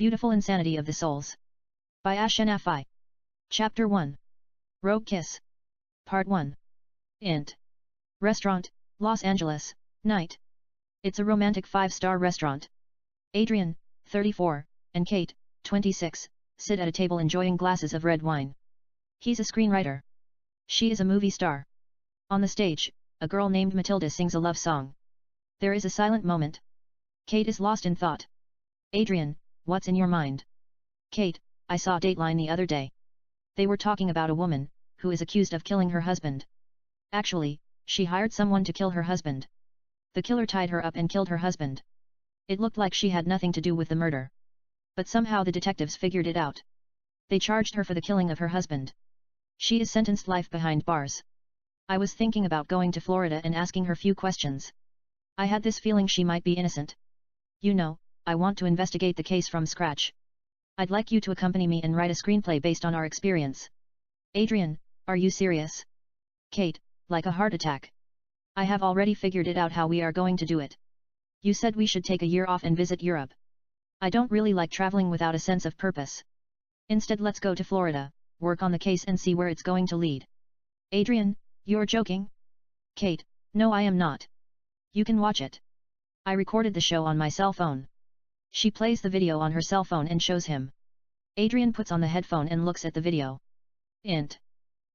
Beautiful Insanity of the Souls. By Ashenafi. Chapter 1. Rogue Kiss. Part 1. Int. Restaurant, Los Angeles, night. It's a romantic 5-star restaurant. Adrian, 34, and Kate, 26, sit at a table enjoying glasses of red wine. He's a screenwriter. She is a movie star. On the stage, a girl named Matilda sings a love song. There is a silent moment. Kate is lost in thought. Adrian, what's in your mind? Kate, I saw Dateline the other day. They were talking about a woman, who is accused of killing her husband. Actually, she hired someone to kill her husband. The killer tied her up and killed her husband. It looked like she had nothing to do with the murder. But somehow the detectives figured it out. They charged her for the killing of her husband. She is sentenced life behind bars. I was thinking about going to Florida and asking her few questions. I had this feeling she might be innocent. You know, I want to investigate the case from scratch. I'd like you to accompany me and write a screenplay based on our experience. Adrian, are you serious? Kate, like a heart attack. I have already figured it out how we are going to do it. You said we should take a year off and visit Europe. I don't really like traveling without a sense of purpose. Instead, let's go to Florida, work on the case and see where it's going to lead. Adrian, you're joking? Kate, no, I am not. You can watch it. I recorded the show on my cell phone. She plays the video on her cell phone and shows him. Adrian puts on the headphone and looks at the video. Int.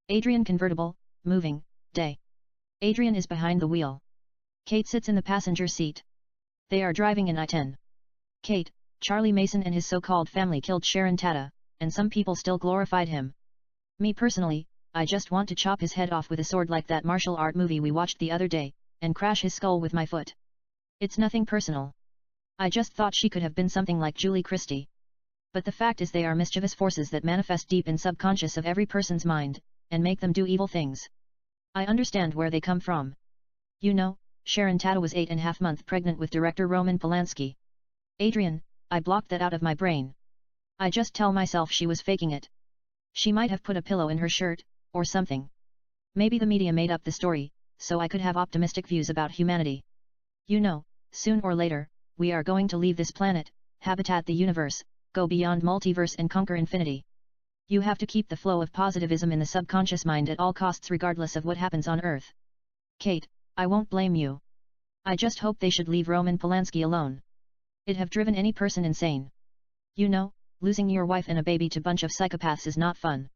Adrian convertible, moving, day. Adrian is behind the wheel. Kate sits in the passenger seat. They are driving in I-10. Kate, Charlie Mason and his so-called family killed Sharon Tata, and some people still glorified him. Me personally, I just want to chop his head off with a sword like that martial art movie we watched the other day, and crash his skull with my foot. It's nothing personal. I just thought she could have been something like Julie Christie. But the fact is they are mischievous forces that manifest deep in subconscious of every person's mind, and make them do evil things. I understand where they come from. You know, Sharon Tata was 8.5 months pregnant with director Roman Polanski. Adrian, I blocked that out of my brain. I just tell myself she was faking it. She might have put a pillow in her shirt, or something. Maybe the media made up the story, so I could have optimistic views about humanity. You know, soon or later, we are going to leave this planet, habitat the universe, go beyond multiverse and conquer infinity. You have to keep the flow of positivism in the subconscious mind at all costs regardless of what happens on Earth. Kate, I won't blame you. I just hope they should leave Roman Polanski alone. It'd have driven any person insane. You know, losing your wife and a baby to a bunch of psychopaths is not fun.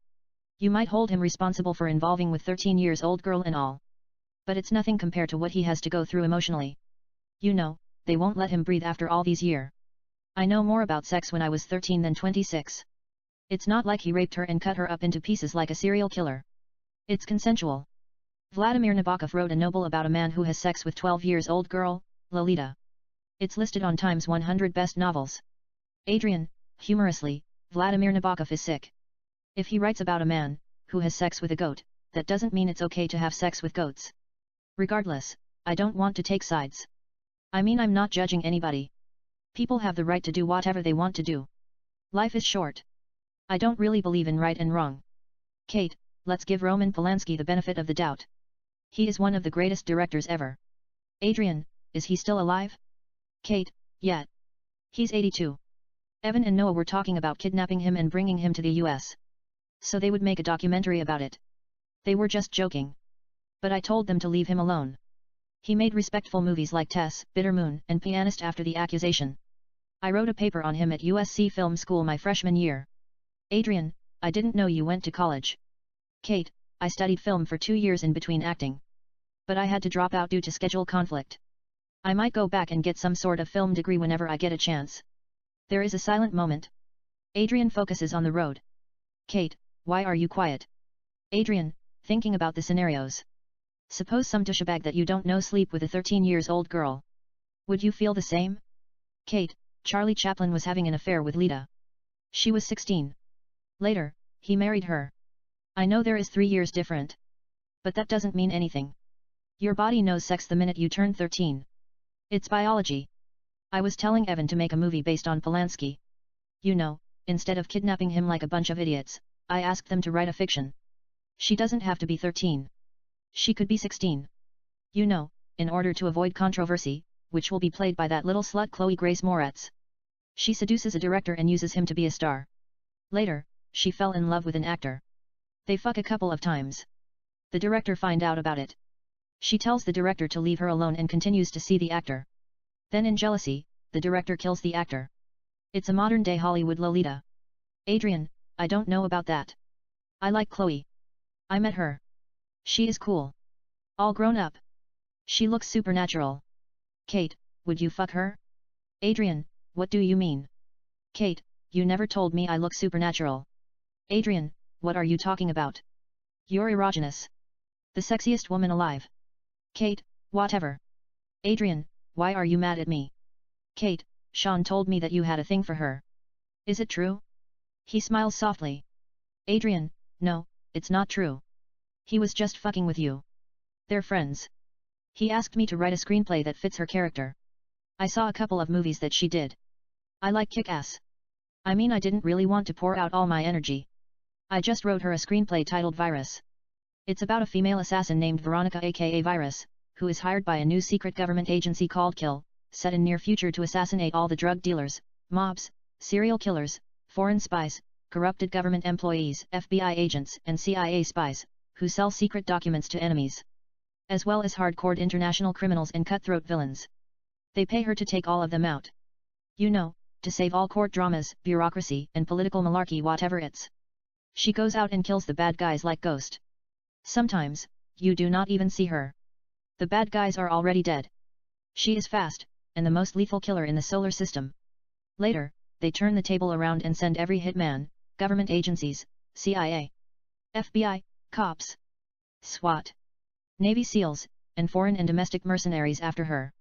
You might hold him responsible for involving with 13-year-old girl and all. But it's nothing compared to what he has to go through emotionally. You know, they won't let him breathe after all these years. I know more about sex when I was 13 than 26. It's not like he raped her and cut her up into pieces like a serial killer. It's consensual. Vladimir Nabokov wrote a novel about a man who has sex with 12-year-old girl, Lolita. It's listed on Time's 100 Best Novels. Adrian, humorously, Vladimir Nabokov is sick. If he writes about a man who has sex with a goat, that doesn't mean it's okay to have sex with goats. Regardless, I don't want to take sides. I mean, I'm not judging anybody. People have the right to do whatever they want to do. Life is short. I don't really believe in right and wrong. Kate, let's give Roman Polanski the benefit of the doubt. He is one of the greatest directors ever. Adrian, is he still alive? Kate, yeah. He's 82. Evan and Noah were talking about kidnapping him and bringing him to the US. So they would make a documentary about it. They were just joking. But I told them to leave him alone. He made respectful movies like Tess, Bitter Moon, and Pianist after the accusation. I wrote a paper on him at USC Film School my freshman year. Adrian, I didn't know you went to college. Kate, I studied film for 2 years in between acting. But I had to drop out due to schedule conflict. I might go back and get some sort of film degree whenever I get a chance. There is a silent moment. Adrian focuses on the road. Kate, why are you quiet? Adrian, thinking about the scenarios. Suppose some douchebag that you don't know sleep with a 13-year-old girl. Would you feel the same? Kate, Charlie Chaplin was having an affair with Lita. She was 16. Later, he married her. I know there is 3 years different. But that doesn't mean anything. Your body knows sex the minute you turn 13. It's biology. I was telling Evan to make a movie based on Polanski. You know, instead of kidnapping him like a bunch of idiots, I asked them to write a fiction. She doesn't have to be 13. She could be 16. You know, in order to avoid controversy, which will be played by that little slut Chloe Grace Moretz. She seduces a director and uses him to be a star. Later, she fell in love with an actor. They fuck a couple of times. The director find out about it. She tells the director to leave her alone and continues to see the actor. Then in jealousy, the director kills the actor. It's a modern-day Hollywood Lolita. Adrian, I don't know about that. I like Chloe. I met her. She is cool. All grown up. She looks supernatural. Kate, would you fuck her? Adrian, what do you mean? Kate, you never told me I look supernatural. Adrian, what are you talking about? You're erogenous. The sexiest woman alive. Kate, whatever. Adrian, why are you mad at me? Kate, Sean told me that you had a thing for her. Is it true? He smiles softly. Adrian, no, it's not true. He was just fucking with you. They're friends. He asked me to write a screenplay that fits her character. I saw a couple of movies that she did. I like kick-ass. I mean, I didn't really want to pour out all my energy. I just wrote her a screenplay titled Virus. It's about a female assassin named Veronica aka Virus, who is hired by a new secret government agency called Kill, set in near future to assassinate all the drug dealers, mobs, serial killers, foreign spies, corrupted government employees, FBI agents and CIA spies, who sell secret documents to enemies, as well as hardcore international criminals and cutthroat villains. They pay her to take all of them out. You know, to save all court dramas, bureaucracy and political malarkey whatever it's. She goes out and kills the bad guys like Ghost. Sometimes, you do not even see her. The bad guys are already dead. She is fast, and the most lethal killer in the solar system. Later, they turn the table around and send every hitman, government agencies, CIA, FBI, cops, SWAT, Navy SEALs, and foreign and domestic mercenaries after her.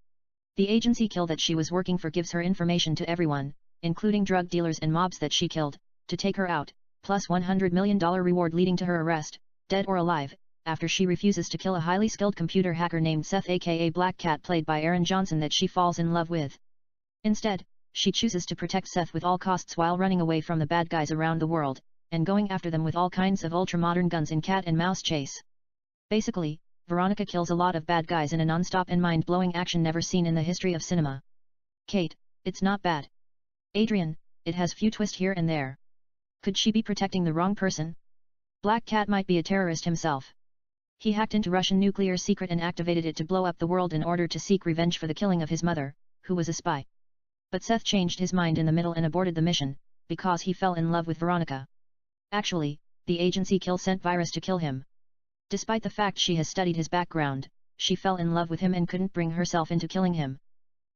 The agency Kill that she was working for gives her information to everyone, including drug dealers and mobs that she killed, to take her out, plus $100 million reward leading to her arrest, dead or alive, after she refuses to kill a highly skilled computer hacker named Seth aka Black Cat played by Aaron Johnson that she falls in love with. Instead, she chooses to protect Seth with all costs while running away from the bad guys around the world, and going after them with all kinds of ultra-modern guns in cat and mouse chase. Basically, Veronica kills a lot of bad guys in a non-stop and mind-blowing action never seen in the history of cinema. Kate, it's not bad. Adrian, it has few twists here and there. Could she be protecting the wrong person? Black Cat might be a terrorist himself. He hacked into Russian nuclear secret and activated it to blow up the world in order to seek revenge for the killing of his mother, who was a spy. But Seth changed his mind in the middle and aborted the mission, because he fell in love with Veronica. Actually, the agency Kill sent Virus to kill him. Despite the fact she has studied his background, she fell in love with him and couldn't bring herself into killing him.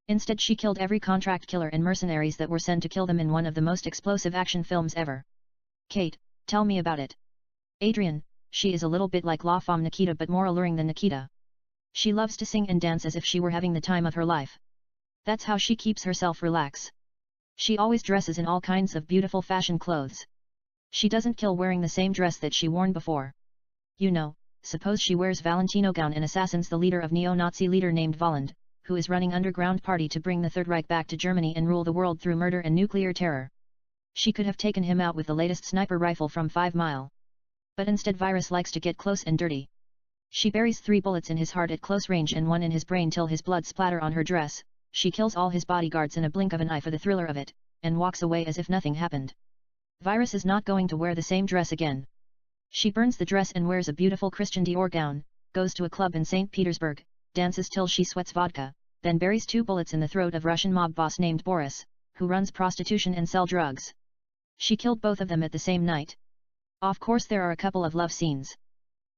Instead she killed every contract killer and mercenaries that were sent to kill them in one of the most explosive action films ever. Kate, tell me about it. Adrian, she is a little bit like La Femme Nikita but more alluring than Nikita. She loves to sing and dance as if she were having the time of her life. That's how she keeps herself relaxed. She always dresses in all kinds of beautiful fashion clothes. She doesn't kill wearing the same dress that she worn before. You know, suppose she wears Valentino gown and assassins the leader of neo-Nazi leader named Volland, who is running underground party to bring the Third Reich back to Germany and rule the world through murder and nuclear terror. She could have taken him out with the latest sniper rifle from 5 Mile. But instead Virus likes to get close and dirty. She buries 3 bullets in his heart at close range and 1 in his brain till his blood splatter on her dress. She kills all his bodyguards in a blink of an eye for the thriller of it, and walks away as if nothing happened. Virus is not going to wear the same dress again. She burns the dress and wears a beautiful Christian Dior gown, goes to a club in St. Petersburg, dances till she sweats vodka, then buries 2 bullets in the throat of Russian mob boss named Boris, who runs prostitution and sell drugs. She killed both of them at the same night. Of course there are a couple of love scenes.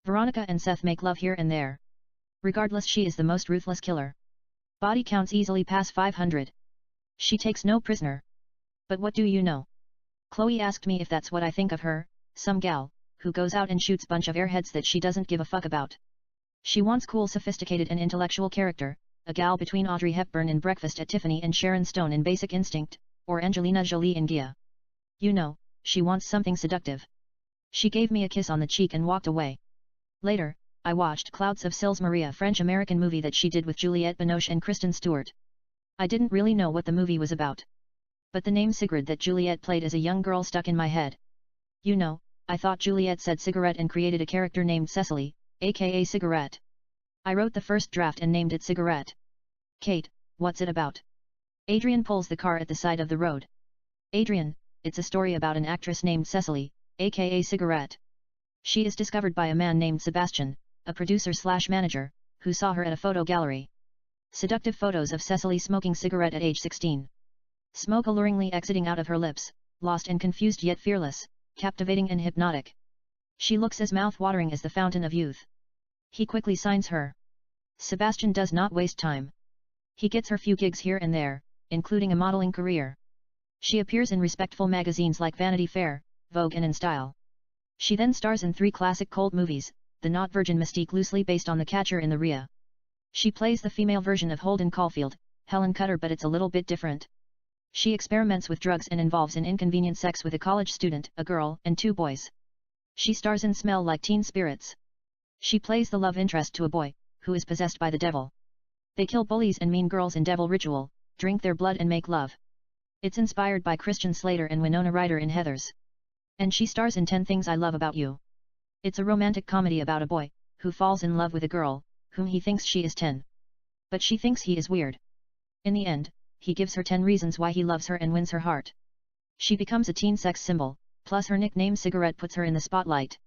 Veronica and Seth make love here and there. Regardless, she is the most ruthless killer. Body counts easily pass 500. She takes no prisoner. But what do you know? Chloe asked me if that's what I think of her, some gal, who goes out and shoots bunch of airheads that she doesn't give a fuck about. She wants cool, sophisticated and intellectual character, a gal between Audrey Hepburn in Breakfast at Tiffany and Sharon Stone in Basic Instinct, or Angelina Jolie in Gia. You know, she wants something seductive. She gave me a kiss on the cheek and walked away. Later, I watched Clouds of Sils Maria, French-American movie that she did with Juliette Binoche and Kristen Stewart. I didn't really know what the movie was about. But the name Sigrid that Juliette played as a young girl stuck in my head. You know, I thought Juliette said cigarette and created a character named Cecily, aka Cigarette. I wrote the first draft and named it Cigarette. Kate, what's it about? Adrian pulls the car at the side of the road. Adrian, it's a story about an actress named Cecily, aka Cigarette. She is discovered by a man named Sebastian, a producer/manager, who saw her at a photo gallery. Seductive photos of Cecily smoking cigarette at age 16. Smoke alluringly exiting out of her lips, lost and confused yet fearless, captivating and hypnotic. She looks as mouth-watering as the fountain of youth. He quickly signs her. Sebastian does not waste time. He gets her few gigs here and there, including a modeling career. She appears in respectful magazines like Vanity Fair, Vogue and In Style. She then stars in 3 classic cult movies, The Not Virgin Mystique loosely based on The Catcher in the Rye. She plays the female version of Holden Caulfield, Helen Cutter, but it's a little bit different. She experiments with drugs and involves in inconvenient sex with a college student, a girl, and 2 boys. She stars in Smell Like Teen Spirits. She plays the love interest to a boy, who is possessed by the devil. They kill bullies and mean girls in Devil Ritual, drink their blood and make love. It's inspired by Christian Slater and Winona Ryder in Heathers. And she stars in 10 Things I Love About You. It's a romantic comedy about a boy, who falls in love with a girl, whom he thinks she is 10. But she thinks he is weird. In the end, he gives her 10 reasons why he loves her and wins her heart. She becomes a teen sex symbol, plus her nickname Cigarette puts her in the spotlight.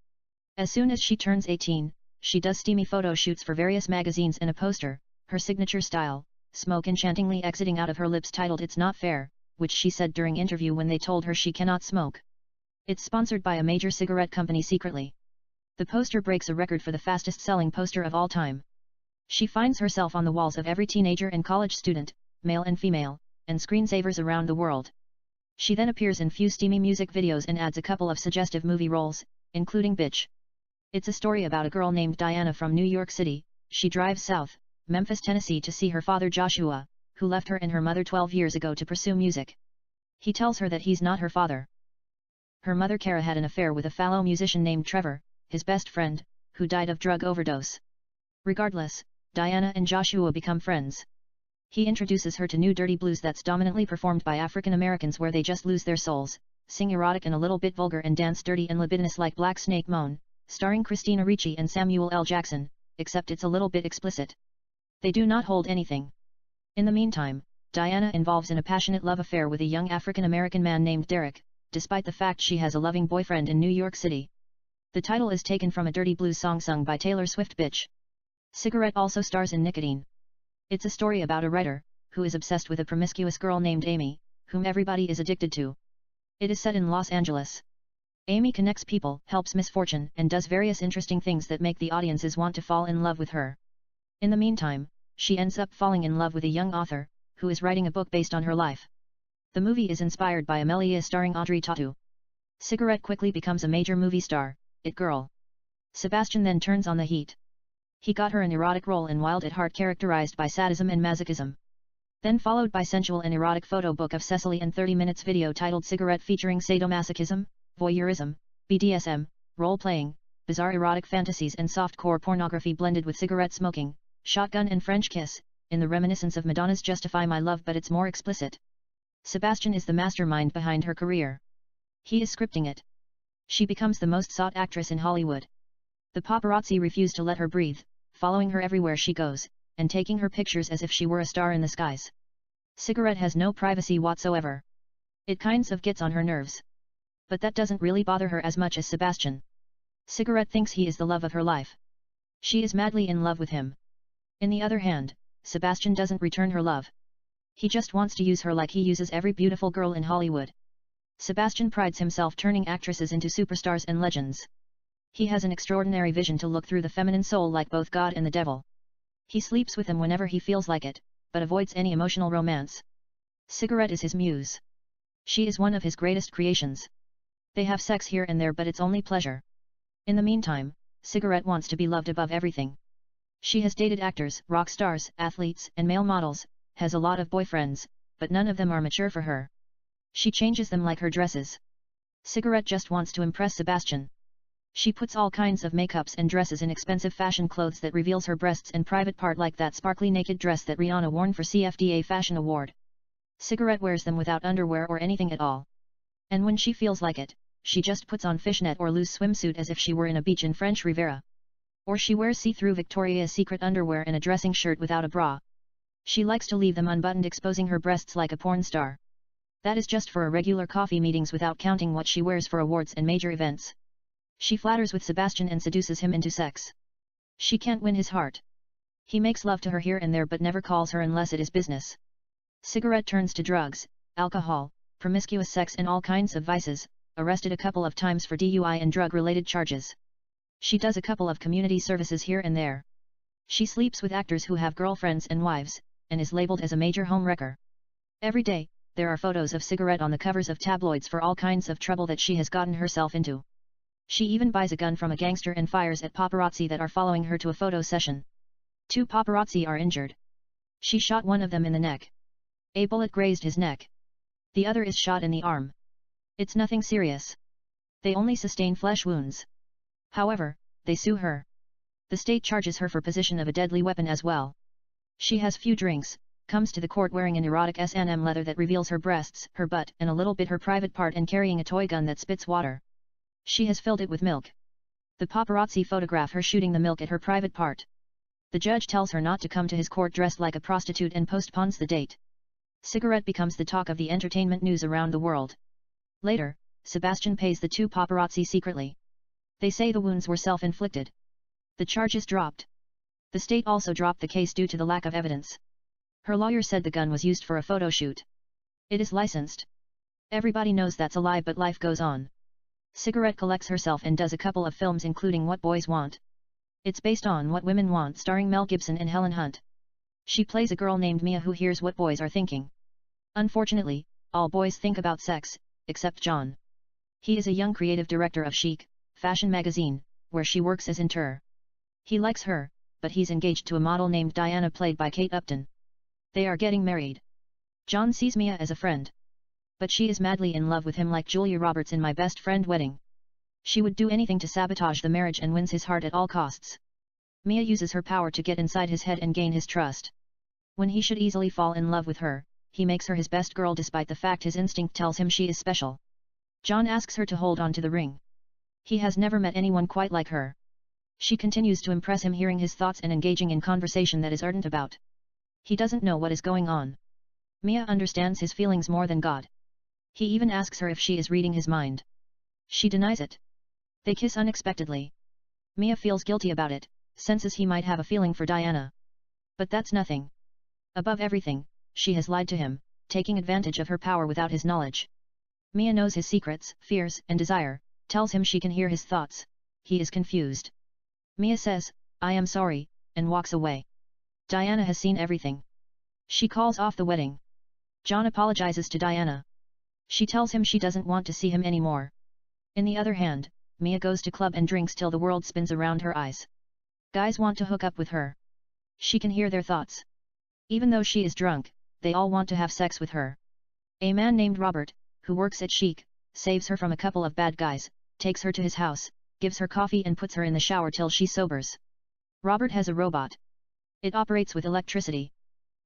As soon as she turns 18, she does steamy photo shoots for various magazines and a poster, her signature style, smoke enchantingly exiting out of her lips titled It's Not Fair, which she said during interview when they told her she cannot smoke. It's sponsored by a major cigarette company secretly. The poster breaks a record for the fastest-selling poster of all time. She finds herself on the walls of every teenager and college student, male and female, and screensavers around the world. She then appears in few steamy music videos and adds a couple of suggestive movie roles, including Bitch. It's a story about a girl named Diana from New York City. She drives south, Memphis, Tennessee to see her father Joshua, who left her and her mother 12 years ago to pursue music. He tells her that he's not her father. Her mother Kara had an affair with a fellow musician named Trevor, his best friend, who died of drug overdose. Regardless, Diana and Joshua become friends. He introduces her to new dirty blues that's dominantly performed by African Americans where they just lose their souls, sing erotic and a little bit vulgar and dance dirty and libidinous like Black Snake Moan, starring Christina Ricci and Samuel L. Jackson, except it's a little bit explicit. They do not hold anything. In the meantime, Diana involves in a passionate love affair with a young African American man named Derek, despite the fact she has a loving boyfriend in New York City. The title is taken from a dirty blues song sung by Taylor Swift. Bitch. Cigarette also stars in Nicotine. It's a story about a writer, who is obsessed with a promiscuous girl named Amy, whom everybody is addicted to. It is set in Los Angeles. Amy connects people, helps misfortune, and does various interesting things that make the audiences want to fall in love with her. In the meantime, she ends up falling in love with a young author, who is writing a book based on her life. The movie is inspired by Amelia starring Audrey Tautou. Cigarette quickly becomes a major movie star, It Girl. Sebastian then turns on the heat. He got her an erotic role in Wild at Heart characterized by sadism and masochism. Then followed by sensual and erotic photo book of Cecily and 30 minutes video titled Cigarette featuring sadomasochism, voyeurism, BDSM, role-playing, bizarre erotic fantasies and softcore pornography blended with cigarette smoking, shotgun and French kiss, in the reminiscence of Madonna's Justify My Love but it's more explicit. Sebastian is the mastermind behind her career. He is scripting it. She becomes the most sought actress in Hollywood. The paparazzi refuse to let her breathe, following her everywhere she goes, and taking her pictures as if she were a star in the skies. Cigarette has no privacy whatsoever. It kinds of gets on her nerves. But that doesn't really bother her as much as Sebastian. Cigarette thinks he is the love of her life. She is madly in love with him. In the other hand, Sebastian doesn't return her love. He just wants to use her like he uses every beautiful girl in Hollywood. Sebastian prides himself turning actresses into superstars and legends. He has an extraordinary vision to look through the feminine soul like both God and the devil. He sleeps with them whenever he feels like it, but avoids any emotional romance. Cigarette is his muse. She is one of his greatest creations. They have sex here and there but it's only pleasure. In the meantime, Cigarette wants to be loved above everything. She has dated actors, rock stars, athletes, and male models, has a lot of boyfriends, but none of them are mature for her. She changes them like her dresses. Cigarette just wants to impress Sebastian. She puts all kinds of makeups and dresses in expensive fashion clothes that reveals her breasts and private part like that sparkly naked dress that Rihanna worn for CFDA Fashion Award. Cigarette wears them without underwear or anything at all. And when she feels like it, she just puts on fishnet or loose swimsuit as if she were in a beach in French Riviera. Or she wears see-through Victoria's Secret underwear and a dressing shirt without a bra. She likes to leave them unbuttoned, exposing her breasts like a porn star. That is just for a regular coffee meetings, without counting what she wears for awards and major events. She flatters with Sebastian and seduces him into sex. She can't win his heart. He makes love to her here and there but never calls her unless it is business. Cigarette turns to drugs, alcohol, promiscuous sex and all kinds of vices, arrested a couple of times for DUI and drug-related charges. She does a couple of community services here and there. She sleeps with actors who have girlfriends and wives, and is labeled as a major home wrecker. Every day, there are photos of Cigarette on the covers of tabloids for all kinds of trouble that she has gotten herself into. She even buys a gun from a gangster and fires at paparazzi that are following her to a photo session. 2 paparazzi are injured. She shot one of them in the neck. A bullet grazed his neck. The other is shot in the arm. It's nothing serious. They only sustain flesh wounds. However, they sue her. The state charges her for possession of a deadly weapon as well. She has few drinks, comes to the court wearing an erotic S&M leather that reveals her breasts, her butt and a little bit her private part, and carrying a toy gun that spits water. She has filled it with milk. The paparazzi photograph her shooting the milk at her private part. The judge tells her not to come to his court dressed like a prostitute and postpones the date. Cigarette becomes the talk of the entertainment news around the world. Later, Sebastian pays the 2 paparazzi secretly. They say the wounds were self-inflicted. The charge is dropped. The state also dropped the case due to the lack of evidence. Her lawyer said the gun was used for a photo shoot. It is licensed. Everybody knows that's a lie, but life goes on. Cigarette collects herself and does a couple of films, including What Boys Want. It's based on What Women Want, starring Mel Gibson and Helen Hunt. She plays a girl named Mia who hears what boys are thinking. Unfortunately, all boys think about sex, except John. He is a young creative director of Chic, fashion magazine, where she works as intern. He likes her, but he's engaged to a model named Diana played by Kate Upton. They are getting married. John sees Mia as a friend. But she is madly in love with him, like Julia Roberts in My Best Friend Wedding. She would do anything to sabotage the marriage and wins his heart at all costs. Mia uses her power to get inside his head and gain his trust. When he should easily fall in love with her, he makes her his best girl despite the fact his instinct tells him she is special. John asks her to hold on to the ring. He has never met anyone quite like her. She continues to impress him, hearing his thoughts and engaging in conversation that is ardent about. He doesn't know what is going on. Mia understands his feelings more than God. He even asks her if she is reading his mind. She denies it. They kiss unexpectedly. Mia feels guilty about it, senses he might have a feeling for Diana. But that's nothing. Above everything, she has lied to him, taking advantage of her power without his knowledge. Mia knows his secrets, fears and desire, tells him she can hear his thoughts. He is confused. Mia says, "I am sorry," and walks away. Diana has seen everything. She calls off the wedding. John apologizes to Diana. She tells him she doesn't want to see him anymore. In the other hand, Mia goes to club and drinks till the world spins around her eyes. Guys want to hook up with her. She can hear their thoughts. Even though she is drunk, they all want to have sex with her. A man named Robert, who works at Chic, saves her from a couple of bad guys, takes her to his house, gives her coffee and puts her in the shower till she sobers. Robert has a robot. It operates with electricity.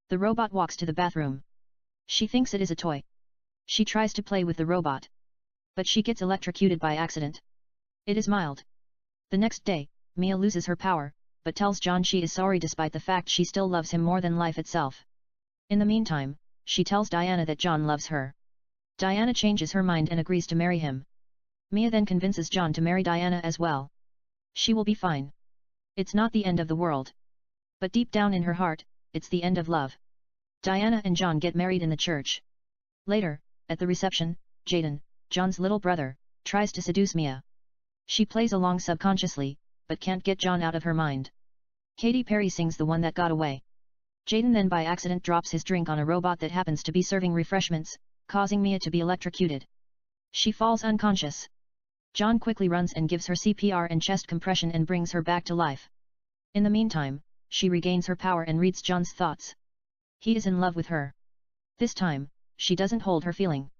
The robot walks to the bathroom. She thinks it is a toy. She tries to play with the robot. But she gets electrocuted by accident. It is mild. The next day, Mia loses her power, but tells John she is sorry despite the fact she still loves him more than life itself. In the meantime, she tells Diana that John loves her. Diana changes her mind and agrees to marry him. Mia then convinces John to marry Diana as well. She will be fine. It's not the end of the world. But deep down in her heart, it's the end of love. Diana and John get married in the church. Later, at the reception, Jaden, John's little brother, tries to seduce Mia. She plays along subconsciously, but can't get John out of her mind. Katy Perry sings The One That Got Away. Jaden then by accident drops his drink on a robot that happens to be serving refreshments, causing Mia to be electrocuted. She falls unconscious. John quickly runs and gives her CPR and chest compression and brings her back to life. In the meantime, she regains her power and reads John's thoughts. He is in love with her. This time, she doesn't hold her feeling.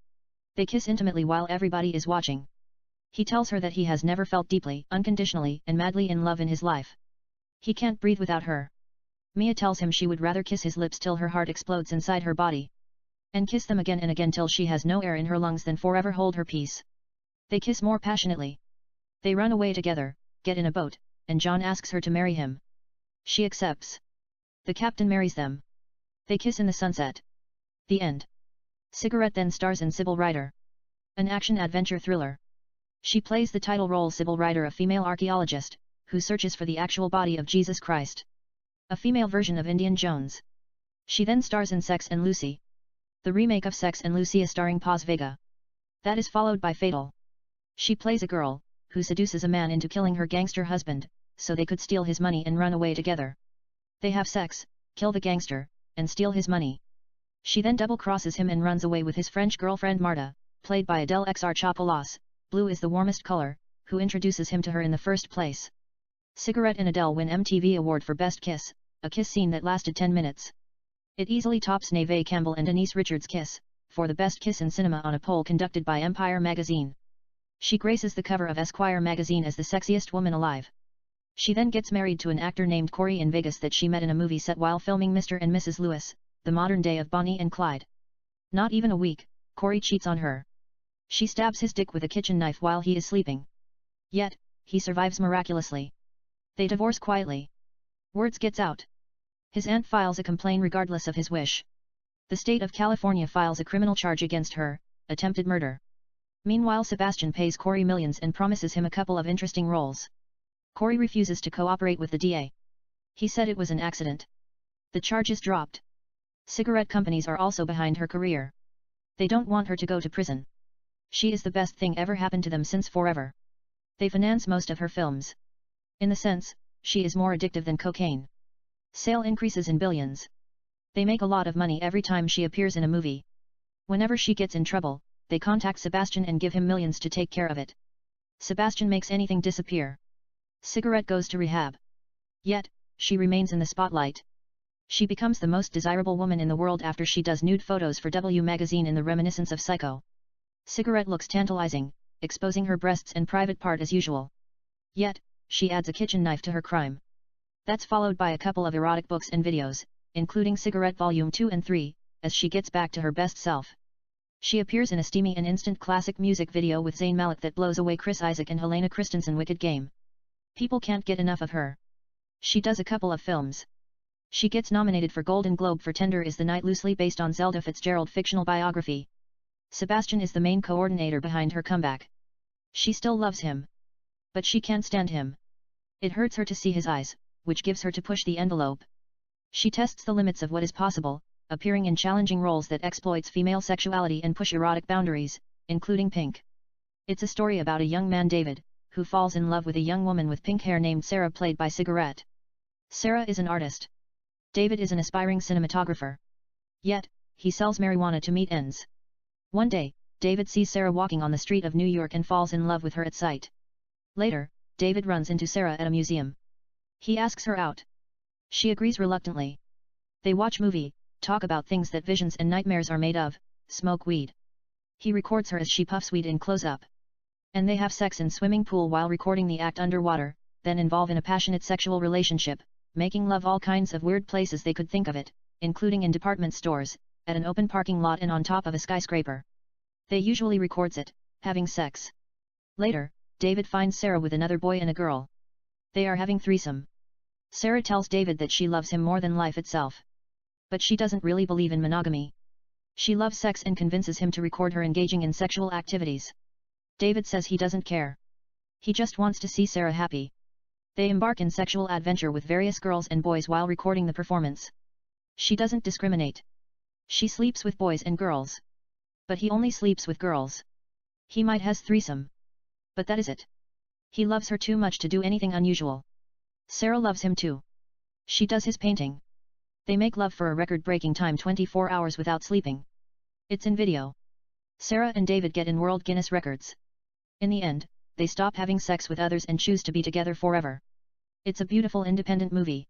They kiss intimately while everybody is watching. He tells her that he has never felt deeply, unconditionally and madly in love in his life. He can't breathe without her. Mia tells him she would rather kiss his lips till her heart explodes inside her body. And kiss them again and again till she has no air in her lungs than forever hold her peace. They kiss more passionately. They run away together, get in a boat, and John asks her to marry him. She accepts. The captain marries them. They kiss in the sunset. The end. Cigarette then stars in Sybil Ryder, an action-adventure thriller. She plays the title role Sybil Ryder, a female archaeologist, who searches for the actual body of Jesus Christ. A female version of Indiana Jones. She then stars in Sex and Lucy, the remake of Sex and Lucia starring Paz Vega. That is followed by Fatal. She plays a girl, who seduces a man into killing her gangster husband, so they could steal his money and run away together. They have sex, kill the gangster, and steal his money. She then double-crosses him and runs away with his French girlfriend Marta, played by Adele Exarchopoulos. Blue is the warmest color, who introduces him to her in the first place. Cigarette and Adele win MTV Award for Best Kiss, a kiss scene that lasted 10 minutes. It easily tops Neve Campbell and Denise Richards' kiss, for the best kiss in cinema on a poll conducted by Empire magazine. She graces the cover of Esquire magazine as the sexiest woman alive. She then gets married to an actor named Corey in Vegas that she met in a movie set while filming Mr. and Mrs. Lewis, the modern day of Bonnie and Clyde. Not even a week, Corey cheats on her. She stabs his dick with a kitchen knife while he is sleeping. Yet, he survives miraculously. They divorce quietly. Words gets out. His aunt files a complaint regardless of his wish. The state of California files a criminal charge against her, attempted murder. Meanwhile, Sebastian pays Corey millions and promises him a couple of interesting roles. Corey refuses to cooperate with the DA. He said it was an accident. The charge is dropped. Cigarette companies are also behind her career. They don't want her to go to prison. She is the best thing ever happened to them since forever. They finance most of her films. In the sense, she is more addictive than cocaine. Sale increases in billions. They make a lot of money every time she appears in a movie. Whenever she gets in trouble, they contact Sebastian and give him millions to take care of it. Sebastian makes anything disappear. Cigarette goes to rehab. Yet, she remains in the spotlight. She becomes the most desirable woman in the world after she does nude photos for W magazine in the reminiscence of Psycho. Cigarette looks tantalizing, exposing her breasts and private part as usual. Yet, she adds a kitchen knife to her crime. That's followed by a couple of erotic books and videos, including Cigarette Volume 2 and 3, as she gets back to her best self. She appears in a steamy and instant classic music video with Zayn Malik that blows away Chris Isaak and Helena Christensen. Wicked Game. People can't get enough of her. She does a couple of films. She gets nominated for Golden Globe for Tender is the Night, loosely based on Zelda Fitzgerald fictional biography. Sebastian is the main coordinator behind her comeback. She still loves him. But she can't stand him. It hurts her to see his eyes, which gives her to push the envelope. She tests the limits of what is possible, appearing in challenging roles that exploits female sexuality and push erotic boundaries, including Pink. It's a story about a young man, David, who falls in love with a young woman with pink hair named Sarah, played by Cigarette. Sarah is an artist. David is an aspiring cinematographer. Yet, he sells marijuana to meet ends. One day, David sees Sarah walking on the street of New York and falls in love with her at sight. Later, David runs into Sarah at a museum. He asks her out. She agrees reluctantly. They watch movie, talk about things that visions and nightmares are made of, smoke weed. He records her as she puffs weed in close-up. And they have sex in swimming pool while recording the act underwater, then involve in a passionate sexual relationship, making love all kinds of weird places they could think of it, including in department stores, at an open parking lot and on top of a skyscraper. They usually records it, having sex. Later, David finds Sarah with another boy and a girl. They are having threesome. Sarah tells David that she loves him more than life itself. But she doesn't really believe in monogamy. She loves sex and convinces him to record her engaging in sexual activities. David says he doesn't care. He just wants to see Sarah happy. They embark in sexual adventure with various girls and boys while recording the performance. She doesn't discriminate. She sleeps with boys and girls. But he only sleeps with girls. He might has threesome. But that is it. He loves her too much to do anything unusual. Sarah loves him too. She does his painting. They make love for a record-breaking time, 24 hours without sleeping. It's in video. Sarah and David get in World Guinness records. In the end, they stop having sex with others and choose to be together forever. It's a beautiful independent movie.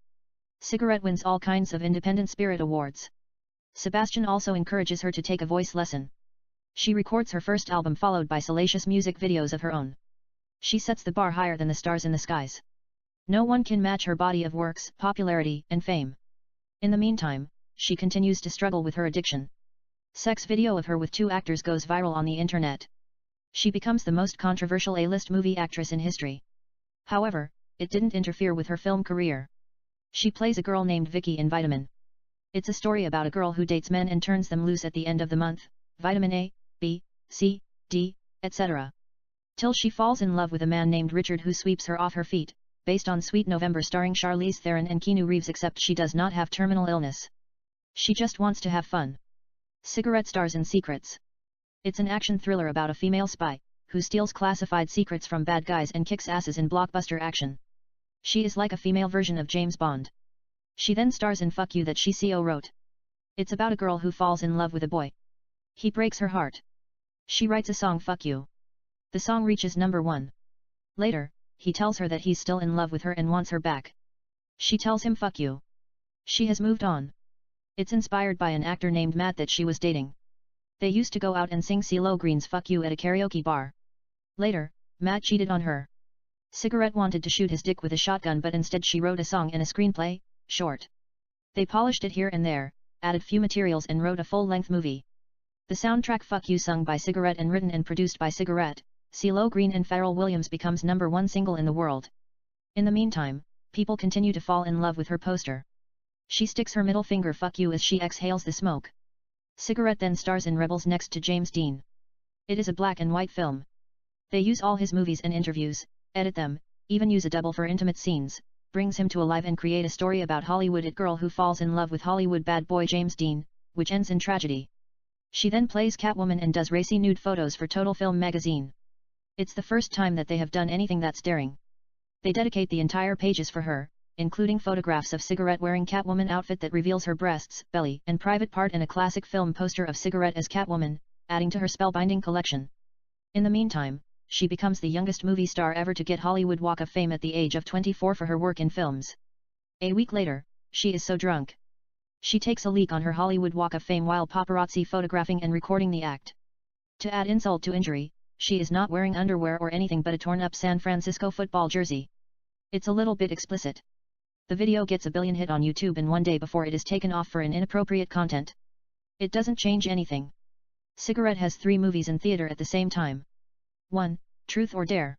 Cigarette wins all kinds of Independent Spirit Awards. Sebastian also encourages her to take a voice lesson. She records her first album followed by salacious music videos of her own. She sets the bar higher than the stars in the skies. No one can match her body of works, popularity, and fame. In the meantime, she continues to struggle with her addiction. Sex video of her with 2 actors goes viral on the internet. She becomes the most controversial A-list movie actress in history. However, it didn't interfere with her film career. She plays a girl named Vicky in Vitamin. It's a story about a girl who dates men and turns them loose at the end of the month, vitamin A, B, C, D, etc. Till she falls in love with a man named Richard who sweeps her off her feet, based on Sweet November starring Charlize Theron and Keanu Reeves, except she does not have terminal illness. She just wants to have fun. Cigarette Stars and Secrets. It's an action thriller about a female spy, who steals classified secrets from bad guys and kicks asses in blockbuster action. She is like a female version of James Bond. She then stars in Fuck You that she co wrote. It's about a girl who falls in love with a boy. He breaks her heart. She writes a song, Fuck You. The song reaches #1. Later, he tells her that he's still in love with her and wants her back. She tells him fuck you. She has moved on. It's inspired by an actor named Matt that she was dating. They used to go out and sing CeeLo Green's Fuck You at a karaoke bar. Later, Matt cheated on her. Cigarette wanted to shoot his dick with a shotgun, but instead she wrote a song and a screenplay, short. They polished it here and there, added few materials and wrote a full-length movie. The soundtrack Fuck You, sung by Cigarette and written and produced by Cigarette, CeeLo Green and Pharrell Williams, becomes #1 single in the world. In the meantime, people continue to fall in love with her poster. She sticks her middle finger fuck you as she exhales the smoke. Cigarette then stars in Rebels next to James Dean. It is a black and white film. They use all his movies and interviews, edit them, even use a double for intimate scenes, brings him to alive and create a story about Hollywood it girl who falls in love with Hollywood bad boy James Dean, which ends in tragedy. She then plays Catwoman and does racy nude photos for Total Film magazine. It's the first time that they have done anything that's daring. They dedicate the entire pages for her, including photographs of Cigarette wearing Catwoman outfit that reveals her breasts, belly, and private part, and a classic film poster of Cigarette as Catwoman, adding to her spellbinding collection. In the meantime, she becomes the youngest movie star ever to get Hollywood Walk of Fame at the age of 24 for her work in films. A week later, she is so drunk. She takes a leak on her Hollywood Walk of Fame while paparazzi photographing and recording the act. To add insult to injury, she is not wearing underwear or anything but a torn-up San Francisco football jersey. It's a little bit explicit. The video gets a billion hit on YouTube in one day before it is taken off for an inappropriate content. It doesn't change anything. Cigarette has 3 movies in theater at the same time. 1. Truth or Dare.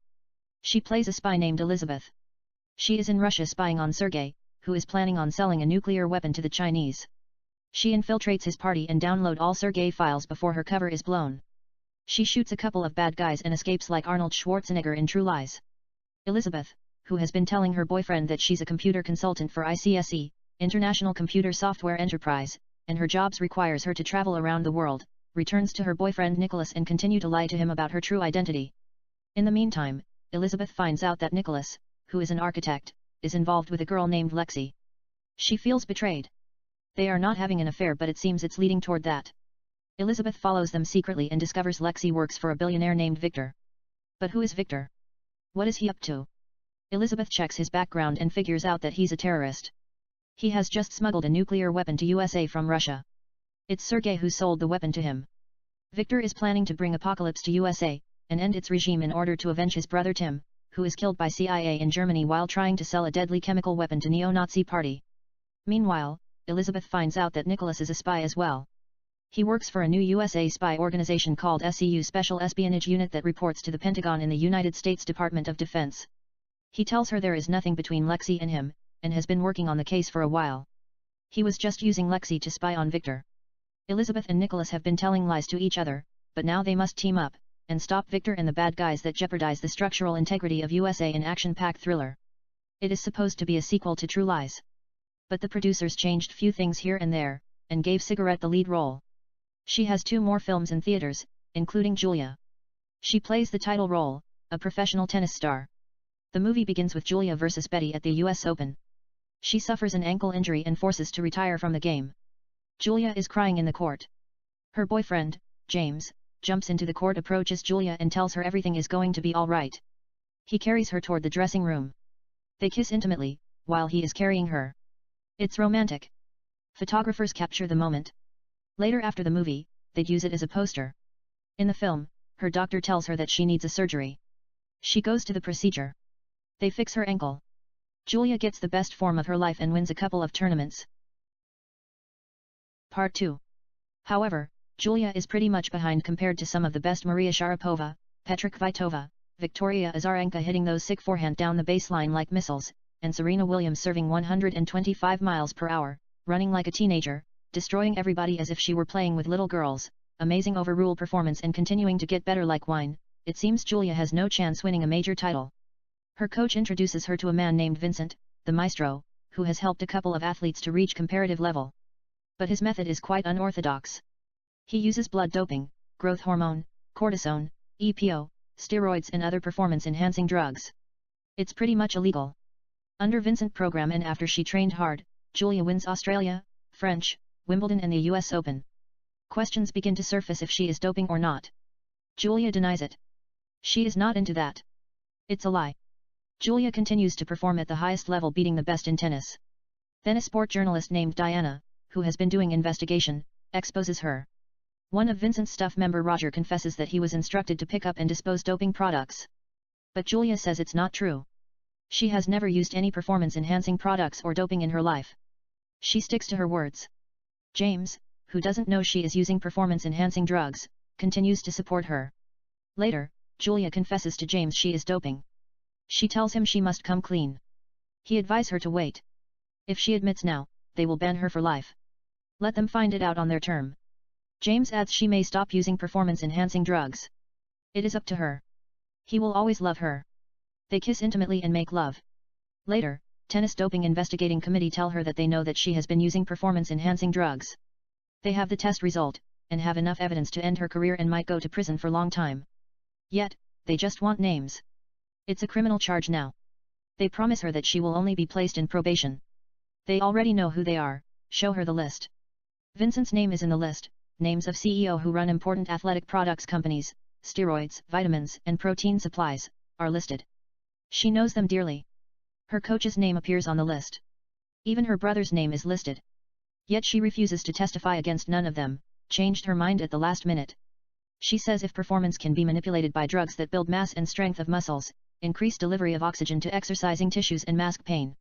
She plays a spy named Elizabeth. She is in Russia spying on Sergei, who is planning on selling a nuclear weapon to the Chinese. She infiltrates his party and downloads all Sergei files before her cover is blown. She shoots a couple of bad guys and escapes like Arnold Schwarzenegger in True Lies. Elizabeth, who has been telling her boyfriend that she's a computer consultant for ICSE, International Computer Software Enterprise, and her jobs requires her to travel around the world, returns to her boyfriend Nicholas and continue to lie to him about her true identity. In the meantime, Elizabeth finds out that Nicholas, who is an architect, is involved with a girl named Lexi. She feels betrayed. They are not having an affair, but it seems it's leading toward that. Elizabeth follows them secretly and discovers Lexi works for a billionaire named Victor. But who is Victor? What is he up to? Elizabeth checks his background and figures out that he's a terrorist. He has just smuggled a nuclear weapon to USA from Russia. It's Sergei who sold the weapon to him. Victor is planning to bring apocalypse to USA, and end its regime in order to avenge his brother Tim, who is killed by CIA in Germany while trying to sell a deadly chemical weapon to neo-Nazi party. Meanwhile, Elizabeth finds out that Nicholas is a spy as well. He works for a new USA spy organization called SEU, Special Espionage Unit, that reports to the Pentagon in the United States Department of Defense. He tells her there is nothing between Lexi and him, and has been working on the case for a while. He was just using Lexi to spy on Victor. Elizabeth and Nicholas have been telling lies to each other, but now they must team up, and stop Victor and the bad guys that jeopardize the structural integrity of USA, an action-packed thriller. It is supposed to be a sequel to True Lies. But the producers changed few things here and there, and gave Cigarette the lead role. She has 2 more films in theaters, including Julia. She plays the title role, a professional tennis star. The movie begins with Julia versus Betty at the US Open. She suffers an ankle injury and forces to retire from the game. Julia is crying in the court. Her boyfriend, James, jumps into the court, approaches Julia and tells her everything is going to be all right. He carries her toward the dressing room. They kiss intimately, while he is carrying her. It's romantic. Photographers capture the moment. Later after the movie, they'd use it as a poster. In the film, her doctor tells her that she needs a surgery. She goes to the procedure. They fix her ankle. Julia gets the best form of her life and wins a couple of tournaments. Part 2. However, Julia is pretty much behind compared to some of the best: Maria Sharapova, Petra Kvitova, Victoria Azarenka hitting those sick forehand down the baseline like missiles, and Serena Williams serving 125 miles per hour, running like a teenager, destroying everybody as if she were playing with little girls, amazing overrule performance and continuing to get better like wine. It seems Julia has no chance winning a major title. Her coach introduces her to a man named Vincent, the maestro, who has helped a couple of athletes to reach comparative level. But his method is quite unorthodox. He uses blood doping, growth hormone, cortisone, EPO, steroids and other performance-enhancing drugs. It's pretty much illegal. Under Vincent program and after she trained hard, Julia wins Australia, French, Wimbledon and the US Open. Questions begin to surface if she is doping or not. Julia denies it. She is not into that. It's a lie. Julia continues to perform at the highest level, beating the best in tennis. Then a sport journalist named Diana, who has been doing investigation, exposes her. One of Vincent's staff member Roger confesses that he was instructed to pick up and dispose doping products. But Julia says it's not true. She has never used any performance-enhancing products or doping in her life. She sticks to her words. James, who doesn't know she is using performance-enhancing drugs, continues to support her. Later, Julia confesses to James she is doping. She tells him she must come clean. He advises her to wait. If she admits now, they will ban her for life. Let them find it out on their term. James adds she may stop using performance-enhancing drugs. It is up to her. He will always love her. They kiss intimately and make love. Later, tennis doping investigating committee tell her that they know that she has been using performance-enhancing drugs. They have the test result, and have enough evidence to end her career and might go to prison for long time. Yet, they just want names. It's a criminal charge now. They promise her that she will only be placed in probation. They already know who they are, show her the list. Vincent's name is in the list, names of CEO who run important athletic products companies, steroids, vitamins and protein supplies, are listed. She knows them dearly. Her coach's name appears on the list. Even her brother's name is listed. Yet she refuses to testify against none of them, changed her mind at the last minute. She says if performance can be manipulated by drugs that build mass and strength of muscles, increase delivery of oxygen to exercising tissues and mask pain,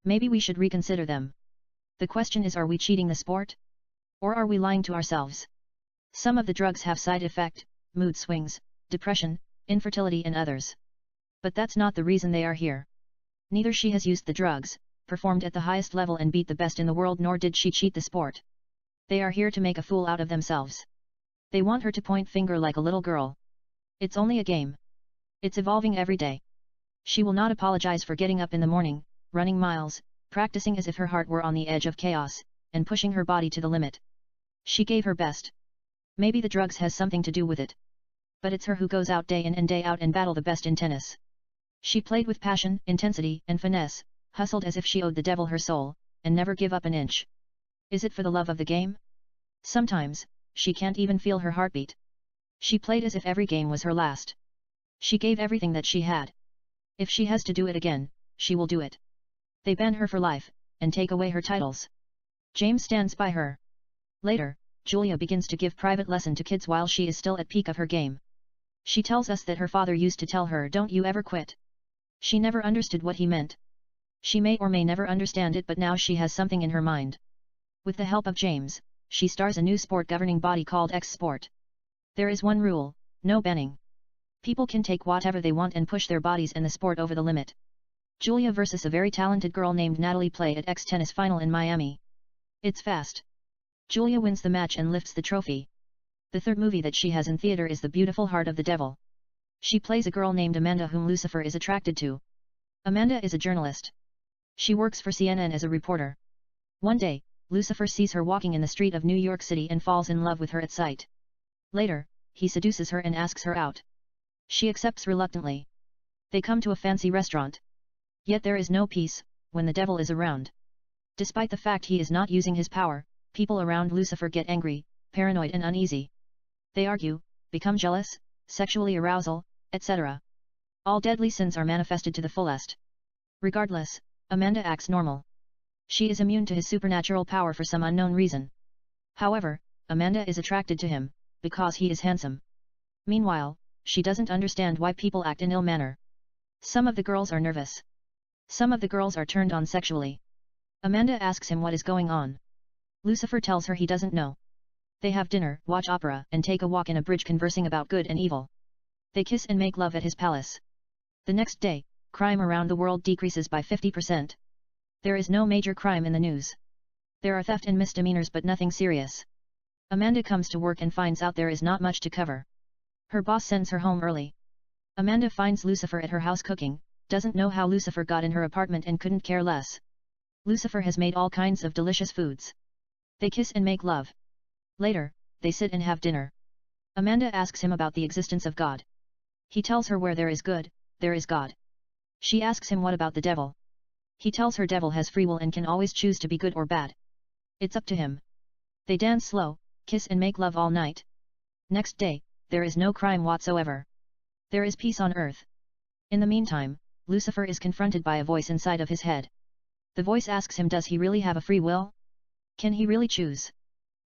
maybe we should reconsider them. The question is, are we cheating the sport? Or are we lying to ourselves? Some of the drugs have side effect, mood swings, depression, infertility and others. But that's not the reason they are here. Neither she has used the drugs, performed at the highest level and beat the best in the world, nor did she cheat the sport. They are here to make a fool out of themselves. They want her to point finger like a little girl. It's only a game. It's evolving every day. She will not apologize for getting up in the morning, running miles, practicing as if her heart were on the edge of chaos, and pushing her body to the limit. She gave her best. Maybe the drugs has something to do with it. But it's her who goes out day in and day out and battle the best in tennis. She played with passion, intensity and finesse, hustled as if she owed the devil her soul, and never give up an inch. Is it for the love of the game? Sometimes, she can't even feel her heartbeat. She played as if every game was her last. She gave everything that she had. If she has to do it again, she will do it. They ban her for life, and take away her titles. James stands by her. Later, Julia begins to give private lesson to kids while she is still at peak of her game. She tells us that her father used to tell her, "Don't you ever quit." She never understood what he meant. She may or may never understand it, but now she has something in her mind. With the help of James, she stars a new sport governing body called X Sport. There is one rule, no banning. People can take whatever they want and push their bodies and the sport over the limit. Julia versus a very talented girl named Natalie play at X Tennis Final in Miami. It's fast. Julia wins the match and lifts the trophy. The third movie that she has in theater is The Beautiful Heart of the Devil. She plays a girl named Amanda whom Lucifer is attracted to. Amanda is a journalist. She works for CNN as a reporter. One day, Lucifer sees her walking in the street of New York City and falls in love with her at sight. Later, he seduces her and asks her out. She accepts reluctantly. They come to a fancy restaurant. Yet there is no peace, when the devil is around. Despite the fact he is not using his power, people around Lucifer get angry, paranoid and uneasy. They argue, become jealous, sexually arousal, etc. All deadly sins are manifested to the fullest. Regardless, Amanda acts normal. She is immune to his supernatural power for some unknown reason. However, Amanda is attracted to him, because he is handsome. Meanwhile, she doesn't understand why people act in ill manner. Some of the girls are nervous. Some of the girls are turned on sexually. Amanda asks him what is going on. Lucifer tells her he doesn't know. They have dinner, watch opera, and take a walk in a bridge conversing about good and evil. They kiss and make love at his palace. The next day, crime around the world decreases by 50%. There is no major crime in the news. There are theft and misdemeanors but nothing serious. Amanda comes to work and finds out there is not much to cover. Her boss sends her home early. Amanda finds Lucifer at her house cooking, doesn't know how Lucifer got in her apartment and couldn't care less. Lucifer has made all kinds of delicious foods. They kiss and make love. Later, they sit and have dinner. Amanda asks him about the existence of God. He tells her where there is good, there is God. She asks him what about the devil. He tells her devil has free will and can always choose to be good or bad. It's up to him. They dance slow, kiss and make love all night. Next day, there is no crime whatsoever. There is peace on earth. In the meantime, Lucifer is confronted by a voice inside of his head. The voice asks him, does he really have a free will? Can he really choose?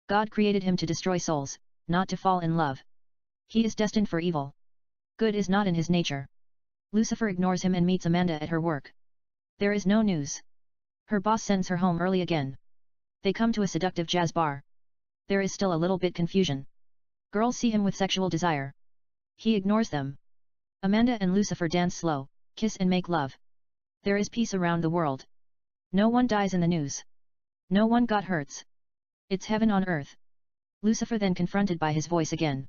God created him to destroy souls, not to fall in love. He is destined for evil. Good is not in his nature. Lucifer ignores him and meets Amanda at her work. There is no news. Her boss sends her home early again. They come to a seductive jazz bar. There is still a little bit confusion. Girls see him with sexual desire. He ignores them. Amanda and Lucifer dance slow, kiss and make love. There is peace around the world. No one dies in the news. No one got hurts. It's heaven on earth. Lucifer then confronted by his voice again.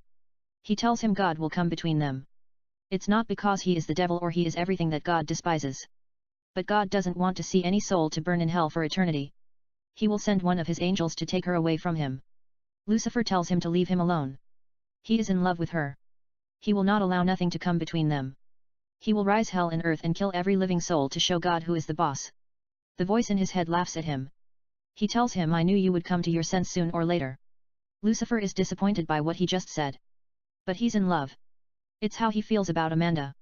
He tells him God will come between them. It's not because he is the devil or he is everything that God despises. But God doesn't want to see any soul to burn in hell for eternity. He will send one of his angels to take her away from him. Lucifer tells him to leave him alone. He is in love with her. He will not allow nothing to come between them. He will rise hell and earth and kill every living soul to show God who is the boss. The voice in his head laughs at him. He tells him, I knew you would come to your sense soon or later. Lucifer is disappointed by what he just said. But he's in love. It's how he feels about Amanda.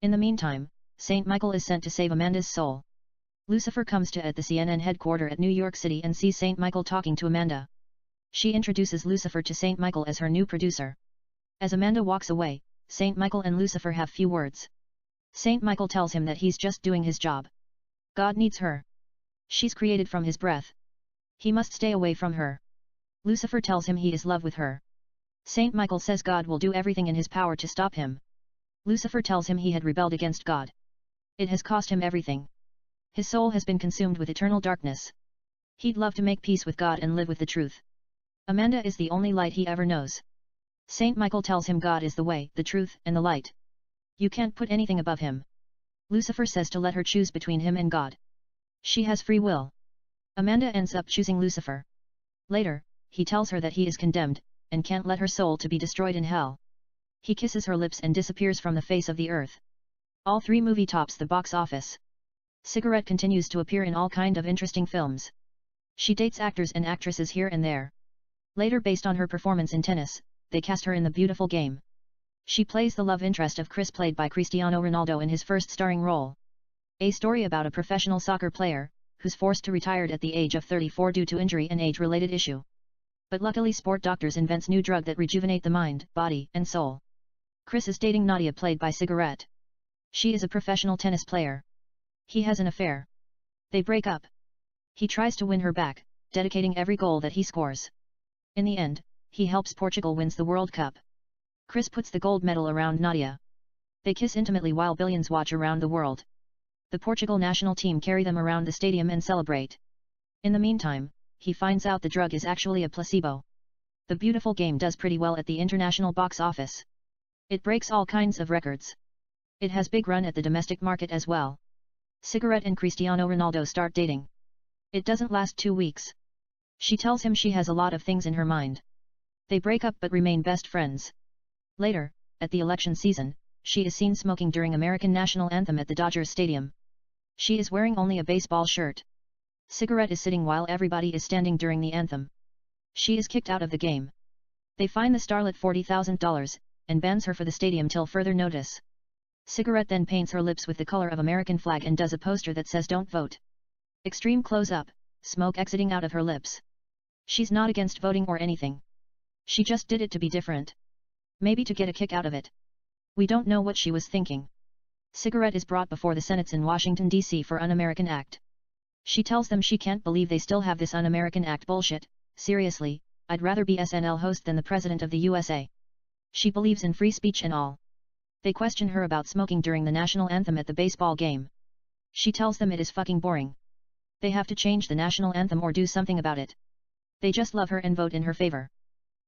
In the meantime, Saint Michael is sent to save Amanda's soul. Lucifer comes to at the CNN headquarters at New York City and sees Saint Michael talking to Amanda. She introduces Lucifer to Saint Michael as her new producer. As Amanda walks away, Saint Michael and Lucifer have few words. Saint Michael tells him that he's just doing his job. God needs her. She's created from his breath. He must stay away from her. Lucifer tells him he is in love with her. Saint Michael says God will do everything in his power to stop him. Lucifer tells him he had rebelled against God. It has cost him everything. His soul has been consumed with eternal darkness. He'd love to make peace with God and live with the truth. Amanda is the only light he ever knows. Saint Michael tells him God is the way, the truth, and the light. You can't put anything above him. Lucifer says to let her choose between him and God. She has free will. Amanda ends up choosing Lucifer. Later, he tells her that he is condemned, and can't let her soul to be destroyed in hell. He kisses her lips and disappears from the face of the earth. All three movie tops the box office. Cigarette continues to appear in all kind of interesting films. She dates actors and actresses here and there. Later, based on her performance in tennis, they cast her in The Beautiful Game. She plays the love interest of Chris, played by Cristiano Ronaldo in his first starring role. A story about a professional soccer player, who's forced to retire at the age of 34 due to injury and age-related issue. But luckily sport doctors invents new drug that rejuvenate the mind, body, and soul. Chris is dating Nadia, played by Cigarette. She is a professional tennis player. He has an affair. They break up. He tries to win her back, dedicating every goal that he scores. In the end, he helps Portugal wins the World Cup. Chris puts the gold medal around Nadia. They kiss intimately while billions watch around the world. The Portugal national team carry them around the stadium and celebrate. In the meantime, he finds out the drug is actually a placebo. The Beautiful Game does pretty well at the international box office. It breaks all kinds of records. It has big run at the domestic market as well. Cigarette and Cristiano Ronaldo start dating. It doesn't last 2 weeks. She tells him she has a lot of things in her mind. They break up but remain best friends. Later, at the election season, she is seen smoking during American national anthem at the Dodgers Stadium. She is wearing only a baseball shirt. Cigarette is sitting while everybody is standing during the anthem. She is kicked out of the game. They fine the starlet $40,000, and bans her for the stadium till further notice. Cigarette then paints her lips with the color of American flag and does a poster that says "Don't vote." Extreme close-up, smoke exiting out of her lips. She's not against voting or anything. She just did it to be different. Maybe to get a kick out of it. We don't know what she was thinking. Cigarette is brought before the Senates in Washington, D.C. for Un-American Act. She tells them she can't believe they still have this Un-American Act bullshit. Seriously, I'd rather be SNL host than the President of the USA. She believes in free speech and all. They question her about smoking during the national anthem at the baseball game. She tells them it is fucking boring. They have to change the national anthem or do something about it. They just love her and vote in her favor.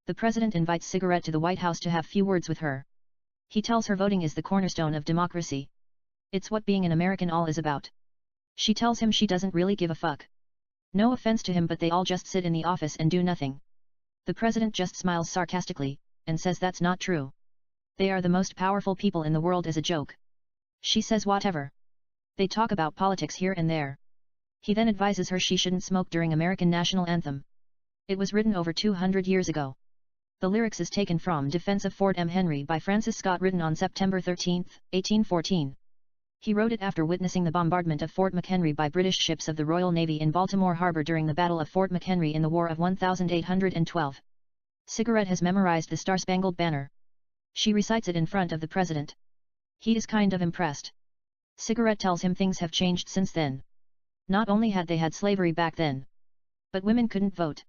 The president invites Cigarette to the White House to have few words with her. He tells her voting is the cornerstone of democracy. It's what being an American all is about. She tells him she doesn't really give a fuck. No offense to him, but they all just sit in the office and do nothing. The president just smiles sarcastically, and says that's not true. They are the most powerful people in the world as a joke. She says whatever. They talk about politics here and there. He then advises her she shouldn't smoke during American national anthem. It was written over 200 years ago. The lyrics is taken from Defense of Fort McHenry by Francis Scott, written on September 13, 1814. He wrote it after witnessing the bombardment of Fort McHenry by British ships of the Royal Navy in Baltimore Harbor during the Battle of Fort McHenry in the War of 1812. Cigarette has memorized the Star-Spangled Banner. She recites it in front of the president. He is kind of impressed. Cigarette tells him things have changed since then. Not only had they had slavery back then, but women couldn't vote.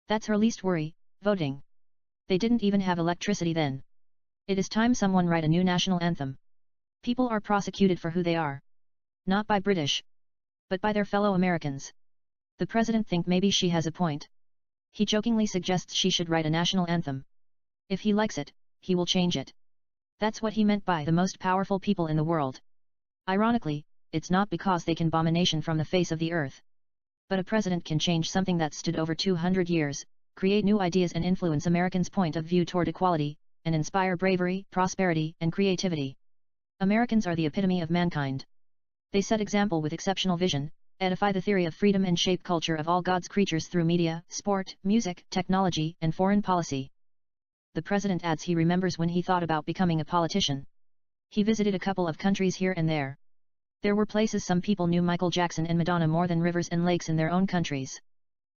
That's her least worry, voting. They didn't even have electricity then. It is time someone write a new national anthem. People are prosecuted for who they are. Not by British, but by their fellow Americans. The president thinks maybe she has a point. He jokingly suggests she should write a national anthem. If he likes it, he will change it. That's what he meant by the most powerful people in the world. Ironically, it's not because they can bomb a nation from the face of the earth. But a president can change something that stood over 200 years, create new ideas and influence Americans' point of view toward equality, and inspire bravery, prosperity, and creativity. Americans are the epitome of mankind. They set example with exceptional vision, edify the theory of freedom and shape culture of all God's creatures through media, sport, music, technology, and foreign policy. The president adds he remembers when he thought about becoming a politician. He visited a couple of countries here and there. There were places some people knew Michael Jackson and Madonna more than rivers and lakes in their own countries.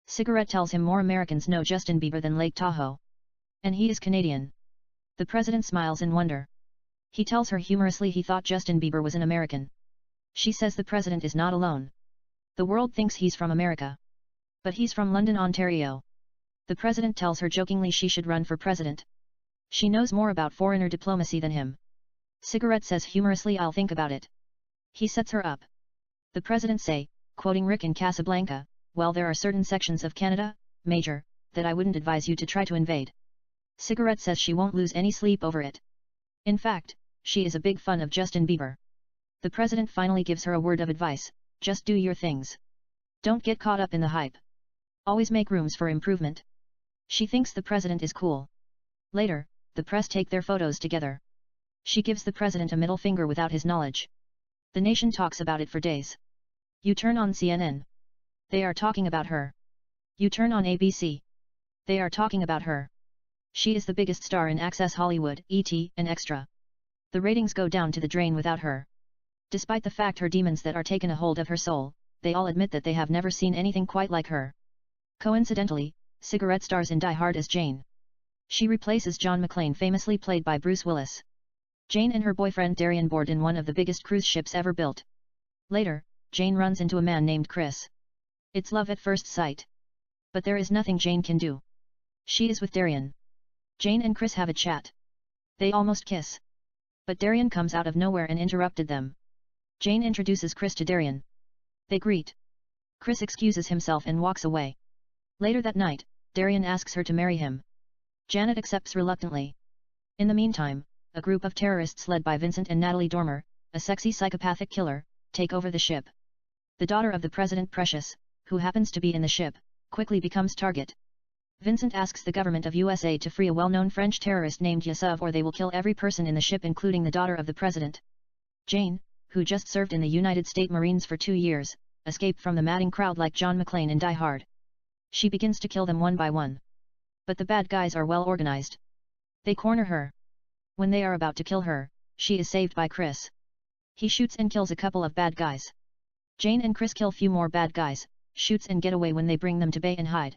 Cigarette tells him more Americans know Justin Bieber than Lake Tahoe. And he is Canadian. The president smiles in wonder. He tells her humorously he thought Justin Bieber was an American. She says the president is not alone. The world thinks he's from America. But he's from London, Ontario. The president tells her jokingly she should run for president. She knows more about foreigner diplomacy than him. Cigarette says humorously, I'll think about it. He sets her up. The president say, quoting Rick in Casablanca, well, there are certain sections of Canada, Major, that I wouldn't advise you to try to invade. Cigarette says she won't lose any sleep over it. In fact, she is a big fan of Justin Bieber. The president finally gives her a word of advice, just do your things. Don't get caught up in the hype. Always make rooms for improvement. She thinks the president is cool. Later, the press take their photos together. She gives the president a middle finger without his knowledge. The nation talks about it for days. You turn on CNN. They are talking about her. You turn on ABC. They are talking about her. She is the biggest star in Access Hollywood, ET, and Extra. The ratings go down to the drain without her. Despite the fact her demons that are taken a hold of her soul, they all admit that they have never seen anything quite like her. Coincidentally, Cigarette stars in Die Hard as Jane. She replaces John McClane, famously played by Bruce Willis. Jane and her boyfriend Darian board in one of the biggest cruise ships ever built. Later, Jane runs into a man named Chris. It's love at first sight. But there is nothing Jane can do. She is with Darian. Jane and Chris have a chat. They almost kiss. But Darian comes out of nowhere and interrupted them. Jane introduces Chris to Darian. They greet. Chris excuses himself and walks away. Later that night, Darian asks her to marry him. Janet accepts reluctantly. In the meantime, a group of terrorists led by Vincent and Natalie Dormer, a sexy psychopathic killer, take over the ship. The daughter of the president, Precious, who happens to be in the ship, quickly becomes target. Vincent asks the government of USA to free a well-known French terrorist named Yusuf, or they will kill every person in the ship including the daughter of the president. Jane, who just served in the United States Marines for 2 years, escaped from the madding crowd like John McClane in Die Hard. She begins to kill them one by one. But the bad guys are well organized. They corner her. When they are about to kill her, she is saved by Chris. He shoots and kills a couple of bad guys. Jane and Chris kill few more bad guys, shoots and get away when they bring them to bay and hide.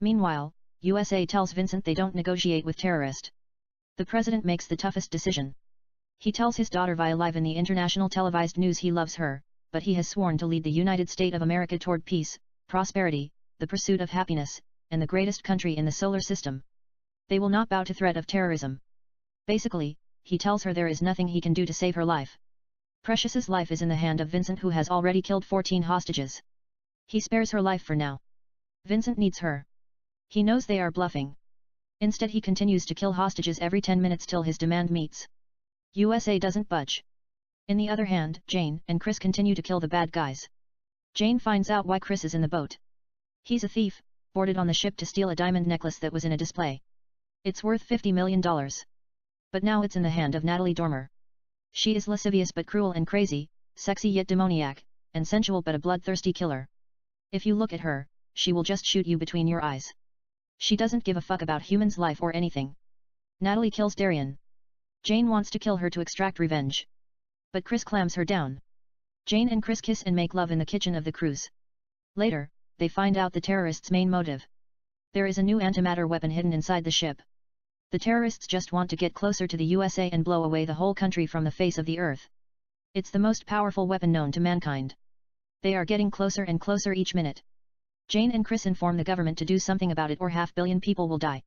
Meanwhile, USA tells Vincent they don't negotiate with terrorists. The president makes the toughest decision. He tells his daughter via live in the international televised news he loves her, but he has sworn to lead the United States of America toward peace, prosperity, the pursuit of happiness, and the greatest country in the solar system. They will not bow to threat of terrorism. Basically, he tells her there is nothing he can do to save her life. Precious's life is in the hand of Vincent, who has already killed 14 hostages. He spares her life for now. Vincent needs her. He knows they are bluffing. Instead he continues to kill hostages every 10 minutes till his demand meets. USA doesn't budge. In the other hand, Jane and Chris continue to kill the bad guys. Jane finds out why Chris is in the boat. He's a thief, boarded on the ship to steal a diamond necklace that was in a display. It's worth $50 million. But now it's in the hand of Natalie Dormer. She is lascivious but cruel and crazy, sexy yet demoniac, and sensual but a bloodthirsty killer. If you look at her, she will just shoot you between your eyes. She doesn't give a fuck about humans' life or anything. Natalie kills Darian. Jane wants to kill her to extract revenge. But Chris clams her down. Jane and Chris kiss and make love in the kitchen of the cruise. Later, they find out the terrorists' main motive. There is a new antimatter weapon hidden inside the ship. The terrorists just want to get closer to the USA and blow away the whole country from the face of the earth. It's the most powerful weapon known to mankind. They are getting closer and closer each minute. Jane and Chris inform the government to do something about it or 500 million people will die.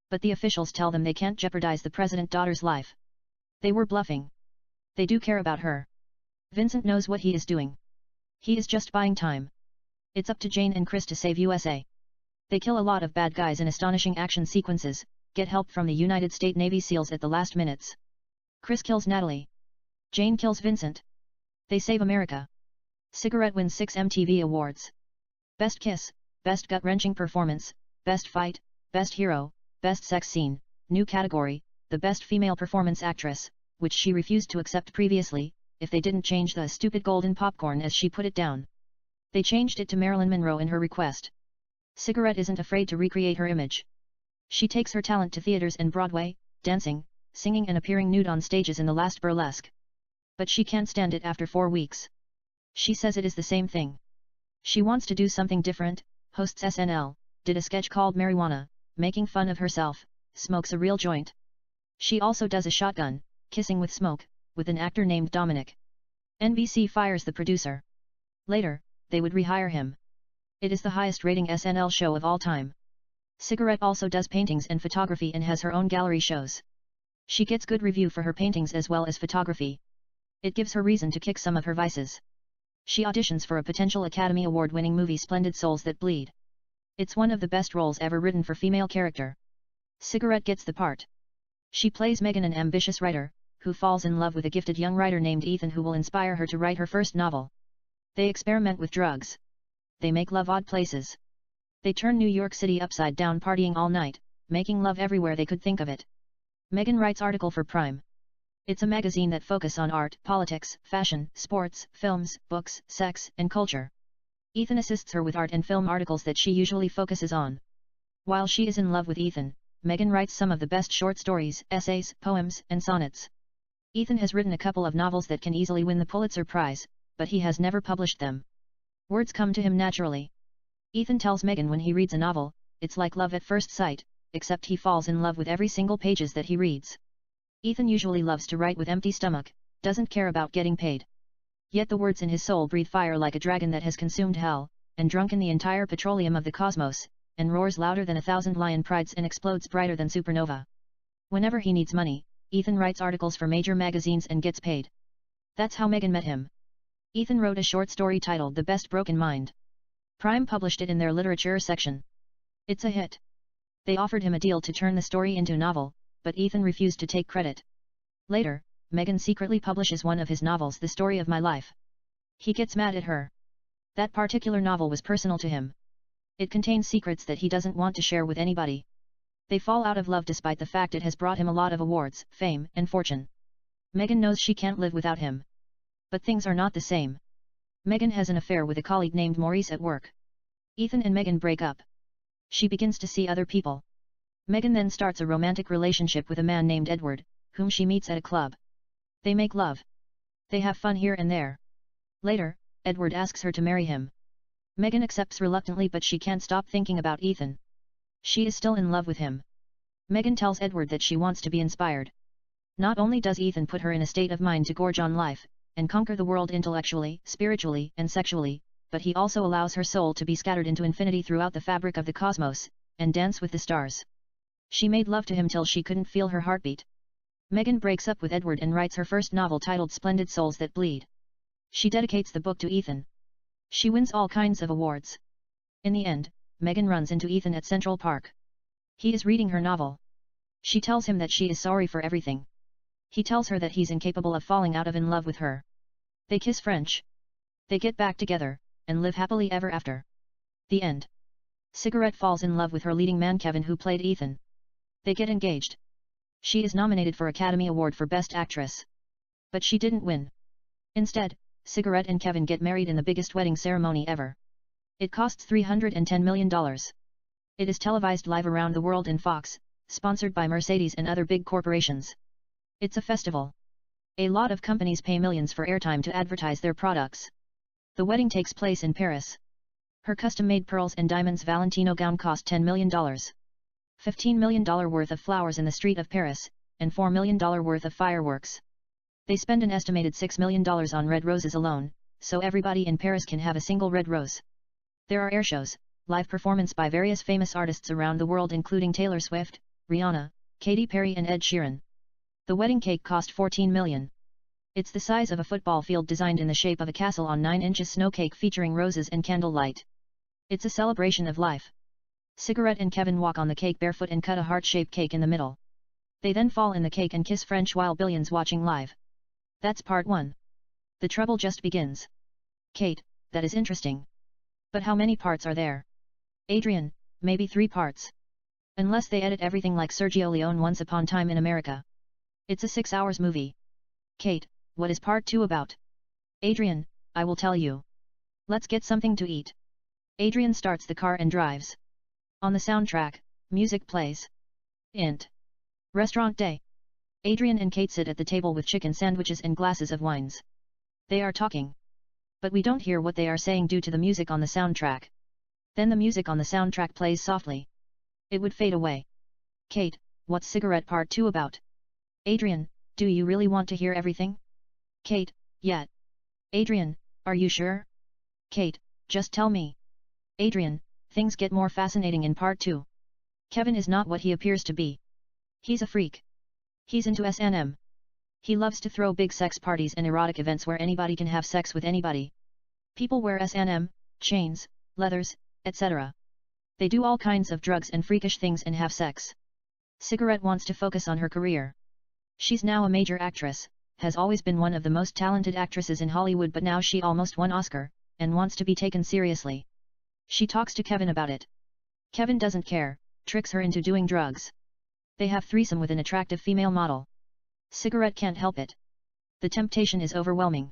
But the officials tell them they can't jeopardize the president's daughter's life. They were bluffing. They do care about her. Vincent knows what he is doing. He is just buying time. It's up to Jane and Chris to save USA. They kill a lot of bad guys in astonishing action sequences, get help from the United States Navy SEALs at the last minutes. Chris kills Natalie. Jane kills Vincent. They save America. Cigarette wins 6 MTV awards. Best Kiss, Best Gut-Wrenching Performance, Best Fight, Best Hero, Best Sex Scene, new category, the Best Female Performance Actress, which she refused to accept previously, if they didn't change the stupid golden popcorn as she put it down. They changed it to Marilyn Monroe in her request. Cigarette isn't afraid to recreate her image. She takes her talent to theaters and Broadway, dancing, singing and appearing nude on stages in the last burlesque. But she can't stand it after 4 weeks. She says it is the same thing. She wants to do something different, hosts SNL, did a sketch called Marijuana, making fun of herself, smokes a real joint. She also does a shotgun, kissing with smoke, with an actor named Dominic. NBC fires the producer. Later, they would rehire him. It is the highest rating SNL show of all time. Cigarette also does paintings and photography and has her own gallery shows. She gets good review for her paintings as well as photography. It gives her reason to kick some of her vices. She auditions for a potential Academy Award-winning movie Splendid Souls That Bleed. It's one of the best roles ever written for female character. Cigarette gets the part. She plays Megan, an ambitious writer, who falls in love with a gifted young writer named Ethan who will inspire her to write her first novel. They experiment with drugs. They make love odd places. They turn New York City upside down partying all night, making love everywhere they could think of it. Megan writes article for Prime. It's a magazine that focus on art, politics, fashion, sports, films, books, sex, and culture. Ethan assists her with art and film articles that she usually focuses on. While she is in love with Ethan, Megan writes some of the best short stories, essays, poems, and sonnets. Ethan has written a couple of novels that can easily win the Pulitzer Prize, but he has never published them. Words come to him naturally. Ethan tells Megan when he reads a novel, it's like love at first sight, except he falls in love with every single pages that he reads. Ethan usually loves to write with empty stomach, doesn't care about getting paid. Yet the words in his soul breathe fire like a dragon that has consumed hell, and drunken the entire petroleum of the cosmos, and roars louder than 1,000 lion prides and explodes brighter than supernova. Whenever he needs money, Ethan writes articles for major magazines and gets paid. That's how Megan met him. Ethan wrote a short story titled The Best Broken Mind. Prime published it in their literature section. It's a hit. They offered him a deal to turn the story into a novel, but Ethan refused to take credit. Later, Megan secretly publishes one of his novels, The Story of My Life. He gets mad at her. That particular novel was personal to him. It contains secrets that he doesn't want to share with anybody. They fall out of love despite the fact it has brought him a lot of awards, fame, and fortune. Megan knows she can't live without him. But things are not the same. Megan has an affair with a colleague named Maurice at work. Ethan and Megan break up. She begins to see other people. Megan then starts a romantic relationship with a man named Edward, whom she meets at a club. They make love. They have fun here and there. Later, Edward asks her to marry him. Megan accepts reluctantly, but she can't stop thinking about Ethan. She is still in love with him. Megan tells Edward that she wants to be inspired. Not only does Ethan put her in a state of mind to gorge on life, and conquer the world intellectually, spiritually, and sexually, but he also allows her soul to be scattered into infinity throughout the fabric of the cosmos, and dance with the stars. She made love to him till she couldn't feel her heartbeat. Megan breaks up with Edward and writes her first novel titled Splendid Souls That Bleed. She dedicates the book to Ethan. She wins all kinds of awards. In the end, Megan runs into Ethan at Central Park. He is reading her novel. She tells him that she is sorry for everything. He tells her that he's incapable of falling out of in love with her. They kiss French. They get back together, and live happily ever after. The end. Cigarette falls in love with her leading man Kevin, who played Ethan. They get engaged. She is nominated for Academy Award for Best Actress. But she didn't win. Instead, Cigarette and Kevin get married in the biggest wedding ceremony ever. It costs $310 million. It is televised live around the world in Fox, sponsored by Mercedes and other big corporations. It's a festival. A lot of companies pay millions for airtime to advertise their products. The wedding takes place in Paris. Her custom-made pearls and diamonds Valentino gown cost $10 million. $15 million worth of flowers in the street of Paris, and $4 million worth of fireworks. They spend an estimated $6 million on red roses alone, so everybody in Paris can have a single red rose. There are air shows, live performance by various famous artists around the world including Taylor Swift, Rihanna, Katy Perry and Ed Sheeran. The wedding cake cost $14 million. It's the size of a football field designed in the shape of a castle on 9 inches snow cake featuring roses and candlelight. It's a celebration of life. Cigarette and Kevin walk on the cake barefoot and cut a heart-shaped cake in the middle. They then fall in the cake and kiss French while billions watching live. That's part 1. The trouble just begins. Kate, that is interesting. But how many parts are there? Adrian, maybe 3 parts. Unless they edit everything like Sergio Leone Once Upon a Time in America. It's a 6 hours movie. Kate, what is part 2 about? Adrian, I will tell you. Let's get something to eat. Adrian starts the car and drives. On the soundtrack, music plays. Int. Restaurant day. Adrian and Kate sit at the table with chicken sandwiches and glasses of wines. They are talking. But we don't hear what they are saying due to the music on the soundtrack. Then the music on the soundtrack plays softly. It would fade away. Kate, what's Cigarette Part 2 about? Adrian, do you really want to hear everything? Kate, yeah. Adrian, are you sure? Kate, just tell me. Adrian, things get more fascinating in Part 2. Kevin is not what he appears to be. He's a freak. He's into S&M. He loves to throw big sex parties and erotic events where anybody can have sex with anybody. People wear S&M, chains, leathers, etc. They do all kinds of drugs and freakish things and have sex. Cigarette wants to focus on her career. She's now a major actress, has always been one of the most talented actresses in Hollywood, but now she almost won Oscar, and wants to be taken seriously. She talks to Kevin about it. Kevin doesn't care, tricks her into doing drugs. They have threesome with an attractive female model. Cigarette can't help it. The temptation is overwhelming.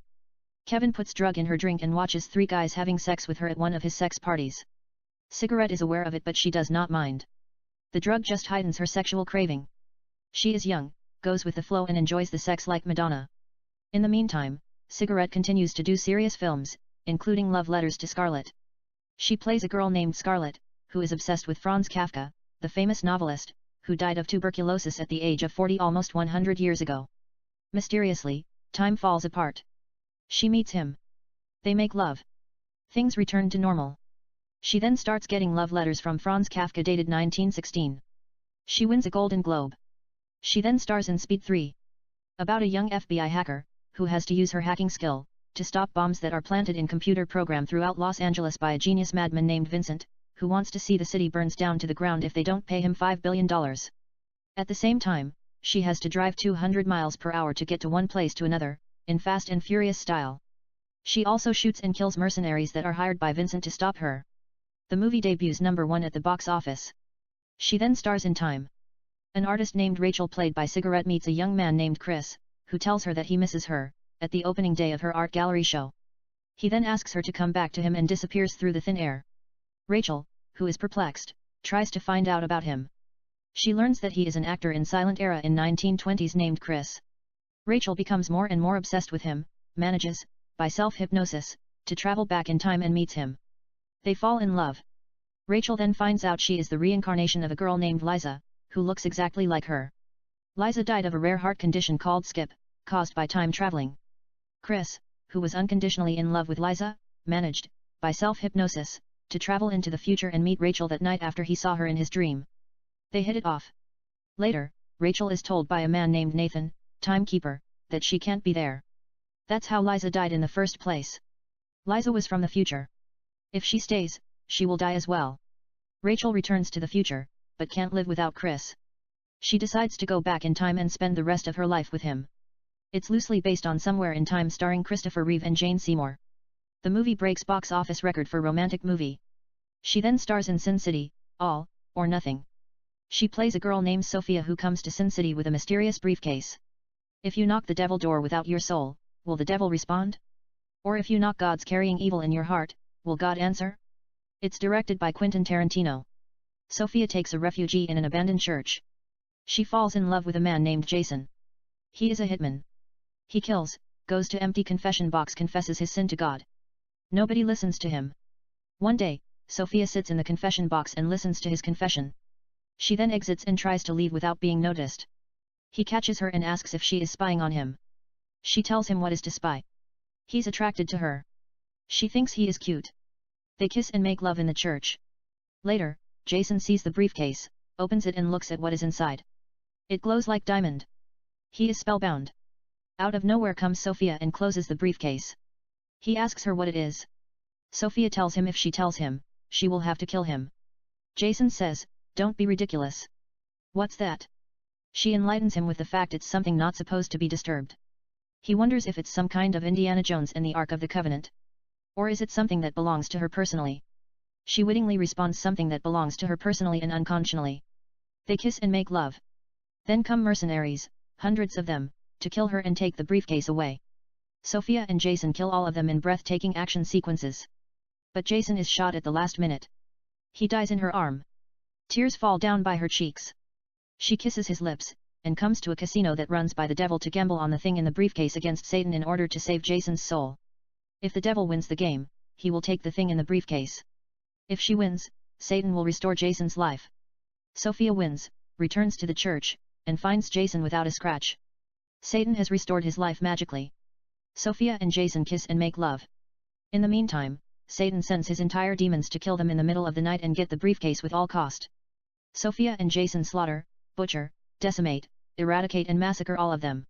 Kevin puts drug in her drink and watches 3 guys having sex with her at one of his sex parties. Cigarette is aware of it, but she does not mind. The drug just heightens her sexual craving. She is young, goes with the flow and enjoys the sex like Madonna. In the meantime, Cigarette continues to do serious films, including Love Letters to Scarlett. She plays a girl named Scarlett, who is obsessed with Franz Kafka, the famous novelist, who died of tuberculosis at the age of 40 almost 100 years ago. Mysteriously, time falls apart. She meets him. They make love. Things return to normal. She then starts getting love letters from Franz Kafka dated 1916. She wins a Golden Globe. She then stars in Speed 3. About a young FBI hacker, who has to use her hacking skill, to stop bombs that are planted in computer program throughout Los Angeles by a genius madman named Vincent, who wants to see the city burns down to the ground if they don't pay him $5 billion. At the same time, she has to drive 200 miles per hour to get to one place to another, in Fast and Furious style. She also shoots and kills mercenaries that are hired by Vincent to stop her. The movie debuts #1 at the box office. She then stars in Time. An artist named Rachel played by Cigarette meets a young man named Chris, who tells her that he misses her, at the opening day of her art gallery show. He then asks her to come back to him and disappears through the thin air. Rachel, who is perplexed, tries to find out about him. She learns that he is an actor in silent era in 1920s named Chris. Rachel becomes more and more obsessed with him, manages, by self-hypnosis, to travel back in time and meets him. They fall in love. Rachel then finds out she is the reincarnation of a girl named Liza, who looks exactly like her. Liza died of a rare heart condition called skip, caused by time traveling. Chris, who was unconditionally in love with Liza, managed, by self-hypnosis, to travel into the future and meet Rachel that night after he saw her in his dream. They hit it off. Later, Rachel is told by a man named Nathan, timekeeper, that she can't be there. That's how Liza died in the first place. Liza was from the future. If she stays, she will die as well. Rachel returns to the future, but can't live without Chris. She decides to go back in time and spend the rest of her life with him. It's loosely based on Somewhere in Time starring Christopher Reeve and Jane Seymour. The movie breaks box office record for romantic movie. She then stars in Sin City, All, or Nothing. She plays a girl named Sophia who comes to Sin City with a mysterious briefcase. If you knock the devil door without your soul, will the devil respond? Or if you knock God's carrying evil in your heart, will God answer? It's directed by Quentin Tarantino. Sophia takes a refugee in an abandoned church. She falls in love with a man named Jason. He is a hitman. He kills, goes to empty confession box, confesses his sin to God. Nobody listens to him. One day, Sophia sits in the confession box and listens to his confession. She then exits and tries to leave without being noticed. He catches her and asks if she is spying on him. She tells him what is to spy. He's attracted to her. She thinks he is cute. They kiss and make love in the church. Later, Jason sees the briefcase, opens it and looks at what is inside. It glows like diamond. He is spellbound. Out of nowhere comes Sophia and closes the briefcase. He asks her what it is. Sophia tells him if she tells him, she will have to kill him. Jason says, "Don't be ridiculous." "What's that?" She enlightens him with the fact it's something not supposed to be disturbed. He wonders if it's some kind of Indiana Jones and the Ark of the Covenant. Or is it something that belongs to her personally? She wittingly responds something that belongs to her personally and unconscionally. They kiss and make love. Then come mercenaries, hundreds of them, to kill her and take the briefcase away. Sophia and Jason kill all of them in breathtaking action sequences. But Jason is shot at the last minute. He dies in her arm. Tears fall down by her cheeks. She kisses his lips, and comes to a casino that runs by the devil to gamble on the thing in the briefcase against Satan in order to save Jason's soul. If the devil wins the game, he will take the thing in the briefcase. If she wins, Satan will restore Jason's life. Sophia wins, returns to the church, and finds Jason without a scratch. Satan has restored his life magically. Sophia and Jason kiss and make love. In the meantime, Satan sends his entire demons to kill them in the middle of the night and get the briefcase with all cost. Sophia and Jason slaughter, butcher, decimate, eradicate and massacre all of them.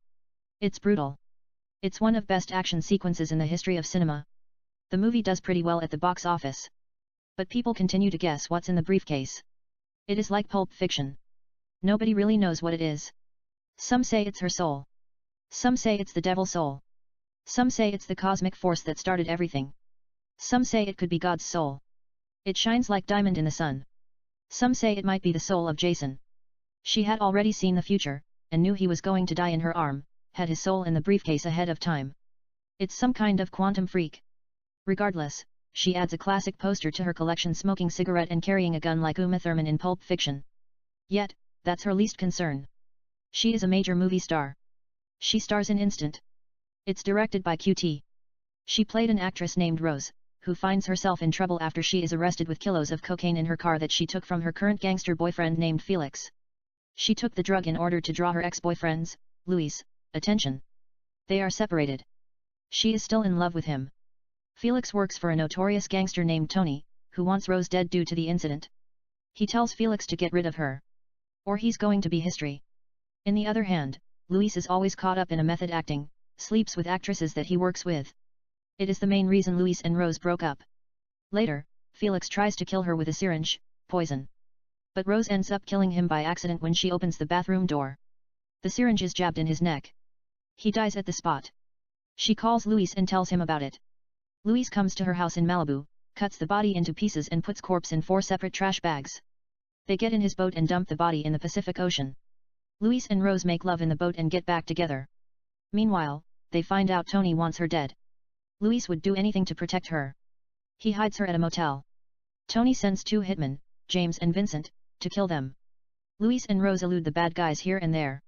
It's brutal. It's one of best action sequences in the history of cinema. The movie does pretty well at the box office. But people continue to guess what's in the briefcase. It is like Pulp Fiction. Nobody really knows what it is. Some say it's her soul. Some say it's the devil's soul. Some say it's the cosmic force that started everything. Some say it could be God's soul. It shines like diamond in the sun. Some say it might be the soul of Jason. She had already seen the future, and knew he was going to die in her arm, had his soul in the briefcase ahead of time. It's some kind of quantum freak. Regardless, she adds a classic poster to her collection, smoking cigarette and carrying a gun like Uma Thurman in Pulp Fiction. Yet, that's her least concern. She is a major movie star. She stars in Instant. It's directed by QT. She played an actress named Rose, who finds herself in trouble after she is arrested with kilos of cocaine in her car that she took from her current gangster boyfriend named Felix. She took the drug in order to draw her ex-boyfriend's, Louis, attention. They are separated. She is still in love with him. Felix works for a notorious gangster named Tony, who wants Rose dead due to the incident. He tells Felix to get rid of her. Or he's going to be history. In the other hand, Louis is always caught up in a method acting, sleeps with actresses that he works with. It is the main reason Louis and Rose broke up. Later, Felix tries to kill her with a syringe, poison. But Rose ends up killing him by accident when she opens the bathroom door. The syringe is jabbed in his neck. He dies at the spot. She calls Louis and tells him about it. Louis comes to her house in Malibu, cuts the body into pieces and puts corpse in 4 separate trash bags. They get in his boat and dump the body in the Pacific Ocean. Louis and Rose make love in the boat and get back together. Meanwhile, they find out Tony wants her dead. Louis would do anything to protect her. He hides her at a motel. Tony sends 2 hitmen, James and Vincent, to kill them. Louis and Rose elude the bad guys here and there.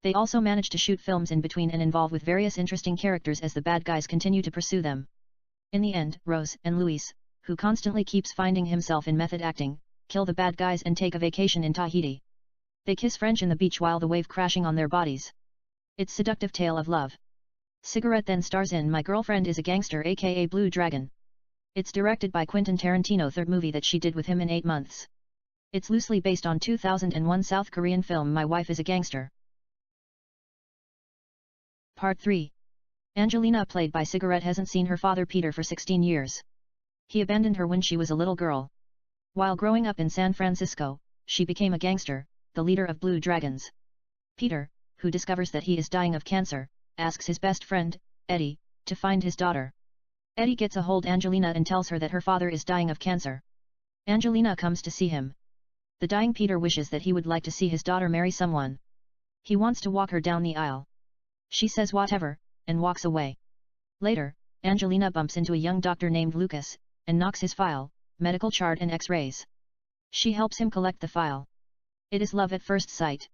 They also manage to shoot films in between and involve with various interesting characters as the bad guys continue to pursue them. In the end, Rose and Louis, who constantly keeps finding himself in method acting, kill the bad guys and take a vacation in Tahiti. They kiss French in the beach while the wave crashing on their bodies. It's seductive tale of love. Cigarette then stars in My Girlfriend is a Gangster aka Blue Dragon. It's directed by Quentin Tarantino, third movie that she did with him in 8 months. It's loosely based on 2001 South Korean film My Wife is a Gangster. Part 3. Angelina, played by Cigarette, hasn't seen her father Peter for 16 years. He abandoned her when she was a little girl. While growing up in San Francisco, she became a gangster, the leader of Blue Dragons. Peter, who discovers that he is dying of cancer, asks his best friend, Eddie, to find his daughter. Eddie gets a hold of Angelina and tells her that her father is dying of cancer. Angelina comes to see him. The dying Peter wishes that he would like to see his daughter marry someone. He wants to walk her down the aisle. She says whatever, and walks away. Later, Angelina bumps into a young doctor named Lucas, and knocks his file, medical chart and x-rays. She helps him collect the file. It is love at first sight.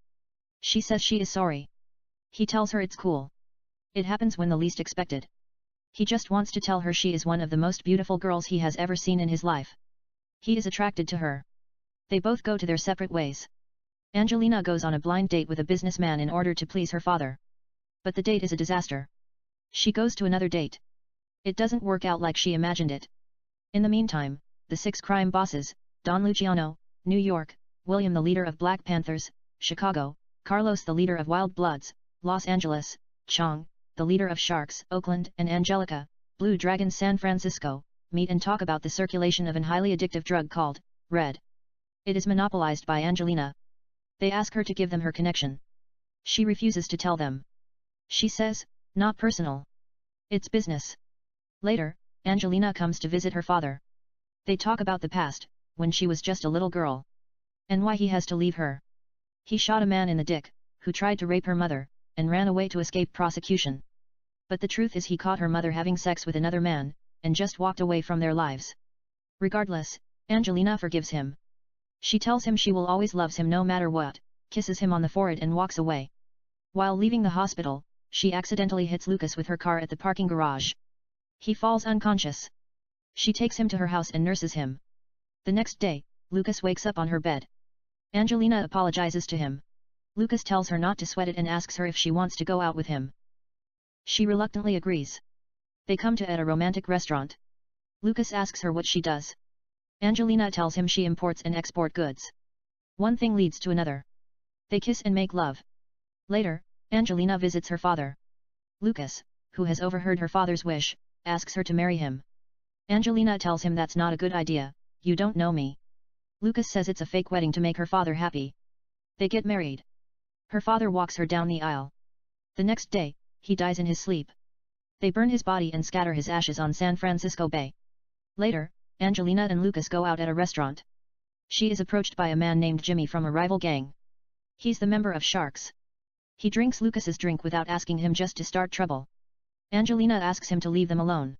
She says she is sorry. He tells her it's cool. It happens when the least expected. He just wants to tell her she is one of the most beautiful girls he has ever seen in his life. He is attracted to her. They both go to their separate ways. Angelina goes on a blind date with a businessman in order to please her father. But the date is a disaster. She goes to another date. It doesn't work out like she imagined it. In the meantime, the 6 crime bosses, Don Luciano, New York, William the leader of Black Panthers, Chicago, Carlos the leader of Wild Bloods, Los Angeles, Chong, the leader of Sharks, Oakland, and Angelica, Blue Dragons, San Francisco, meet and talk about the circulation of an highly addictive drug called Red. It is monopolized by Angelina. They ask her to give them her connection. She refuses to tell them. She says, not personal. It's business. Later, Angelina comes to visit her father. They talk about the past, when she was just a little girl. And why he has to leave her. He shot a man in the dick, who tried to rape her mother, and ran away to escape prosecution. But the truth is he caught her mother having sex with another man, and just walked away from their lives. Regardless, Angelina forgives him. She tells him she will always love him no matter what, kisses him on the forehead and walks away. While leaving the hospital, she accidentally hits Lucas with her car at the parking garage. He falls unconscious. She takes him to her house and nurses him. The next day, Lucas wakes up on her bed. Angelina apologizes to him. Lucas tells her not to sweat it and asks her if she wants to go out with him. She reluctantly agrees. They come to a romantic restaurant. Lucas asks her what she does. Angelina tells him she imports and exports goods. One thing leads to another. They kiss and make love. Later, Angelina visits her father. Lucas, who has overheard her father's wish, asks her to marry him. Angelina tells him that's not a good idea, you don't know me. Lucas says it's a fake wedding to make her father happy. They get married. Her father walks her down the aisle. The next day, he dies in his sleep. They burn his body and scatter his ashes on San Francisco Bay. Later, Angelina and Lucas go out at a restaurant. She is approached by a man named Jimmy from a rival gang. He's the member of Sharks. He drinks Lucas's drink without asking him, just to start trouble. Angelina asks him to leave them alone.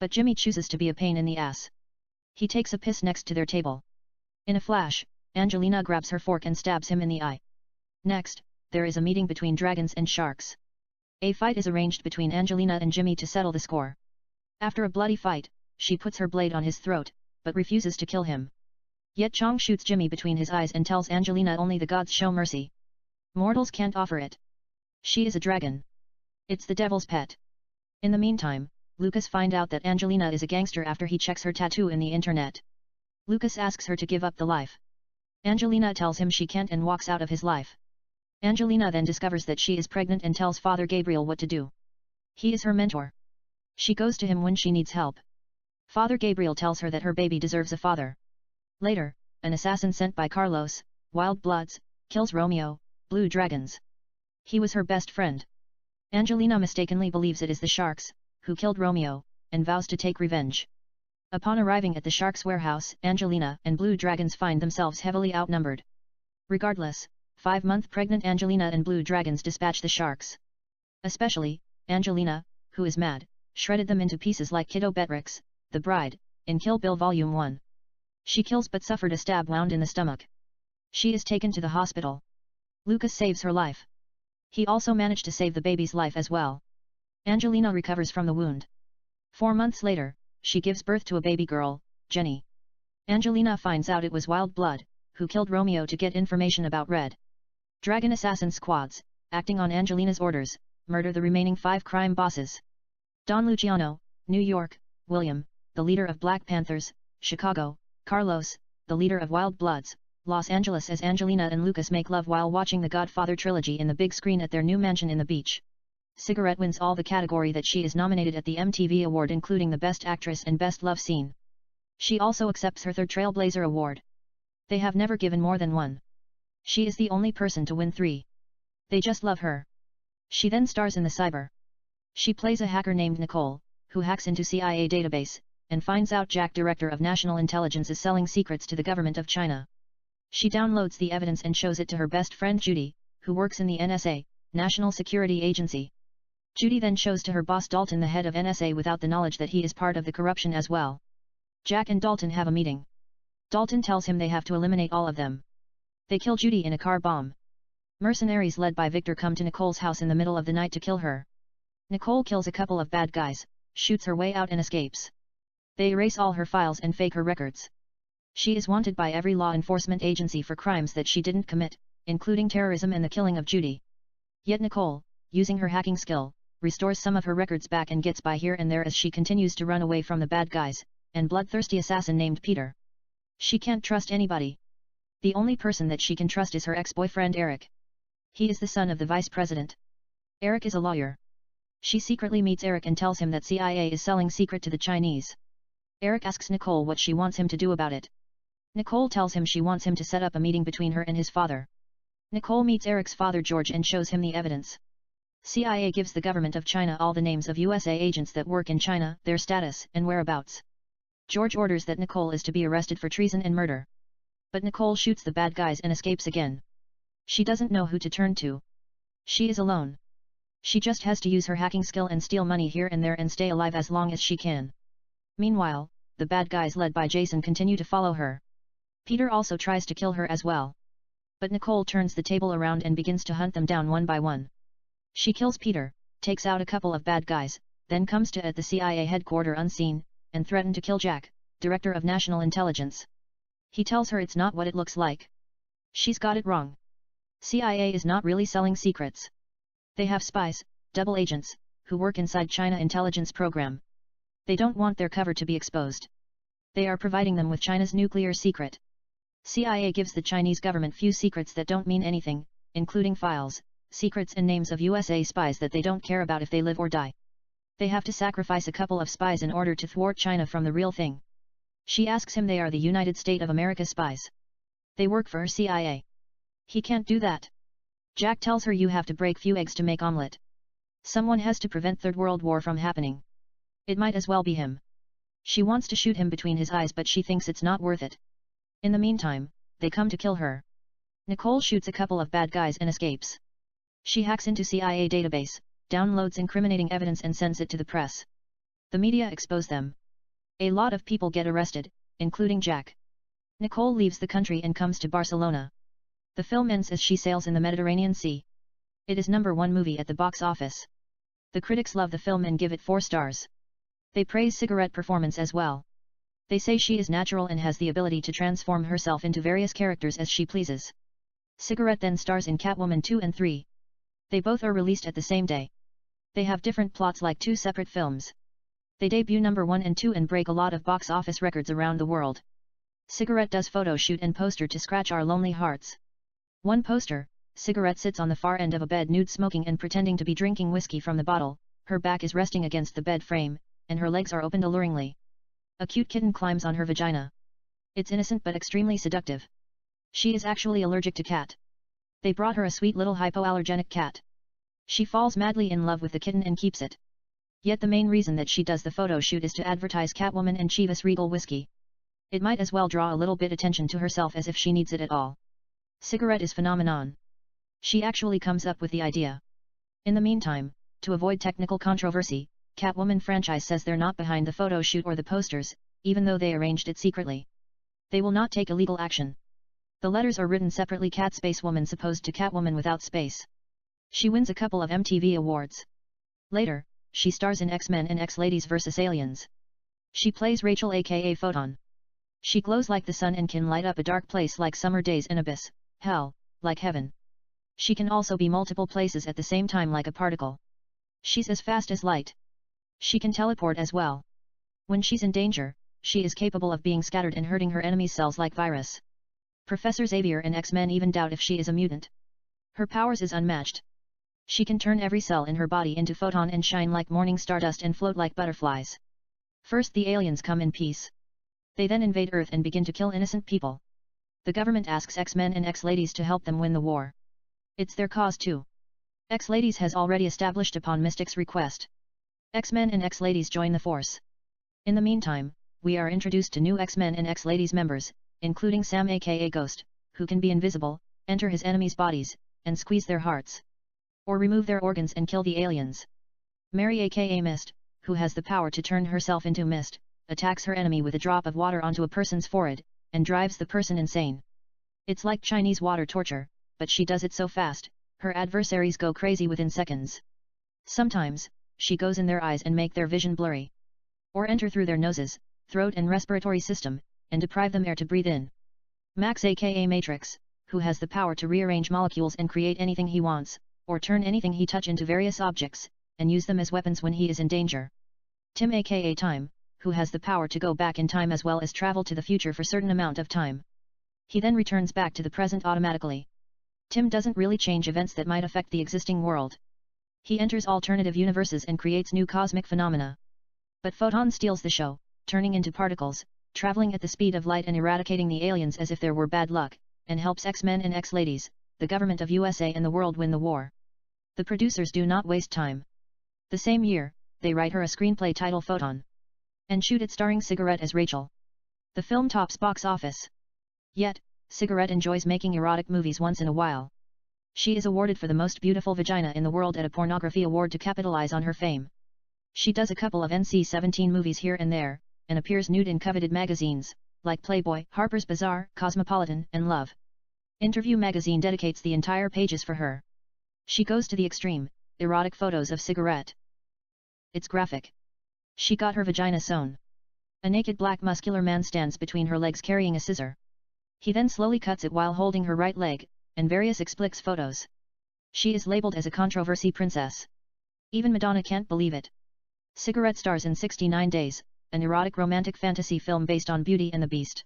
But Jimmy chooses to be a pain in the ass. He takes a piss next to their table. In a flash, Angelina grabs her fork and stabs him in the eye. Next, there is a meeting between dragons and sharks. A fight is arranged between Angelina and Jimmy to settle the score. After a bloody fight, she puts her blade on his throat, but refuses to kill him. Yet Chong shoots Jimmy between his eyes and tells Angelina only the gods show mercy. Mortals can't offer it. She is a dragon. It's the devil's pet. In the meantime, Lucas finds out that Angelina is a gangster after he checks her tattoo in the internet. Lucas asks her to give up the life. Angelina tells him she can't and walks out of his life. Angelina then discovers that she is pregnant and tells Father Gabriel what to do. He is her mentor. She goes to him when she needs help. Father Gabriel tells her that her baby deserves a father. Later, an assassin sent by Carlos, Wild Bloods, kills Romeo, Blue Dragons. He was her best friend. Angelina mistakenly believes it is the Sharks, who killed Romeo, and vows to take revenge. Upon arriving at the Sharks' warehouse, Angelina and Blue Dragons find themselves heavily outnumbered. Regardless, 5-month pregnant Angelina and Blue Dragons dispatch the Sharks. Especially, Angelina, who is mad, shredded them into pieces like Kiddo Beatrix, the bride, in Kill Bill Volume 1. She kills but suffered a stab wound in the stomach. She is taken to the hospital. Lucas saves her life. He also managed to save the baby's life as well. Angelina recovers from the wound. 4 months later, she gives birth to a baby girl, Jenny. Angelina finds out it was Wild Blood, who killed Romeo to get information about Red Dragon assassin squads, acting on Angelina's orders, murder the remaining 5 crime bosses. Don Luciano, New York, William, the leader of Black Panthers, Chicago, Carlos, the leader of Wild Bloods, Los Angeles, as Angelina and Lucas make love while watching the Godfather trilogy in the big screen at their new mansion in the beach. Cigarette wins all the category that she is nominated at the MTV Award, including the Best Actress and Best Love Scene. She also accepts her third Trailblazer Award. They have never given more than one. She is the only person to win 3. They just love her. She then stars in the Cyber. She plays a hacker named Nicole, who hacks into CIA database, and finds out Jack, director of national intelligence, is selling secrets to the government of China. She downloads the evidence and shows it to her best friend Judy, who works in the NSA, National Security Agency. Judy then shows to her boss Dalton, the head of NSA, without the knowledge that he is part of the corruption as well. Jack and Dalton have a meeting. Dalton tells him they have to eliminate all of them. They kill Judy in a car bomb. Mercenaries led by Victor come to Nicole's house in the middle of the night to kill her. Nicole kills a couple of bad guys, shoots her way out and escapes. They erase all her files and fake her records. She is wanted by every law enforcement agency for crimes that she didn't commit, including terrorism and the killing of Judy. Yet Nicole, using her hacking skill, restores some of her records back and gets by here and there as she continues to run away from the bad guys, and bloodthirsty assassin named Peter. She can't trust anybody. The only person that she can trust is her ex-boyfriend Eric. He is the son of the vice president. Eric is a lawyer. She secretly meets Eric and tells him that CIA is selling secret to the Chinese. Eric asks Nicole what she wants him to do about it. Nicole tells him she wants him to set up a meeting between her and his father. Nicole meets Eric's father George and shows him the evidence. CIA gives the government of China all the names of USA agents that work in China, their status and whereabouts. George orders that Nicole is to be arrested for treason and murder. But Nicole shoots the bad guys and escapes again. She doesn't know who to turn to. She is alone. She just has to use her hacking skill and steal money here and there and stay alive as long as she can. Meanwhile, the bad guys led by Jason continue to follow her. Peter also tries to kill her as well. But Nicole turns the table around and begins to hunt them down one by one. She kills Peter, takes out a couple of bad guys, then comes to at the CIA headquarters unseen, and threaten to kill Jack, director of national intelligence. He tells her it's not what it looks like. She's got it wrong. CIA is not really selling secrets. They have spies, double agents, who work inside China intelligence program. They don't want their cover to be exposed. They are providing them with China's nuclear secret. CIA gives the Chinese government few secrets that don't mean anything, including files, secrets and names of USA spies that they don't care about if they live or die. They have to sacrifice a couple of spies in order to thwart China from the real thing. She asks him they are the United States of America spies. They work for her CIA. He can't do that. Jack tells her you have to break few eggs to make omelette. Someone has to prevent Third World War from happening. It might as well be him. She wants to shoot him between his eyes but she thinks it's not worth it. In the meantime, they come to kill her. Nicole shoots a couple of bad guys and escapes. She hacks into CIA database, downloads incriminating evidence and sends it to the press. The media expose them. A lot of people get arrested, including Jack. Nicole leaves the country and comes to Barcelona. The film ends as she sails in the Mediterranean Sea. It is #1 movie at the box office. The critics love the film and give it 4 stars. They praise Cigarette performance as well. They say she is natural and has the ability to transform herself into various characters as she pleases. Cigarette then stars in Catwoman 2 and 3. They both are released at the same day. They have different plots like 2 separate films. They debut #1 and 2 and break a lot of box office records around the world. Cigarette does photo shoot and poster to scratch our lonely hearts. One poster, Cigarette sits on the far end of a bed nude smoking and pretending to be drinking whiskey from the bottle, her back is resting against the bed frame, and her legs are opened alluringly. A cute kitten climbs on her vagina. It's innocent but extremely seductive. She is actually allergic to cat. They brought her a sweet little hypoallergenic cat. She falls madly in love with the kitten and keeps it. Yet the main reason that she does the photo shoot is to advertise Catwoman and Chivas Regal whiskey. It might as well draw a little bit attention to herself as if she needs it at all. Cigarette is phenomenon. She actually comes up with the idea. In the meantime, to avoid technical controversy, Catwoman franchise says they're not behind the photo shoot or the posters, even though they arranged it secretly. They will not take illegal action. The letters are written separately. Cat Space Woman supposed to Catwoman without space. She wins a couple of MTV awards. Later, she stars in X-Men and X-Ladies vs. Aliens. She plays Rachel aka Photon. She glows like the sun and can light up a dark place like summer days and abyss, hell, like heaven. She can also be multiple places at the same time like a particle. She's as fast as light. She can teleport as well. When she's in danger, she is capable of being scattered and hurting her enemies' cells like virus. Professor Xavier and X-Men even doubt if she is a mutant. Her powers is unmatched. She can turn every cell in her body into photon and shine like morning stardust and float like butterflies. First the aliens come in peace. They then invade Earth and begin to kill innocent people. The government asks X-Men and X-Ladies to help them win the war. It's their cause too. X-Ladies has already established upon Mystic's request. X-Men and X-Ladies join the force. In the meantime, we are introduced to new X-Men and X-Ladies members, including Sam aka Ghost, who can be invisible, enter his enemies' bodies, and squeeze their hearts. Or remove their organs and kill the aliens. Mary aka Mist, who has the power to turn herself into mist, attacks her enemy with a drop of water onto a person's forehead, and drives the person insane. It's like Chinese water torture, but she does it so fast, her adversaries go crazy within seconds. Sometimes, she goes in their eyes and make their vision blurry. Or enter through their noses, throat and respiratory system, and deprive them air to breathe in. Max aka Matrix, who has the power to rearrange molecules and create anything he wants, or turn anything he touch into various objects, and use them as weapons when he is in danger. Tim aka Time, who has the power to go back in time as well as travel to the future for certain amount of time. He then returns back to the present automatically. Tim doesn't really change events that might affect the existing world. He enters alternative universes and creates new cosmic phenomena. But Photon steals the show, turning into particles, traveling at the speed of light and eradicating the aliens as if there were bad luck, and helps X-Men and X-Ladies, the government of USA and the world win the war. The producers do not waste time. The same year, they write her a screenplay titled Photon. And shoot it starring Cigarette as Rachel. The film tops box office. Yet, Cigarette enjoys making erotic movies once in a while. She is awarded for the most beautiful vagina in the world at a pornography award to capitalize on her fame. She does a couple of NC-17 movies here and there, and appears nude in coveted magazines, like Playboy, Harper's Bazaar, Cosmopolitan, and Love. Interview magazine dedicates the entire pages for her. She goes to the extreme, erotic photos of Cigarette. It's graphic. She got her vagina sewn. A naked black muscular man stands between her legs carrying a scissor. He then slowly cuts it while holding her right leg, and various explicit photos. She is labeled as a controversy princess. Even Madonna can't believe it. Cigarette stars in 69 Days, an erotic romantic fantasy film based on Beauty and the Beast.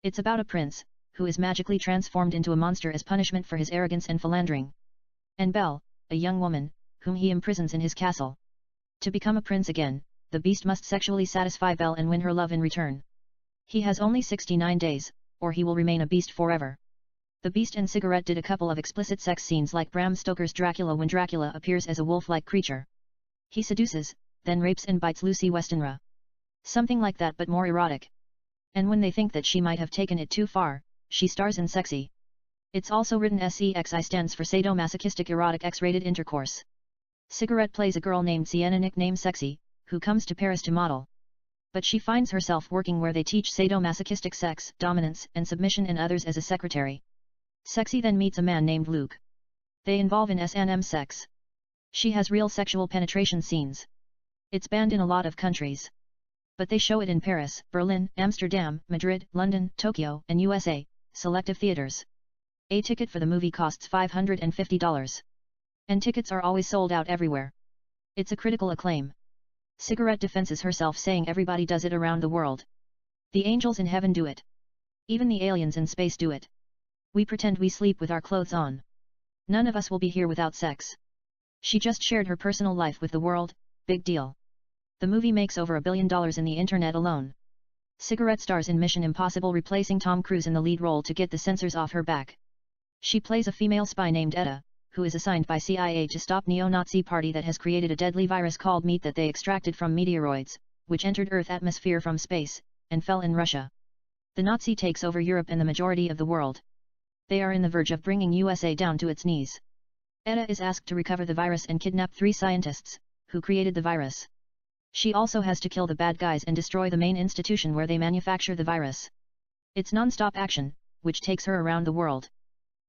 It's about a prince, who is magically transformed into a monster as punishment for his arrogance and philandering. And Belle, a young woman, whom he imprisons in his castle. To become a prince again, the Beast must sexually satisfy Belle and win her love in return. He has only 69 days, or he will remain a beast forever. The Beast and Cigarette did a couple of explicit sex scenes like Bram Stoker's Dracula when Dracula appears as a wolf-like creature. He seduces, then rapes and bites Lucy Westenra. Something like that but more erotic. And when they think that she might have taken it too far, she stars in Sexy. It's also written SEXI stands for sadomasochistic erotic X-rated intercourse. Cigarette plays a girl named Sienna nicknamed Sexy, who comes to Paris to model. But she finds herself working where they teach sadomasochistic sex, dominance, and submission and others as a secretary. Sexy then meets a man named Luke. They involve in S&M sex. She has real sexual penetration scenes. It's banned in a lot of countries. But they show it in Paris, Berlin, Amsterdam, Madrid, London, Tokyo, and USA, selective theaters. A ticket for the movie costs $550. And tickets are always sold out everywhere. It's a critical acclaim. Cigarette defenses herself saying everybody does it around the world. The angels in heaven do it. Even the aliens in space do it. We pretend we sleep with our clothes on. None of us will be here without sex. She just shared her personal life with the world, big deal. The movie makes over $1 billion in the internet alone. Cigarette stars in Mission Impossible replacing Tom Cruise in the lead role to get the censors off her back. She plays a female spy named Etta, who is assigned by CIA to stop neo-Nazi party that has created a deadly virus called meat that they extracted from meteoroids, which entered Earth atmosphere from space, and fell in Russia. The Nazi takes over Europe and the majority of the world. They are in the verge of bringing USA down to its knees. Etta is asked to recover the virus and kidnap 3 scientists, who created the virus. She also has to kill the bad guys and destroy the main institution where they manufacture the virus. It's non-stop action, which takes her around the world.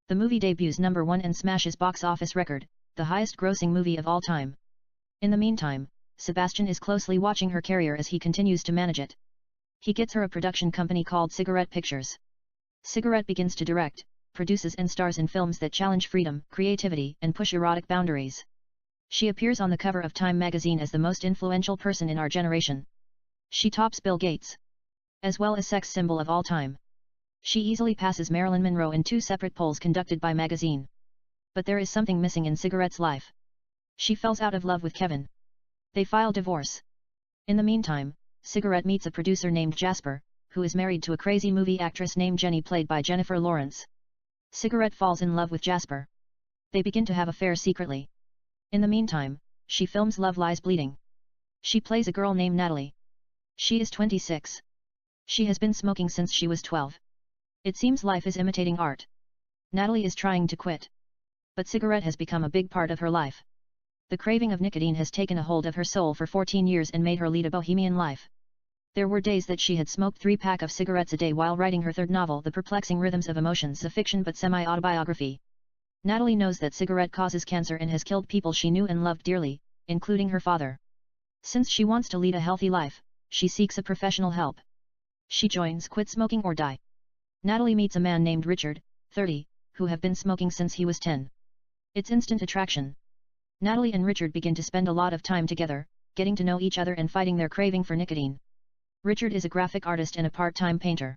The movie debuts #1 and smashes box office record, the highest grossing movie of all time. In the meantime, Sebastian is closely watching her career as he continues to manage it. He gets her a production company called Cigarette Pictures. Cigarette begins to direct, produces and stars in films that challenge freedom, creativity, and push erotic boundaries. She appears on the cover of Time magazine as the most influential person in our generation. She tops Bill Gates. As well as sex symbol of all time. She easily passes Marilyn Monroe in 2 separate polls conducted by magazine. But there is something missing in Cigarette's life. She falls out of love with Kevin. They file divorce. In the meantime, Cigarette meets a producer named Jasper, who is married to a crazy movie actress named Jenny played by Jennifer Lawrence. Cigarette falls in love with Jasper. They begin to have affairs secretly. In the meantime, she films Love Lies Bleeding. She plays a girl named Natalie. She is 26. She has been smoking since she was 12. It seems life is imitating art. Natalie is trying to quit. But cigarette has become a big part of her life. The craving of nicotine has taken a hold of her soul for 14 years and made her lead a bohemian life. There were days that she had smoked 3 packs of cigarettes a day while writing her third novel, The Perplexing Rhythms of Emotions, a fiction but semi-autobiography. Natalie knows that cigarette causes cancer and has killed people she knew and loved dearly, including her father. Since she wants to lead a healthy life, she seeks a professional help. She joins Quit Smoking or Die. Natalie meets a man named Richard, 30, who have been smoking since he was 10. It's instant attraction. Natalie and Richard begin to spend a lot of time together, getting to know each other and fighting their craving for nicotine. Richard is a graphic artist and a part-time painter.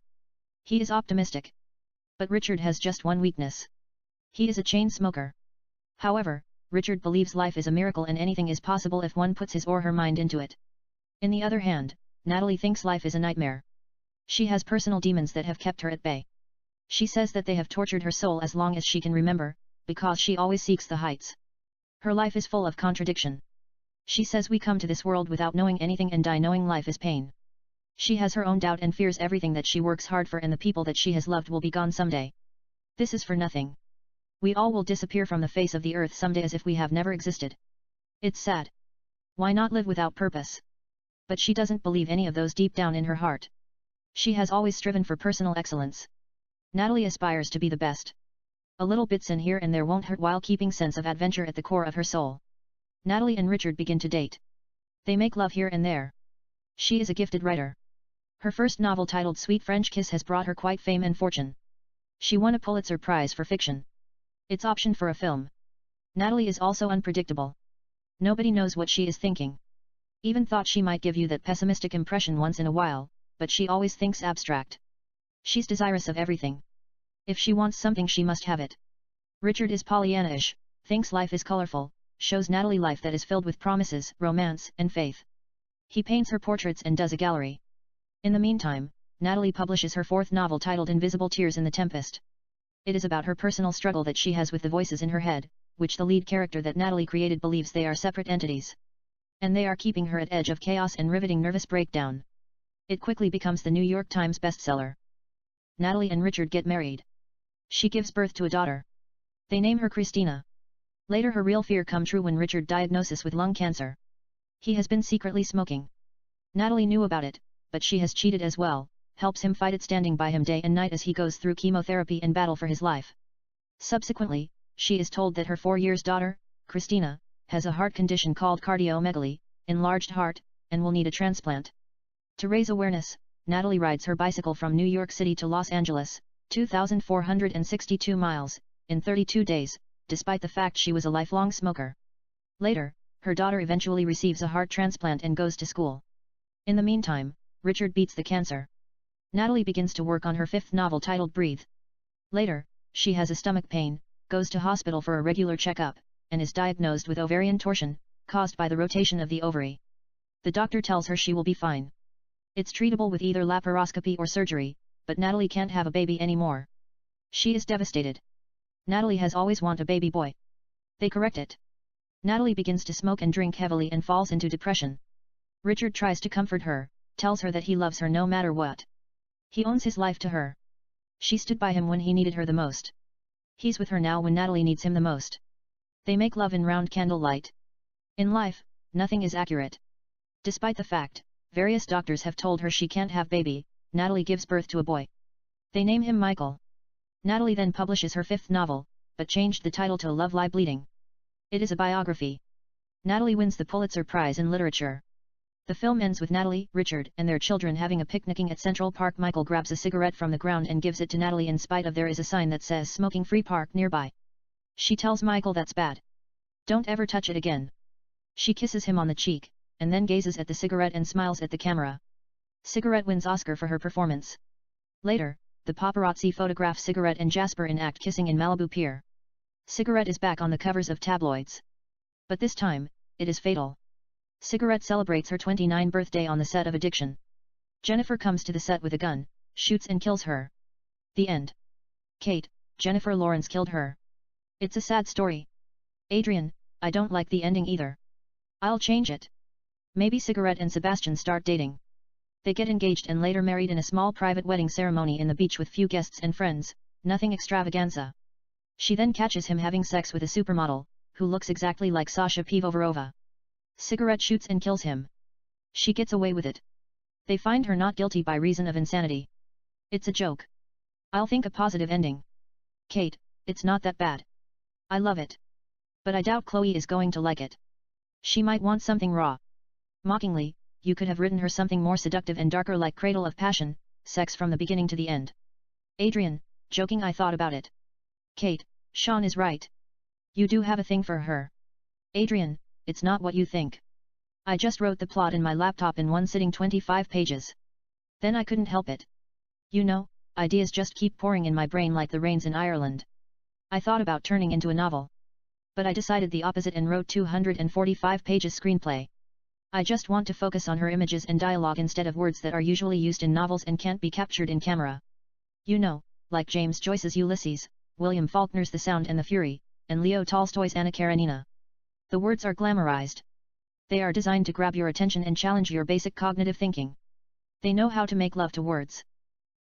He is optimistic. But Richard has just one weakness. He is a chain smoker. However, Richard believes life is a miracle and anything is possible if one puts his or her mind into it. In the other hand, Natalie thinks life is a nightmare. She has personal demons that have kept her at bay. She says that they have tortured her soul as long as she can remember, because she always seeks the heights. Her life is full of contradiction. She says we come to this world without knowing anything and die knowing life is pain. She has her own doubt and fears everything that she works hard for and the people that she has loved will be gone someday. This is for nothing. We all will disappear from the face of the earth someday as if we have never existed. It's sad. Why not live without purpose? But she doesn't believe any of those deep down in her heart. She has always striven for personal excellence. Natalie aspires to be the best. A little bit sin here and there won't hurt while keeping sense of adventure at the core of her soul. Natalie and Richard begin to date. They make love here and there. She is a gifted writer. Her first novel titled Sweet French Kiss has brought her quite fame and fortune. She won a Pulitzer Prize for fiction. It's optioned for a film. Natalie is also unpredictable. Nobody knows what she is thinking. Even thought she might give you that pessimistic impression once in a while, but she always thinks abstract. She's desirous of everything. If she wants something she must have it. Richard is Pollyanna-ish, thinks life is colorful, shows Natalie life that is filled with promises, romance, and faith. He paints her portraits and does a gallery. In the meantime, Natalie publishes her 4th novel titled Invisible Tears in the Tempest. It is about her personal struggle that she has with the voices in her head, which the lead character that Natalie created believes they are separate entities. And they are keeping her at edge of chaos and riveting nervous breakdown. It quickly becomes the New York Times bestseller. Natalie and Richard get married. She gives birth to a daughter. They name her Christina. Later her real fear come true when Richard diagnoses with lung cancer. He has been secretly smoking. Natalie knew about it, but she has cheated as well, helps him fight it standing by him day and night as he goes through chemotherapy and battle for his life. Subsequently, she is told that her 4-year-old daughter, Christina, has a heart condition called cardiomegaly, enlarged heart, and will need a transplant. To raise awareness, Natalie rides her bicycle from New York City to Los Angeles, 2,462 miles, in 32 days, despite the fact she was a lifelong smoker. Later, her daughter eventually receives a heart transplant and goes to school. In the meantime, Richard beats the cancer. Natalie begins to work on her 5th novel titled Breathe. Later, she has a stomach pain, goes to hospital for a regular checkup, and is diagnosed with ovarian torsion, caused by the rotation of the ovary. The doctor tells her she will be fine. It's treatable with either laparoscopy or surgery, but Natalie can't have a baby anymore. She is devastated. Natalie has always wanted a baby boy. They correct it. Natalie begins to smoke and drink heavily and falls into depression. Richard tries to comfort her, tells her that he loves her no matter what. He owns his life to her. She stood by him when he needed her the most. He's with her now when Natalie needs him the most. They make love in round candlelight. In life, nothing is accurate. Despite the fact, various doctors have told her she can't have baby, Natalie gives birth to a boy. They name him Michael. Natalie then publishes her 5th novel, but changed the title to Love Lies Bleeding. It is a biography. Natalie wins the Pulitzer Prize in Literature. The film ends with Natalie, Richard, and their children having a picnicking at Central Park. Michael grabs a cigarette from the ground and gives it to Natalie in spite of there is a sign that says Smoking Free Park nearby. She tells Michael that's bad. Don't ever touch it again. She kisses him on the cheek, and then gazes at the cigarette and smiles at the camera. Cigarette wins Oscar for her performance. Later, the paparazzi photograph Cigarette and Jasper in act kissing in Malibu Pier. Cigarette is back on the covers of tabloids. But this time, it is fatal. Cigarette celebrates her 29th birthday on the set of Addiction. Jennifer comes to the set with a gun, shoots and kills her. The end. Kate, Jennifer Lawrence killed her. It's a sad story. Adrian, I don't like the ending either. I'll change it. Maybe Cigarette and Sebastian start dating. They get engaged and later married in a small private wedding ceremony in the beach with few guests and friends, nothing extravaganza. She then catches him having sex with a supermodel, who looks exactly like Sasha Pivovarova. Cigarette shoots and kills him. She gets away with it. They find her not guilty by reason of insanity. It's a joke. I'll think a positive ending. Kate, it's not that bad. I love it. But I doubt Chloe is going to like it. She might want something raw. Mockingly, you could have written her something more seductive and darker like Cradle of Passion, sex from the beginning to the end. Adrian, joking, I thought about it. Kate, Sean is right. You do have a thing for her. Adrian, it's not what you think. I just wrote the plot in my laptop in one sitting, 25 pages. Then I couldn't help it. You know, ideas just keep pouring in my brain like the rains in Ireland. I thought about turning into a novel. But I decided the opposite and wrote 245 pages screenplay. I just want to focus on her images and dialogue instead of words that are usually used in novels and can't be captured in camera. You know, like James Joyce's Ulysses, William Faulkner's The Sound and the Fury, and Leo Tolstoy's Anna Karenina. The words are glamorized. They are designed to grab your attention and challenge your basic cognitive thinking. They know how to make love to words.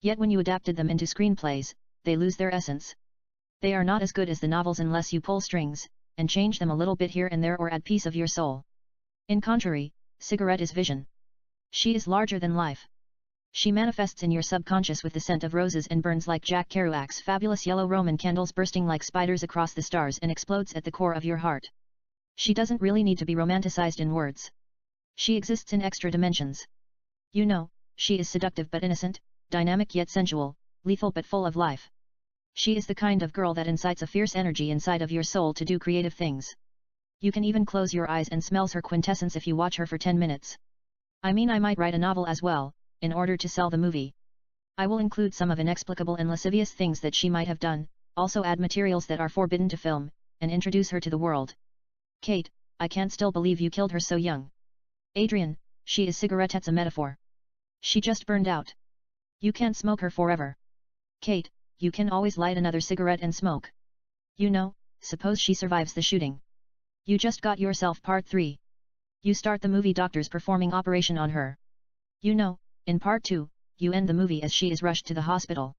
Yet when you adapted them into screenplays, they lose their essence. They are not as good as the novels unless you pull strings, and change them a little bit here and there or add piece of your soul. In contrary, Cigarette is vision. She is larger than life. She manifests in your subconscious with the scent of roses and burns like Jack Kerouac's fabulous yellow Roman candles, bursting like spiders across the stars, and explodes at the core of your heart. She doesn't really need to be romanticized in words. She exists in extra dimensions. You know, she is seductive but innocent, dynamic yet sensual, lethal but full of life. She is the kind of girl that incites a fierce energy inside of your soul to do creative things. You can even close your eyes and smells her quintessence if you watch her for 10 minutes. I mean, I might write a novel as well, in order to sell the movie. I will include some of inexplicable and lascivious things that she might have done, also add materials that are forbidden to film, and introduce her to the world. Kate, I can't still believe you killed her so young. Adrian, she is Cigarette's a metaphor. She just burned out. You can't smoke her forever. Kate, you can always light another cigarette and smoke. You know, suppose she survives the shooting. You just got yourself part 3. You start the movie doctors performing operation on her. You know, in part 2, you end the movie as she is rushed to the hospital.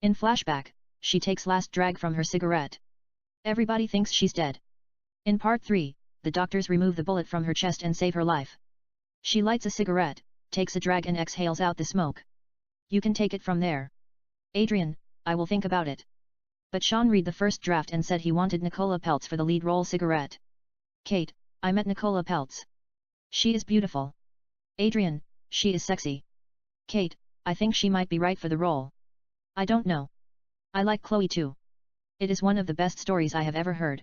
In flashback, she takes last drag from her cigarette. Everybody thinks she's dead. In part 3, the doctors remove the bullet from her chest and save her life. She lights a cigarette, takes a drag and exhales out the smoke. You can take it from there. Adrian, I will think about it. But Sean read the first draft and said he wanted Nicola Peltz for the lead role. Cigarette. Kate, I met Nicola Peltz. She is beautiful. Adrian, she is sexy. Kate, I think she might be right for the role. I don't know. I like Chloe too. It is one of the best stories I have ever heard.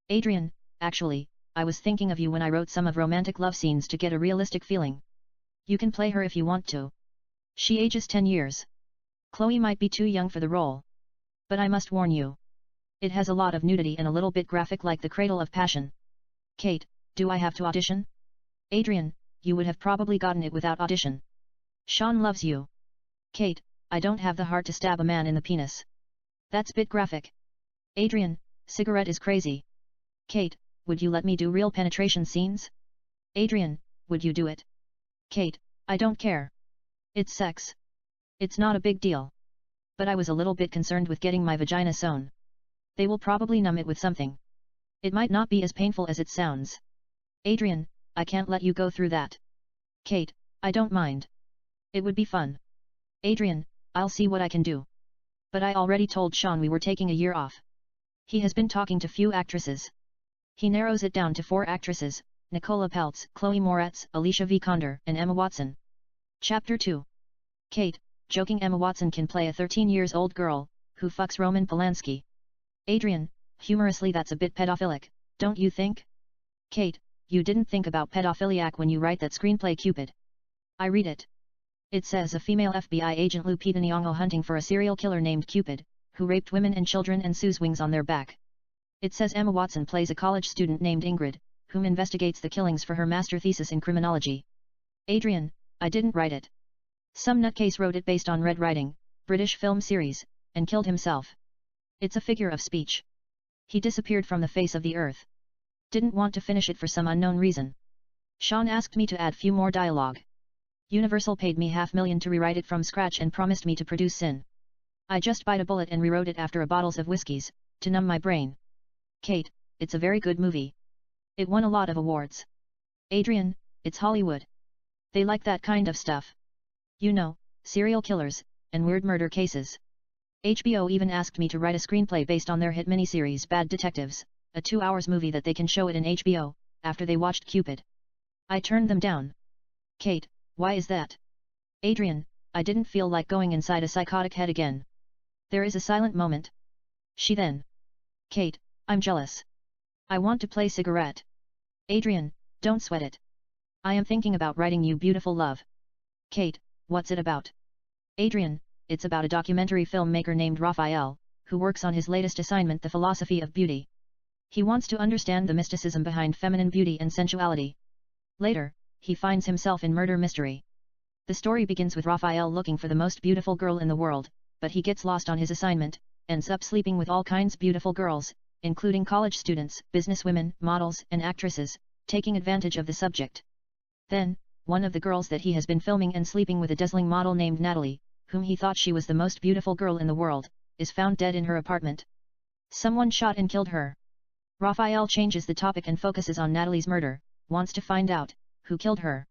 Adrian, actually, I was thinking of you when I wrote some of romantic love scenes to get a realistic feeling. You can play her if you want to. She ages 10 years. Chloe might be too young for the role. But I must warn you. It has a lot of nudity and a little bit graphic like the Cradle of Passion. Kate, do I have to audition? Adrian, you would have probably gotten it without audition. Sean loves you. Kate, I don't have the heart to stab a man in the penis. That's bit graphic. Adrian, Cigarette is crazy. Kate, would you let me do real penetration scenes? Adrian, would you do it? Kate, I don't care. It's sex. It's not a big deal. But I was a little bit concerned with getting my vagina sewn. They will probably numb it with something. It might not be as painful as it sounds. Adrian, I can't let you go through that. Kate, I don't mind. It would be fun. Adrian, I'll see what I can do. But I already told Sean we were taking a year off. He has been talking to few actresses. He narrows it down to 4 actresses, Nicola Peltz, Chloe Moretz, Alicia Vikander, and Emma Watson. Chapter 2. Kate, joking, Emma Watson can play a 13-year-old girl, who fucks Roman Polanski. Adrian, humorously, that's a bit pedophilic, don't you think? Kate, you didn't think about pedophiliac when you write that screenplay. Cupid. I read it. It says a female FBI agent Lupita Nyong'o hunting for a serial killer named Cupid, who raped women and children and sews wings on their back. It says Emma Watson plays a college student named Ingrid, whom investigates the killings for her master thesis in criminology. Adrian, I didn't write it. Some nutcase wrote it based on Red Riding, British film series, and killed himself. It's a figure of speech. He disappeared from the face of the earth. Didn't want to finish it for some unknown reason. Sean asked me to add few more dialogue. Universal paid me $500,000 to rewrite it from scratch and promised me to produce Sin. I just bite a bullet and rewrote it after a bottles of whiskeys, to numb my brain. Kate, it's a very good movie. It won a lot of awards. Adrian, it's Hollywood. They like that kind of stuff. You know, serial killers, and weird murder cases. HBO even asked me to write a screenplay based on their hit miniseries Bad Detectives, a 2 hours movie that they can show it in HBO, after they watched Cupid. I turned them down. Kate, why is that? Adrian, I didn't feel like going inside a psychotic head again. There is a silent moment. She then. Kate, I'm jealous. I want to play cigarette. Adrian, don't sweat it. I am thinking about writing you beautiful love. Kate, what's it about? Adrian, it's about a documentary filmmaker named Raphael, who works on his latest assignment, The Philosophy of Beauty. He wants to understand the mysticism behind feminine beauty and sensuality. Later, he finds himself in murder mystery. The story begins with Raphael looking for the most beautiful girl in the world, but he gets lost on his assignment, ends up sleeping with all kinds beautiful girls, including college students, businesswomen, models, and actresses, taking advantage of the subject. Then, one of the girls that he has been filming and sleeping with, a dazzling model named Natalie, whom he thought she was the most beautiful girl in the world, is found dead in her apartment. Someone shot and killed her. Raphael changes the topic and focuses on Natalie's murder, wants to find out who killed her.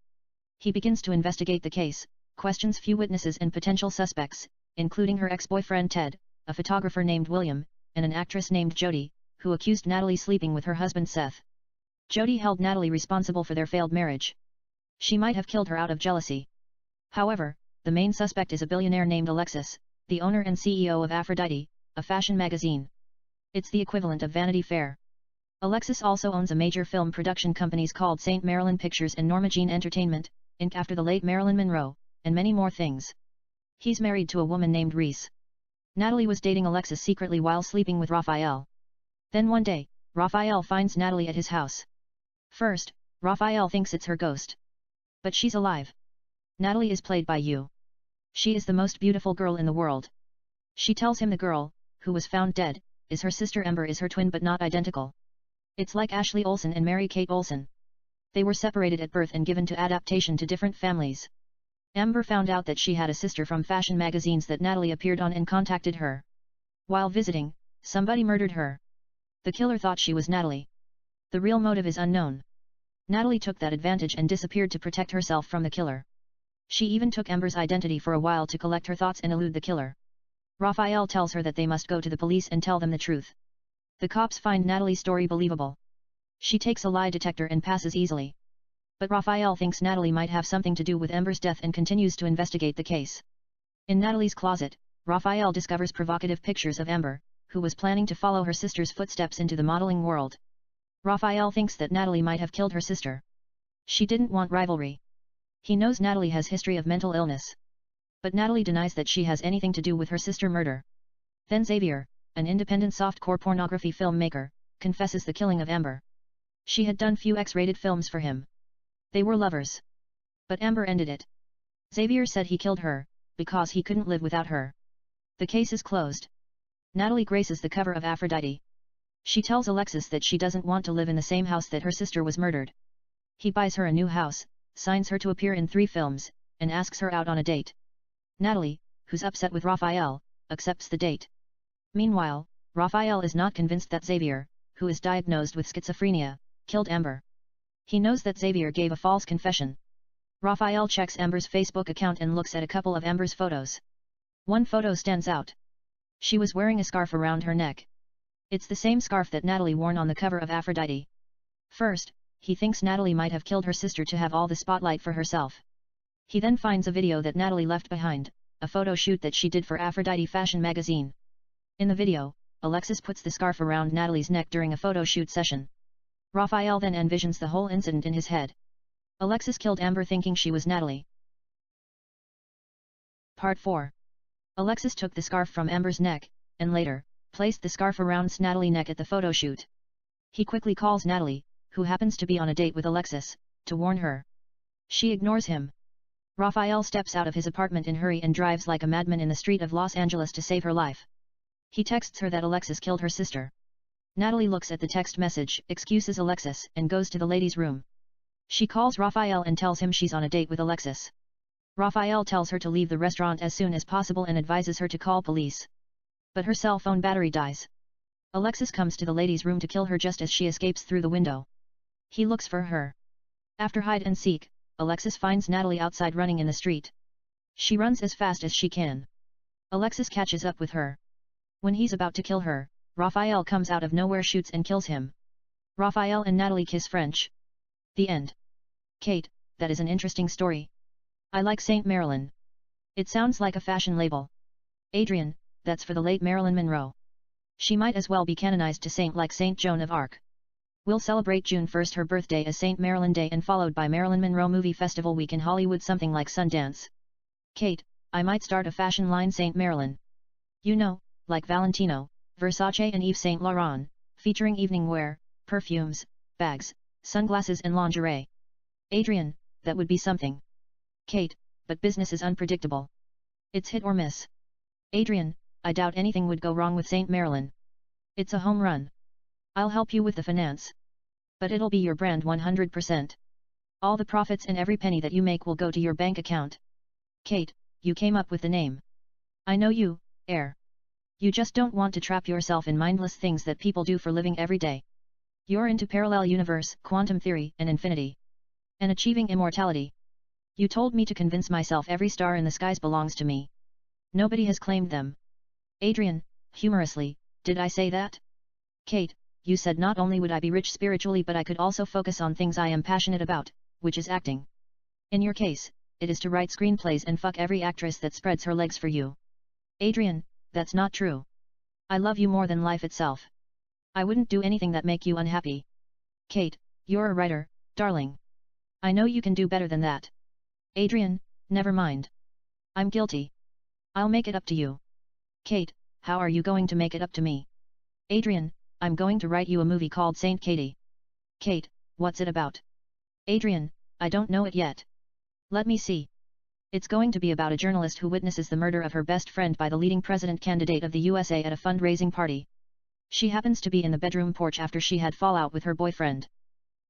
He begins to investigate the case, questions few witnesses and potential suspects, including her ex-boyfriend Ted, a photographer named William, and an actress named Jody, who accused Natalie sleeping with her husband Seth. Jody held Natalie responsible for their failed marriage. She might have killed her out of jealousy. However, the main suspect is a billionaire named Alexis, the owner and CEO of Aphrodite, a fashion magazine. It's the equivalent of Vanity Fair. Alexis also owns a major film production companies called St. Marilyn Pictures and Norma Jean Entertainment, Inc. after the late Marilyn Monroe, and many more things. He's married to a woman named Reese. Natalie was dating Alexis secretly while sleeping with Raphael. Then one day, Raphael finds Natalie at his house. First, Raphael thinks it's her ghost. But she's alive. Natalie is played by you. She is the most beautiful girl in the world. She tells him the girl, who was found dead, is her sister. Ember is her twin but not identical. It's like Ashley Olsen and Mary-Kate Olsen. They were separated at birth and given to adaptation to different families. Amber found out that she had a sister from fashion magazines that Natalie appeared on and contacted her. While visiting, somebody murdered her. The killer thought she was Natalie. The real motive is unknown. Natalie took that advantage and disappeared to protect herself from the killer. She even took Ember's identity for a while to collect her thoughts and elude the killer. Raphael tells her that they must go to the police and tell them the truth. The cops find Natalie's story believable. She takes a lie detector and passes easily. But Raphael thinks Natalie might have something to do with Ember's death and continues to investigate the case. In Natalie's closet, Raphael discovers provocative pictures of Ember, who was planning to follow her sister's footsteps into the modeling world. Raphael thinks that Natalie might have killed her sister. She didn't want rivalry. He knows Natalie has history of mental illness. But Natalie denies that she has anything to do with her sister murder. Then Xavier, an independent softcore pornography filmmaker, confesses the killing of Ember. She had done few X-rated films for him. They were lovers. But Ember ended it. Xavier said he killed her, because he couldn't live without her. The case is closed. Natalie graces the cover of Aphrodite. She tells Alexis that she doesn't want to live in the same house that her sister was murdered. He buys her a new house, signs her to appear in 3 films, and asks her out on a date. Natalie, who's upset with Raphael, accepts the date. Meanwhile, Raphael is not convinced that Xavier, who is diagnosed with schizophrenia, killed Ember. He knows that Xavier gave a false confession. Raphael checks Ember's Facebook account and looks at a couple of Ember's photos. One photo stands out. She was wearing a scarf around her neck. It's the same scarf that Natalie wore on the cover of Aphrodite. First, he thinks Natalie might have killed her sister to have all the spotlight for herself. He then finds a video that Natalie left behind, a photo shoot that she did for Aphrodite fashion magazine. In the video, Alexis puts the scarf around Natalie's neck during a photo shoot session. Raphael then envisions the whole incident in his head. Alexis killed Ember thinking she was Natalie. Part 4. Alexis took the scarf from Ember's neck, and later, placed the scarf around Natalie's neck at the photo shoot. He quickly calls Natalie, who happens to be on a date with Alexis, to warn her. She ignores him. Raphael steps out of his apartment in a hurry and drives like a madman in the street of Los Angeles to save her life. He texts her that Alexis killed her sister. Natalie looks at the text message, excuses Alexis, and goes to the ladies' room. She calls Raphael and tells him she's on a date with Alexis. Raphael tells her to leave the restaurant as soon as possible and advises her to call police. But her cell phone battery dies. Alexis comes to the ladies' room to kill her just as she escapes through the window. He looks for her. After hide and seek, Alexis finds Natalie outside running in the street. She runs as fast as she can. Alexis catches up with her. When he's about to kill her, Raphael comes out of nowhere, shoots and kills him. Raphael and Natalie kiss French. The end. Kate, that is an interesting story. I like Saint Marilyn. It sounds like a fashion label. Adrian, that's for the late Marilyn Monroe. She might as well be canonized to saint like Saint Joan of Arc. We'll celebrate June 1st, her birthday, as Saint Marilyn Day, and followed by Marilyn Monroe Movie Festival Week in Hollywood, something like Sundance. Kate, I might start a fashion line, Saint Marilyn. You know, like Valentino, Versace and Yves Saint Laurent, featuring evening wear, perfumes, bags, sunglasses and lingerie. Adrian, that would be something. Kate, but business is unpredictable. It's hit or miss. Adrian, I doubt anything would go wrong with Saint Marilyn. It's a home run. I'll help you with the finance. But it'll be your brand 100%. All the profits and every penny that you make will go to your bank account. Kate, you came up with the name. I know you, Air. You just don't want to trap yourself in mindless things that people do for living every day. You're into parallel universe, quantum theory, and infinity. And achieving immortality. You told me to convince myself every star in the skies belongs to me. Nobody has claimed them. Adrian, humorously, did I say that? Kate, you said not only would I be rich spiritually, but I could also focus on things I am passionate about, which is acting. In your case, it is to write screenplays and fuck every actress that spreads her legs for you. Adrian, that's not true. I love you more than life itself. I wouldn't do anything that make you unhappy. Kate, you're a writer, darling. I know you can do better than that. Adrian, never mind. I'm guilty. I'll make it up to you. Kate, how are you going to make it up to me? Adrian, I'm going to write you a movie called Saint Katie. Kate, what's it about? Adrian, I don't know it yet. Let me see. It's going to be about a journalist who witnesses the murder of her best friend by the leading president candidate of the USA at a fundraising party. She happens to be in the bedroom porch after she had fallout with her boyfriend.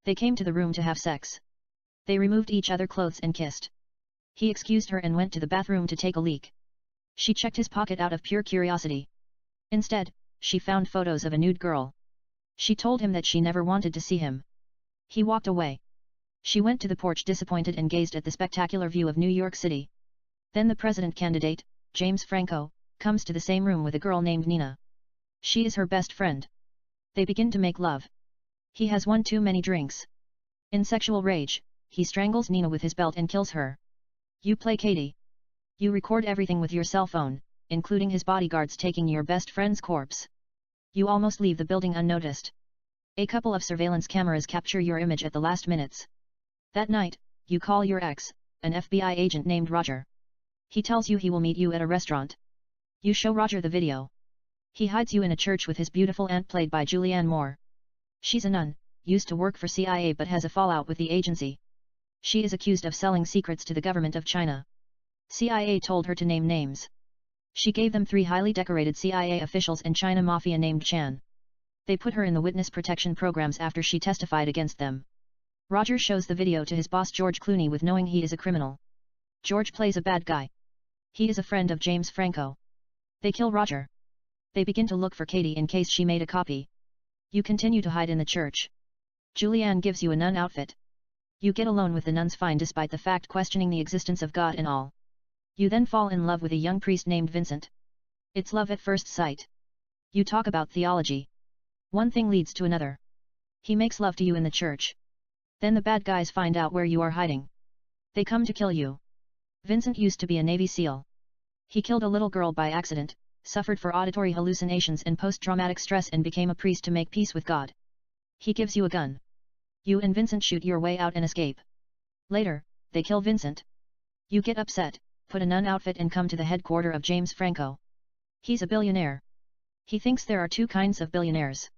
They came to the room to have sex. They removed each other's clothes and kissed. He excused her and went to the bathroom to take a leak. She checked his pocket out of pure curiosity. Instead, she found photos of a nude girl. She told him that she never wanted to see him. He walked away. She went to the porch disappointed and gazed at the spectacular view of New York City. Then the president candidate, James Franco, comes to the same room with a girl named Nina. She is her best friend. They begin to make love. He has one too many drinks. In sexual rage, he strangles Nina with his belt and kills her. You play Katie. You record everything with your cell phone, including his bodyguards taking your best friend's corpse. You almost leave the building unnoticed. A couple of surveillance cameras capture your image at the last minutes. That night, you call your ex, an FBI agent named Roger. He tells you he will meet you at a restaurant. You show Roger the video. He hides you in a church with his beautiful aunt played by Julianne Moore. She's a nun, used to work for CIA but has a fallout with the agency. She is accused of selling secrets to the government of China. CIA told her to name names. She gave them 3 highly decorated CIA officials and China mafia named Chan. They put her in the witness protection programs after she testified against them. Roger shows the video to his boss George Clooney with knowing he is a criminal. George plays a bad guy. He is a friend of James Franco. They kill Roger. They begin to look for Katie in case she made a copy. You continue to hide in the church. Julianne gives you a nun outfit. You get alone with the nuns fine despite the fact questioning the existence of God and all. You then fall in love with a young priest named Vincent. It's love at first sight. You talk about theology. One thing leads to another. He makes love to you in the church. Then the bad guys find out where you are hiding. They come to kill you. Vincent used to be a Navy SEAL. He killed a little girl by accident, suffered for auditory hallucinations and post-traumatic stress and became a priest to make peace with God. He gives you a gun. You and Vincent shoot your way out and escape. Later, they kill Vincent. You get upset, put a nun outfit and come to the headquarters of James Franco. He's a billionaire. He thinks there are 2 kinds of billionaires.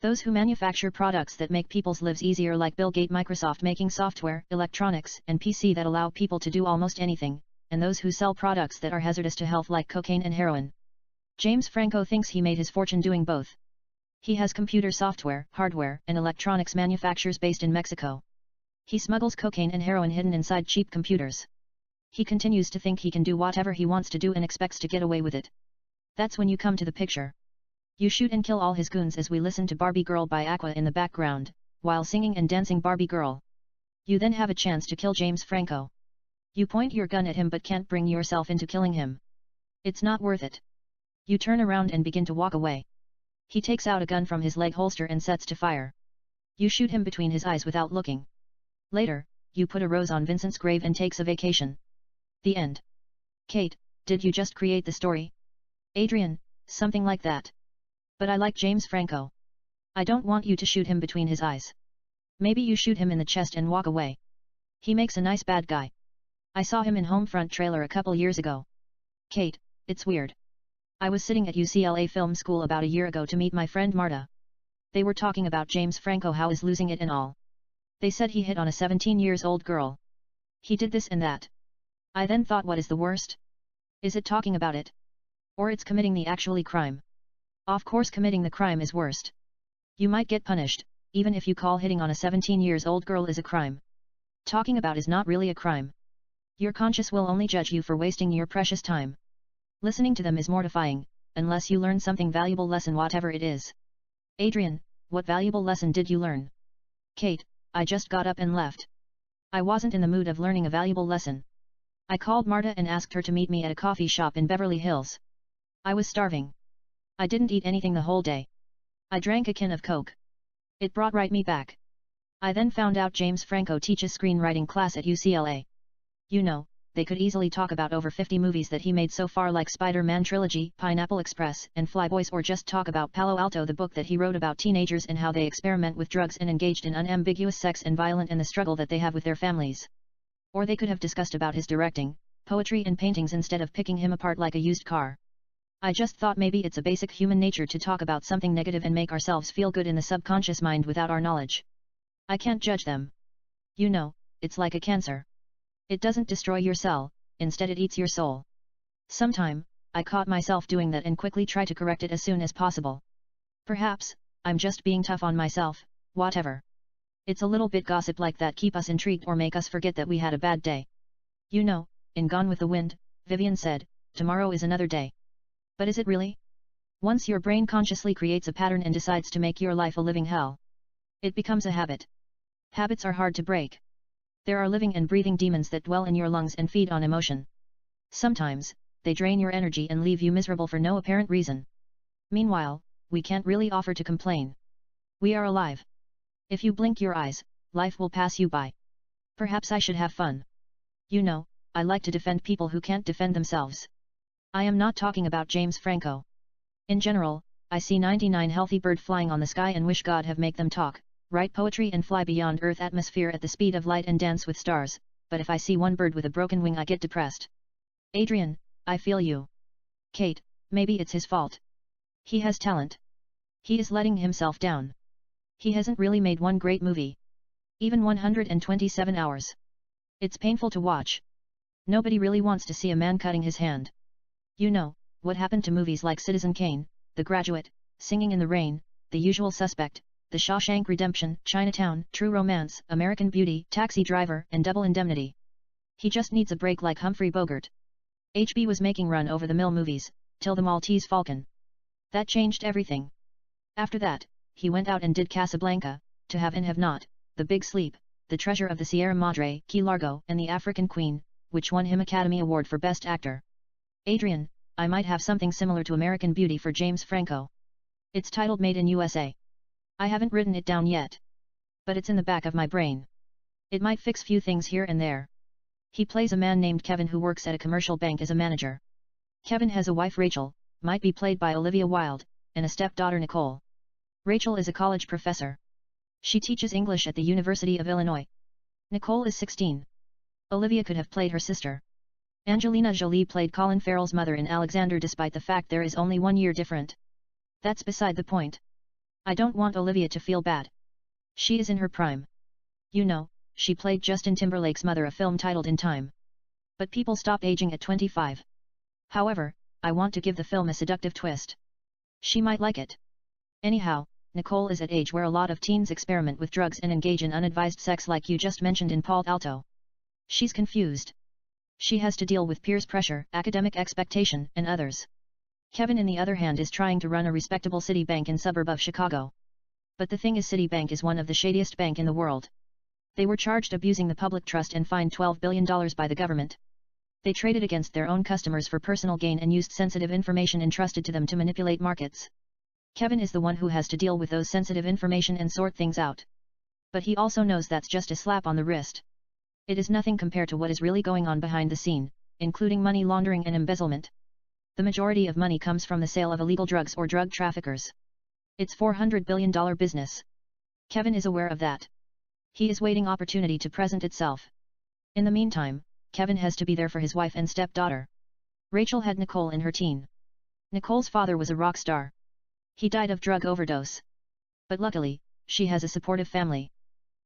Those who manufacture products that make people's lives easier, like Bill Gates, Microsoft making software, electronics, and PC that allow people to do almost anything, and those who sell products that are hazardous to health like cocaine and heroin. James Franco thinks he made his fortune doing both. He has computer software, hardware, and electronics manufacturers based in Mexico. He smuggles cocaine and heroin hidden inside cheap computers. He continues to think he can do whatever he wants to do and expects to get away with it. That's when you come to the picture. You shoot and kill all his goons as we listen to Barbie Girl by Aqua in the background, while singing and dancing Barbie Girl. You then have a chance to kill James Franco. You point your gun at him but can't bring yourself into killing him. It's not worth it. You turn around and begin to walk away. He takes out a gun from his leg holster and sets to fire. You shoot him between his eyes without looking. Later, you put a rose on Vincent's grave and takes a vacation. The end. Kate, did you just create the story? Adrian, something like that. But I like James Franco. I don't want you to shoot him between his eyes. Maybe you shoot him in the chest and walk away. He makes a nice bad guy. I saw him in Homefront trailer a couple years ago. Kate, it's weird. I was sitting at UCLA Film School about a year ago to meet my friend Marta. They were talking about James Franco, how he's losing it and all. They said he hit on a 17-year-old girl. He did this and that. I then thought, what is the worst? Is it talking about it? Or it's committing the actually crime? Of course committing the crime is worst. You might get punished, even if you call hitting on a 17-year-old girl is a crime. Talking about is not really a crime. Your conscience will only judge you for wasting your precious time. Listening to them is mortifying, unless you learn something valuable lesson, whatever it is. Adrian, what valuable lesson did you learn? Kate, I just got up and left. I wasn't in the mood of learning a valuable lesson. I called Marta and asked her to meet me at a coffee shop in Beverly Hills. I was starving. I didn't eat anything the whole day. I drank a can of Coke. It brought right me back. I then found out James Franco teaches screenwriting class at UCLA. You know, they could easily talk about over 50 movies that he made so far, like Spider-Man trilogy, Pineapple Express, and Flyboys, or just talk about Palo Alto, the book that he wrote about teenagers and how they experiment with drugs and engaged in unambiguous sex and violence and the struggle that they have with their families. Or they could have discussed about his directing, poetry and paintings instead of picking him apart like a used car. I just thought maybe it's a basic human nature to talk about something negative and make ourselves feel good in the subconscious mind without our knowledge. I can't judge them. You know, it's like a cancer. It doesn't destroy your cell, instead it eats your soul. Sometime, I caught myself doing that and quickly try to correct it as soon as possible. Perhaps, I'm just being tough on myself, whatever. It's a little bit gossip like that keep us intrigued or make us forget that we had a bad day. You know, in Gone with the Wind, Vivian said, tomorrow is another day. But is it really? Once your brain consciously creates a pattern and decides to make your life a living hell, it becomes a habit. Habits are hard to break. There are living and breathing demons that dwell in your lungs and feed on emotion. Sometimes, they drain your energy and leave you miserable for no apparent reason. Meanwhile, we can't really offer to complain. We are alive. If you blink your eyes, life will pass you by. Perhaps I should have fun. You know, I like to defend people who can't defend themselves. I am not talking about James Franco. In general, I see 99 healthy birds flying on the sky and wish God have make them talk, write poetry and fly beyond Earth atmosphere at the speed of light and dance with stars, but if I see one bird with a broken wing I get depressed. Adrian, I feel you. Kate, maybe it's his fault. He has talent. He is letting himself down. He hasn't really made one great movie. Even 127 hours. It's painful to watch. Nobody really wants to see a man cutting his hand. You know, what happened to movies like Citizen Kane, The Graduate, Singing in the Rain, The Usual Suspect, The Shawshank Redemption, Chinatown, True Romance, American Beauty, Taxi Driver, and Double Indemnity. He just needs a break like Humphrey Bogart. HB was making run-over-the-mill movies, till The Maltese Falcon. That changed everything. After that, he went out and did Casablanca, To Have and Have Not, The Big Sleep, The Treasure of the Sierra Madre, Key Largo, and The African Queen, which won him Academy Award for Best Actor. Adrian, I might have something similar to American Beauty for James Franco. It's titled Made in USA. I haven't written it down yet. But it's in the back of my brain. It might fix few things here and there. He plays a man named Kevin who works at a commercial bank as a manager. Kevin has a wife Rachel, might be played by Olivia Wilde, and a stepdaughter Nicole. Rachel is a college professor. She teaches English at the University of Illinois. Nicole is 16. Olivia could have played her sister. Angelina Jolie played Colin Farrell's mother in Alexander despite the fact there is only 1 year different. That's beside the point. I don't want Olivia to feel bad. She is in her prime. You know, she played Justin Timberlake's mother, a film titled In Time. But people stop aging at 25. However, I want to give the film a seductive twist. She might like it. Anyhow, Nicole is at age where a lot of teens experiment with drugs and engage in unadvised sex like you just mentioned in Palo Alto. She's confused. She has to deal with peers' pressure, academic expectation, and others. Kevin, on the other hand, is trying to run a respectable city bank in suburb of Chicago. But the thing is, Citibank is one of the shadiest bank in the world. They were charged abusing the public trust and fined $12 billion by the government. They traded against their own customers for personal gain and used sensitive information entrusted to them to manipulate markets. Kevin is the one who has to deal with those sensitive information and sort things out. But he also knows that's just a slap on the wrist. It is nothing compared to what is really going on behind the scene, including money laundering and embezzlement. The majority of money comes from the sale of illegal drugs or drug traffickers. It's $400 billion business. Kevin is aware of that. He is waiting opportunity to present itself. In the meantime, Kevin has to be there for his wife and stepdaughter. Rachel had Nicole in her teen. Nicole's father was a rock star. He died of drug overdose. But luckily, she has a supportive family.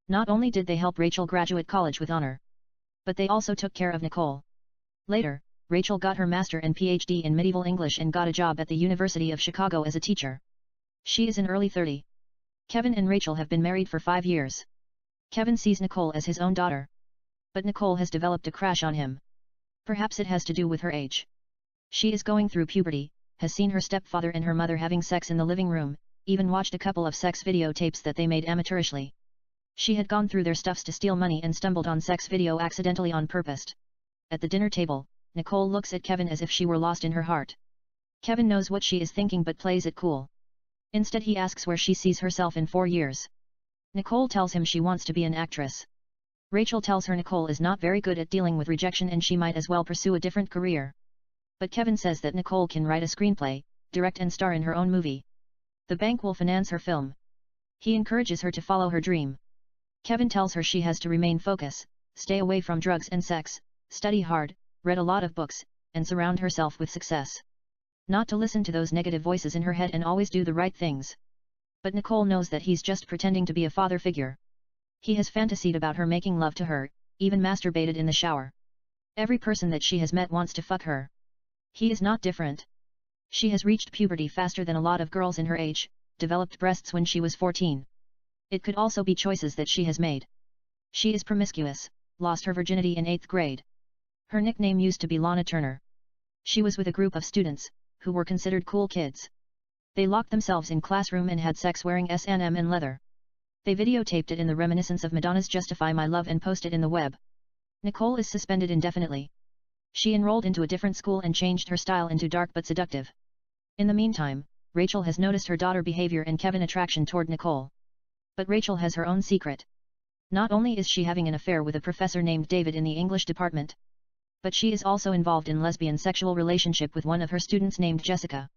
Not only did they help Rachel graduate college with honor, but they also took care of Nicole. Later, Rachel got her master and PhD in medieval English and got a job at the University of Chicago as a teacher. She is in early 30. Kevin and Rachel have been married for 5 years. Kevin sees Nicole as his own daughter. But Nicole has developed a crush on him. Perhaps it has to do with her age. She is going through puberty, has seen her stepfather and her mother having sex in the living room, even watched a couple of sex videotapes that they made amateurishly. She had gone through their stuffs to steal money and stumbled on sex video accidentally on purpose. At the dinner table, Nicole looks at Kevin as if she were lost in her heart. Kevin knows what she is thinking but plays it cool. Instead he asks where she sees herself in 4 years. Nicole tells him she wants to be an actress. Rachel tells her Nicole is not very good at dealing with rejection and she might as well pursue a different career. But Kevin says that Nicole can write a screenplay, direct and star in her own movie. The bank will finance her film. He encourages her to follow her dream. Kevin tells her she has to remain focused, stay away from drugs and sex, study hard, read a lot of books, and surround herself with success. Not to listen to those negative voices in her head and always do the right things. But Nicole knows that he's just pretending to be a father figure. He has fantasied about her making love to her, even masturbated in the shower. Every person that she has met wants to fuck her. He is not different. She has reached puberty faster than a lot of girls in her age, developed breasts when she was 14. It could also be choices that she has made. She is promiscuous, lost her virginity in 8th grade. Her nickname used to be Lana Turner. She was with a group of students, who were considered cool kids. They locked themselves in classroom and had sex wearing S&M and leather. They videotaped it in the reminiscence of Madonna's Justify My Love and posted in the web. Nicole is suspended indefinitely. She enrolled into a different school and changed her style into dark but seductive. In the meantime, Rachel has noticed her daughter behavior and Kevin's attraction toward Nicole. But Rachel has her own secret. Not only is she having an affair with a professor named David in the English department, but she is also involved in lesbian sexual relationship with one of her students named Jessica.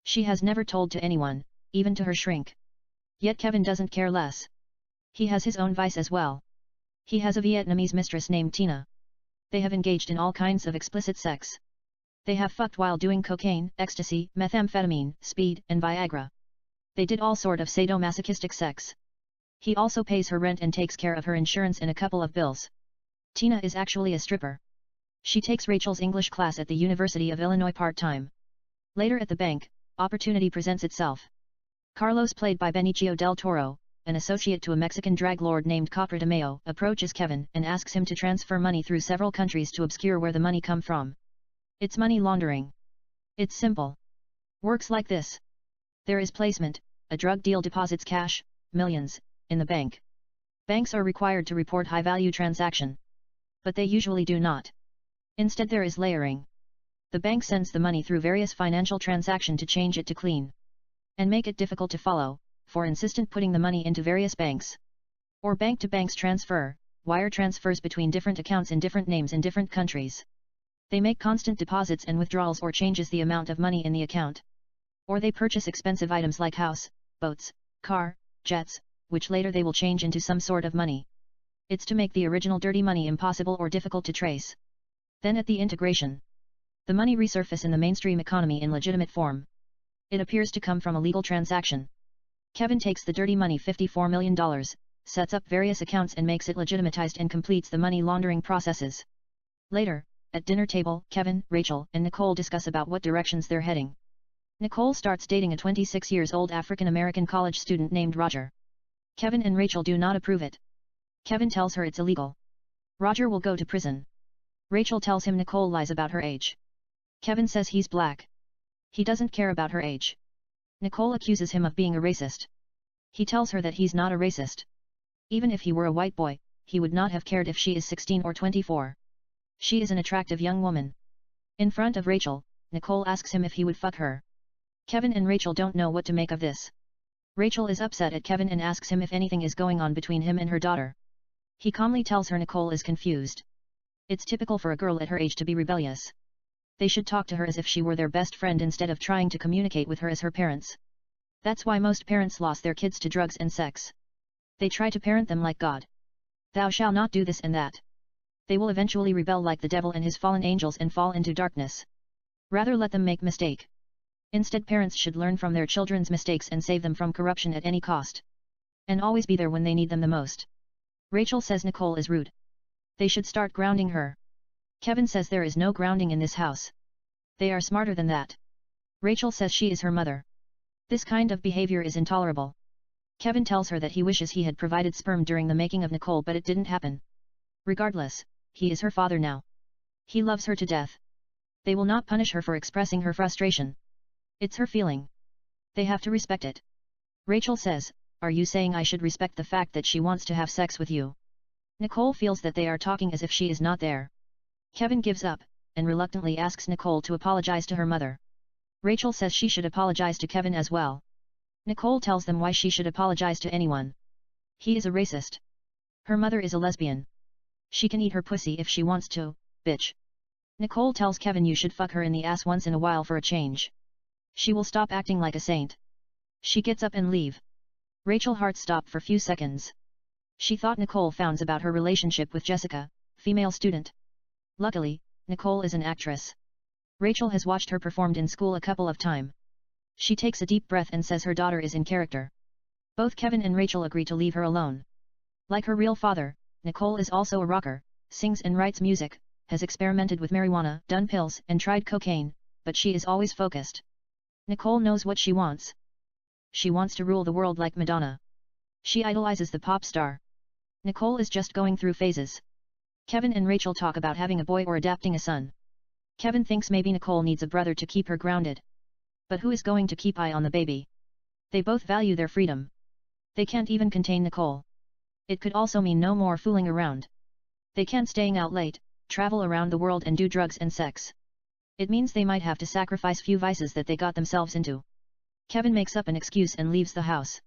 She has never told to anyone, even to her shrink. Yet Kevin doesn't care less. He has his own vice as well. He has a Vietnamese mistress named Tina. They have engaged in all kinds of explicit sex. They have fucked while doing cocaine, ecstasy, methamphetamine, speed, and Viagra. They did all sort of sadomasochistic sex. He also pays her rent and takes care of her insurance and a couple of bills. Tina is actually a stripper. She takes Rachel's English class at the University of Illinois part-time. Later at the bank, opportunity presents itself. Carlos, played by Benicio del Toro, an associate to a Mexican drag lord named Capra de Mayo, approaches Kevin and asks him to transfer money through several countries to obscure where the money come from. It's money laundering. It's simple. Works like this. There is placement, a drug deal deposits cash, millions, in the bank. Banks are required to report high-value transaction. But they usually do not. Instead there is layering. The bank sends the money through various financial transactions to change it to clean. And make it difficult to follow, for insistent putting the money into various banks. Or bank-to-banks transfer, wire transfers between different accounts in different names in different countries. They make constant deposits and withdrawals or changes the amount of money in the account. Or they purchase expensive items like house, boats, car, jets, which later they will change into some sort of money. It's to make the original dirty money impossible or difficult to trace. Then at the integration, the money resurface in the mainstream economy in legitimate form. It appears to come from a legal transaction. Kevin takes the dirty money $54 million, sets up various accounts and makes it legitimatized and completes the money laundering processes. Later, at dinner table, Kevin, Rachel, and Nicole discuss about what directions they're heading. Nicole starts dating a 26-year-old African-American college student named Roger. Kevin and Rachel do not approve it. Kevin tells her it's illegal. Roger will go to prison. Rachel tells him Nicole lies about her age. Kevin says he's black. He doesn't care about her age. Nicole accuses him of being a racist. He tells her that he's not a racist. Even if he were a white boy, he would not have cared if she is 16 or 24. She is an attractive young woman. In front of Rachel, Nicole asks him if he would fuck her. Kevin and Rachel don't know what to make of this. Rachel is upset at Kevin and asks him if anything is going on between him and her daughter. He calmly tells her Nicole is confused. It's typical for a girl at her age to be rebellious. They should talk to her as if she were their best friend instead of trying to communicate with her as her parents. That's why most parents lost their kids to drugs and sex. They try to parent them like God. Thou shalt not do this and that. They will eventually rebel like the devil and his fallen angels and fall into darkness. Rather let them make mistake. Instead, parents should learn from their children's mistakes and save them from corruption at any cost. And always be there when they need them the most. Rachel says Nicole is rude. They should start grounding her. Kevin says there is no grounding in this house. They are smarter than that. Rachel says she is her mother. This kind of behavior is intolerable. Kevin tells her that he wishes he had provided sperm during the making of Nicole, but it didn't happen. Regardless, he is her father now. He loves her to death. They will not punish her for expressing her frustration. It's her feeling. They have to respect it. Rachel says, "Are you saying I should respect the fact that she wants to have sex with you?" Nicole feels that they are talking as if she is not there. Kevin gives up, and reluctantly asks Nicole to apologize to her mother. Rachel says she should apologize to Kevin as well. Nicole tells them why she should apologize to anyone. He is a racist. Her mother is a lesbian. She can eat her pussy if she wants to, bitch. Nicole tells Kevin you should fuck her in the ass once in a while for a change. She will stop acting like a saint. She gets up and leave. Rachel's heart stopped for few seconds. She thought Nicole founds about her relationship with Jessica, female student. Luckily, Nicole is an actress. Rachel has watched her performed in school a couple of times. She takes a deep breath and says her daughter is in character. Both Kevin and Rachel agree to leave her alone. Like her real father, Nicole is also a rocker, sings and writes music, has experimented with marijuana, done pills and tried cocaine, but she is always focused. Nicole knows what she wants. She wants to rule the world like Madonna. She idolizes the pop star. Nicole is just going through phases. Kevin and Rachel talk about having a boy or adopting a son. Kevin thinks maybe Nicole needs a brother to keep her grounded. But who is going to keep eye on the baby? They both value their freedom. They can't even contain Nicole. It could also mean no more fooling around. They can't staying out late, travel around the world and do drugs and sex. It means they might have to sacrifice few vices that they got themselves into. Kevin makes up an excuse and leaves the house.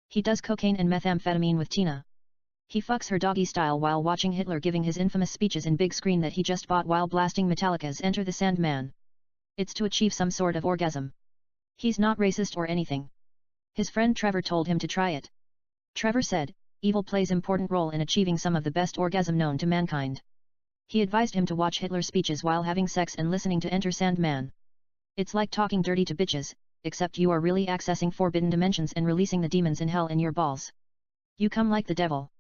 He does cocaine and methamphetamine with Tina. He fucks her doggy style while watching Hitler giving his infamous speeches in big screen that he just bought while blasting Metallica's Enter the Sandman. It's to achieve some sort of orgasm. He's not racist or anything. His friend Trevor told him to try it. Trevor said, evil plays important role in achieving some of the best orgasm known to mankind. He advised him to watch Hitler's speeches while having sex and listening to Enter Sandman. It's like talking dirty to bitches, except you are really accessing forbidden dimensions and releasing the demons in hell in your balls. You come like the devil.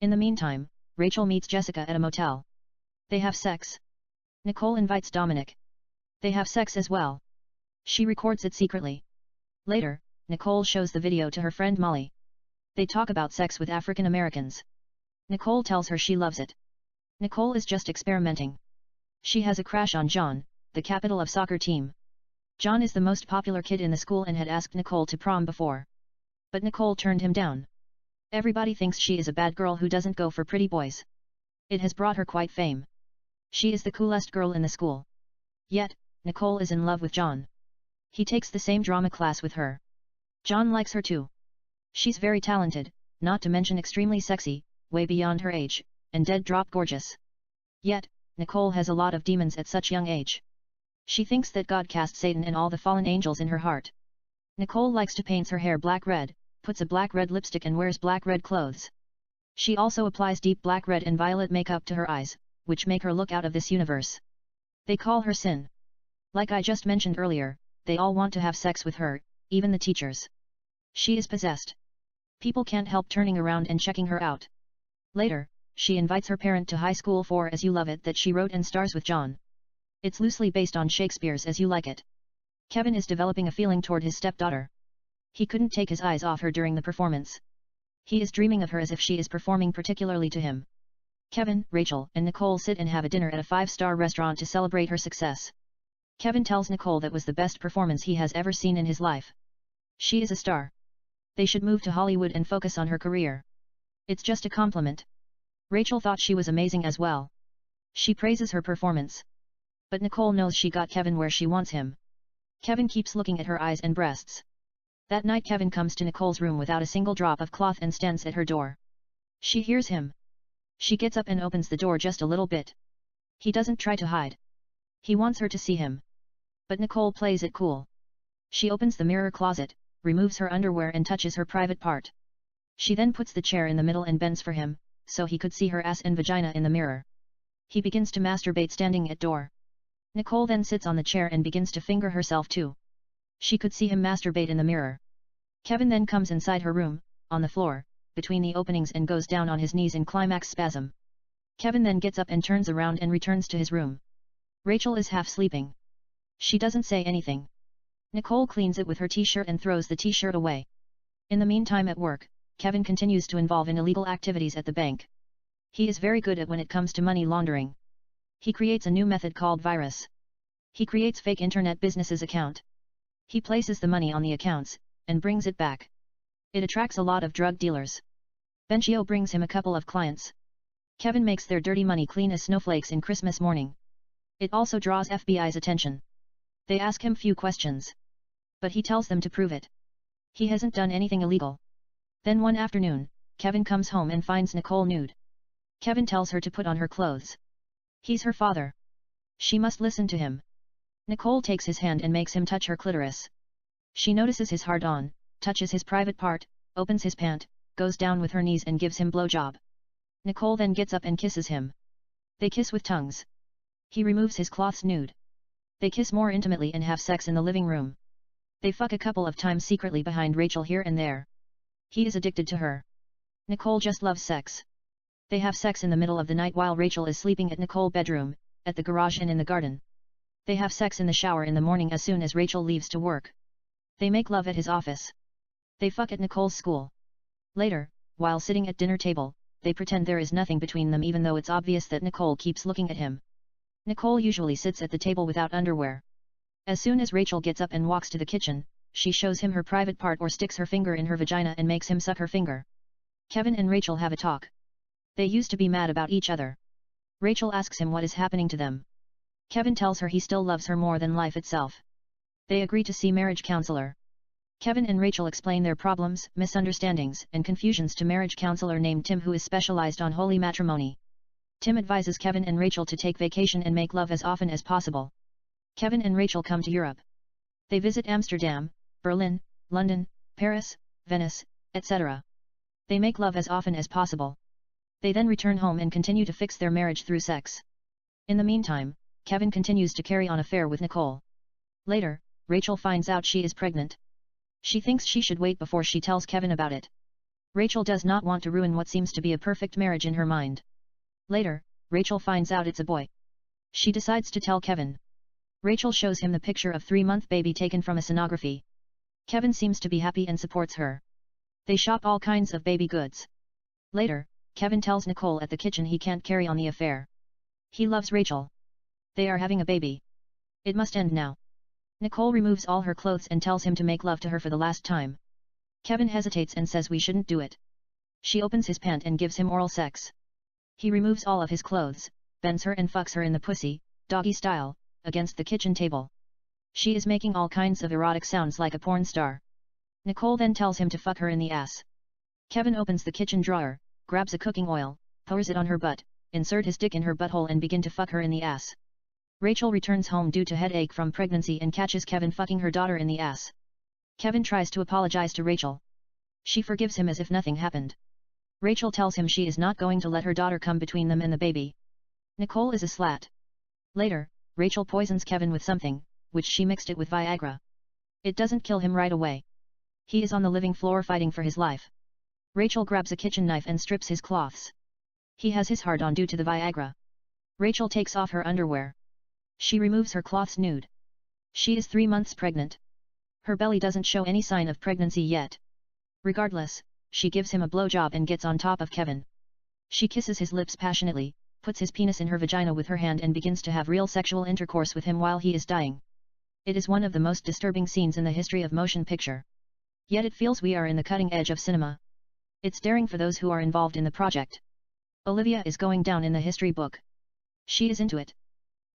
In the meantime, Rachel meets Jessica at a motel. They have sex. Nicole invites Dominic. They have sex as well. She records it secretly. Later, Nicole shows the video to her friend Molly. They talk about sex with African Americans. Nicole tells her she loves it. Nicole is just experimenting. She has a crush on John, the capital of soccer team. John is the most popular kid in the school and had asked Nicole to prom before. But Nicole turned him down. Everybody thinks she is a bad girl who doesn't go for pretty boys. It has brought her quite fame. She is the coolest girl in the school. Yet, Nicole is in love with John. He takes the same drama class with her. John likes her too. She's very talented, not to mention extremely sexy, way beyond her age, and dead drop gorgeous. Yet, Nicole has a lot of demons at such young age. She thinks that God cast Satan and all the fallen angels in her heart. Nicole likes to paint her hair black-red, puts a black-red lipstick and wears black-red clothes. She also applies deep black-red and violet makeup to her eyes, which make her look out of this universe. They call her Sin. Like I just mentioned earlier, they all want to have sex with her, even the teachers. She is possessed. People can't help turning around and checking her out. Later, she invites her parent to high school for As You Love It that she wrote and stars with John. It's loosely based on Shakespeare's As You Like It. Kevin is developing a feeling toward his stepdaughter. He couldn't take his eyes off her during the performance. He is dreaming of her as if she is performing particularly to him. Kevin, Rachel, and Nicole sit and have a dinner at a 5-star restaurant to celebrate her success. Kevin tells Nicole that was the best performance he has ever seen in his life. She is a star. They should move to Hollywood and focus on her career. It's just a compliment. Rachel thought she was amazing as well. She praises her performance. But Nicole knows she got Kevin where she wants him. Kevin keeps looking at her eyes and breasts. That night Kevin comes to Nicole's room without a single drop of cloth and stands at her door. She hears him. She gets up and opens the door just a little bit. He doesn't try to hide. He wants her to see him. But Nicole plays it cool. She opens the mirror closet, removes her underwear and touches her private part. She then puts the chair in the middle and bends for him, so he could see her ass and vagina in the mirror. He begins to masturbate standing at door. Nicole then sits on the chair and begins to finger herself too. She could see him masturbate in the mirror. Kevin then comes inside her room, on the floor, between the openings and goes down on his knees in climax spasm. Kevin then gets up and turns around and returns to his room. Rachel is half sleeping. She doesn't say anything. Nicole cleans it with her t-shirt and throws the t-shirt away. In the meantime at work, Kevin continues to involve in illegal activities at the bank. He is very good at when it comes to money laundering. He creates a new method called virus. He creates fake internet businesses account. He places the money on the accounts, and brings it back. It attracts a lot of drug dealers. Benchio brings him a couple of clients. Kevin makes their dirty money clean as snowflakes in Christmas morning. It also draws FBI's attention. They ask him few questions. But he tells them to prove it. He hasn't done anything illegal. Then one afternoon, Kevin comes home and finds Nicole nude. Kevin tells her to put on her clothes. He's her father. She must listen to him. Nicole takes his hand and makes him touch her clitoris. She notices his hard-on, touches his private part, opens his pant, goes down with her knees and gives him blowjob. Nicole then gets up and kisses him. They kiss with tongues. He removes his cloths nude. They kiss more intimately and have sex in the living room. They fuck a couple of times secretly behind Rachel here and there. He is addicted to her. Nicole just loves sex. They have sex in the middle of the night while Rachel is sleeping at Nicole's bedroom, at the garage and in the garden. They have sex in the shower in the morning as soon as Rachel leaves to work. They make love at his office. They fuck at Nicole's school. Later, while sitting at dinner table, they pretend there is nothing between them even though it's obvious that Nicole keeps looking at him. Nicole usually sits at the table without underwear. As soon as Rachel gets up and walks to the kitchen, she shows him her private part or sticks her finger in her vagina and makes him suck her finger. Kevin and Rachel have a talk. They used to be mad about each other. Rachel asks him what is happening to them. Kevin tells her he still loves her more than life itself. They agree to see marriage counselor. Kevin and Rachel explain their problems, misunderstandings, and confusions to marriage counselor named Tim who is specialized on holy matrimony. Tim advises Kevin and Rachel to take vacation and make love as often as possible. Kevin and Rachel come to Europe. They visit Amsterdam, Berlin, London, Paris, Venice, etc. They make love as often as possible. They then return home and continue to fix their marriage through sex. In the meantime, Kevin continues to carry on affair with Nicole. Later, Rachel finds out she is pregnant. She thinks she should wait before she tells Kevin about it. Rachel does not want to ruin what seems to be a perfect marriage in her mind. Later, Rachel finds out it's a boy. She decides to tell Kevin. Rachel shows him the picture of 3-month baby taken from a sonography. Kevin seems to be happy and supports her. They shop all kinds of baby goods. Later, Kevin tells Nicole at the kitchen he can't carry on the affair. He loves Rachel. They are having a baby. It must end now. Nicole removes all her clothes and tells him to make love to her for the last time. Kevin hesitates and says we shouldn't do it. She opens his pant and gives him oral sex. He removes all of his clothes, bends her and fucks her in the pussy, doggy style, against the kitchen table. She is making all kinds of erotic sounds like a porn star. Nicole then tells him to fuck her in the ass. Kevin opens the kitchen drawer, grabs a cooking oil, pours it on her butt, insert his dick in her butthole and begin to fuck her in the ass. Rachel returns home due to headache from pregnancy and catches Kevin fucking her daughter in the ass. Kevin tries to apologize to Rachel. She forgives him as if nothing happened. Rachel tells him she is not going to let her daughter come between them and the baby. Nicole is a slut. Later, Rachel poisons Kevin with something, which she mixed it with Viagra. It doesn't kill him right away. He is on the living floor fighting for his life. Rachel grabs a kitchen knife and strips his cloths. He has his hard on due to the Viagra. Rachel takes off her underwear. She removes her cloths nude. She is 3 months pregnant. Her belly doesn't show any sign of pregnancy yet. Regardless, she gives him a blowjob and gets on top of Kevin. She kisses his lips passionately, puts his penis in her vagina with her hand and begins to have real sexual intercourse with him while he is dying. It is one of the most disturbing scenes in the history of motion picture. Yet it feels we are in the cutting edge of cinema. It's daring for those who are involved in the project. Olivia is going down in the history book. She is into it.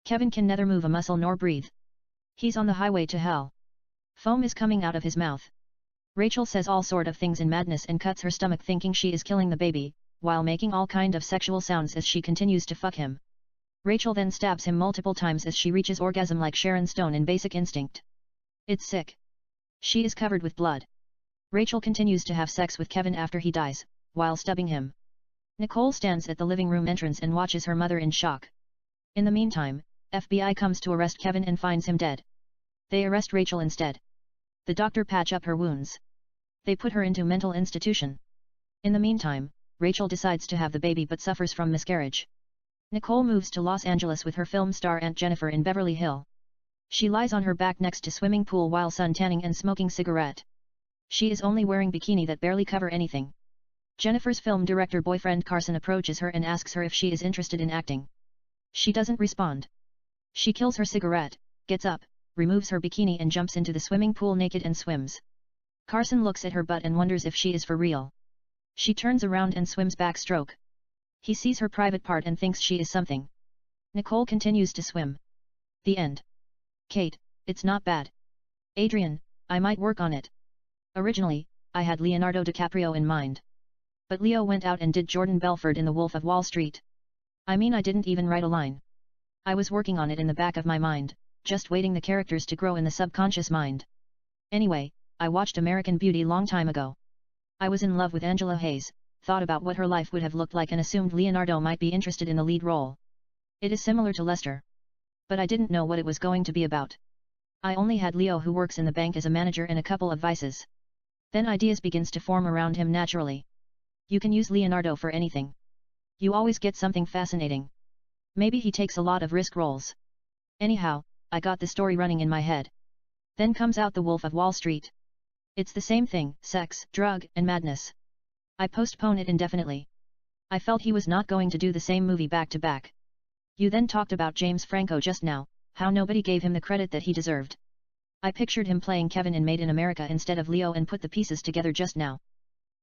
Kevin can neither move a muscle nor breathe. He's on the highway to hell. Foam is coming out of his mouth. Rachel says all sort of things in madness and cuts her stomach thinking she is killing the baby, while making all kind of sexual sounds as she continues to fuck him. Rachel then stabs him multiple times as she reaches orgasm like Sharon Stone in Basic Instinct. It's sick. She is covered with blood. Rachel continues to have sex with Kevin after he dies, while stubbing him. Nicole stands at the living room entrance and watches her mother in shock. In the meantime, FBI comes to arrest Kevin and finds him dead. They arrest Rachel instead. The doctor patch up her wounds. They put her into mental institution. In the meantime, Rachel decides to have the baby but suffers from miscarriage. Nicole moves to Los Angeles with her film star Aunt Jennifer in Beverly Hills. She lies on her back next to swimming pool while sun tanning and smoking cigarette. She is only wearing bikini that barely cover anything. Jennifer's film director boyfriend Carson approaches her and asks her if she is interested in acting. She doesn't respond. She kills her cigarette, gets up, removes her bikini and jumps into the swimming pool naked and swims. Carson looks at her butt and wonders if she is for real. She turns around and swims backstroke. He sees her private part and thinks she is something. Nicole continues to swim. The end. Kate, it's not bad. Adrian, I might work on it. Originally, I had Leonardo DiCaprio in mind. But Leo went out and did Jordan Belfort in The Wolf of Wall Street. I mean, I didn't even write a line. I was working on it in the back of my mind, just waiting the characters to grow in the subconscious mind. Anyway, I watched American Beauty long time ago. I was in love with Angela Hayes, thought about what her life would have looked like and assumed Leonardo might be interested in the lead role. It is similar to Lester. But I didn't know what it was going to be about. I only had Leo who works in the bank as a manager and a couple of vices. Then ideas begins to form around him naturally. You can use Leonardo for anything. You always get something fascinating. Maybe he takes a lot of risk roles. Anyhow, I got the story running in my head. Then comes out The Wolf of Wall Street. It's the same thing, sex, drug, and madness. I postpone it indefinitely. I felt he was not going to do the same movie back to back. You then talked about James Franco just now, how nobody gave him the credit that he deserved. I pictured him playing Kevin in Made in America instead of Leo and put the pieces together just now.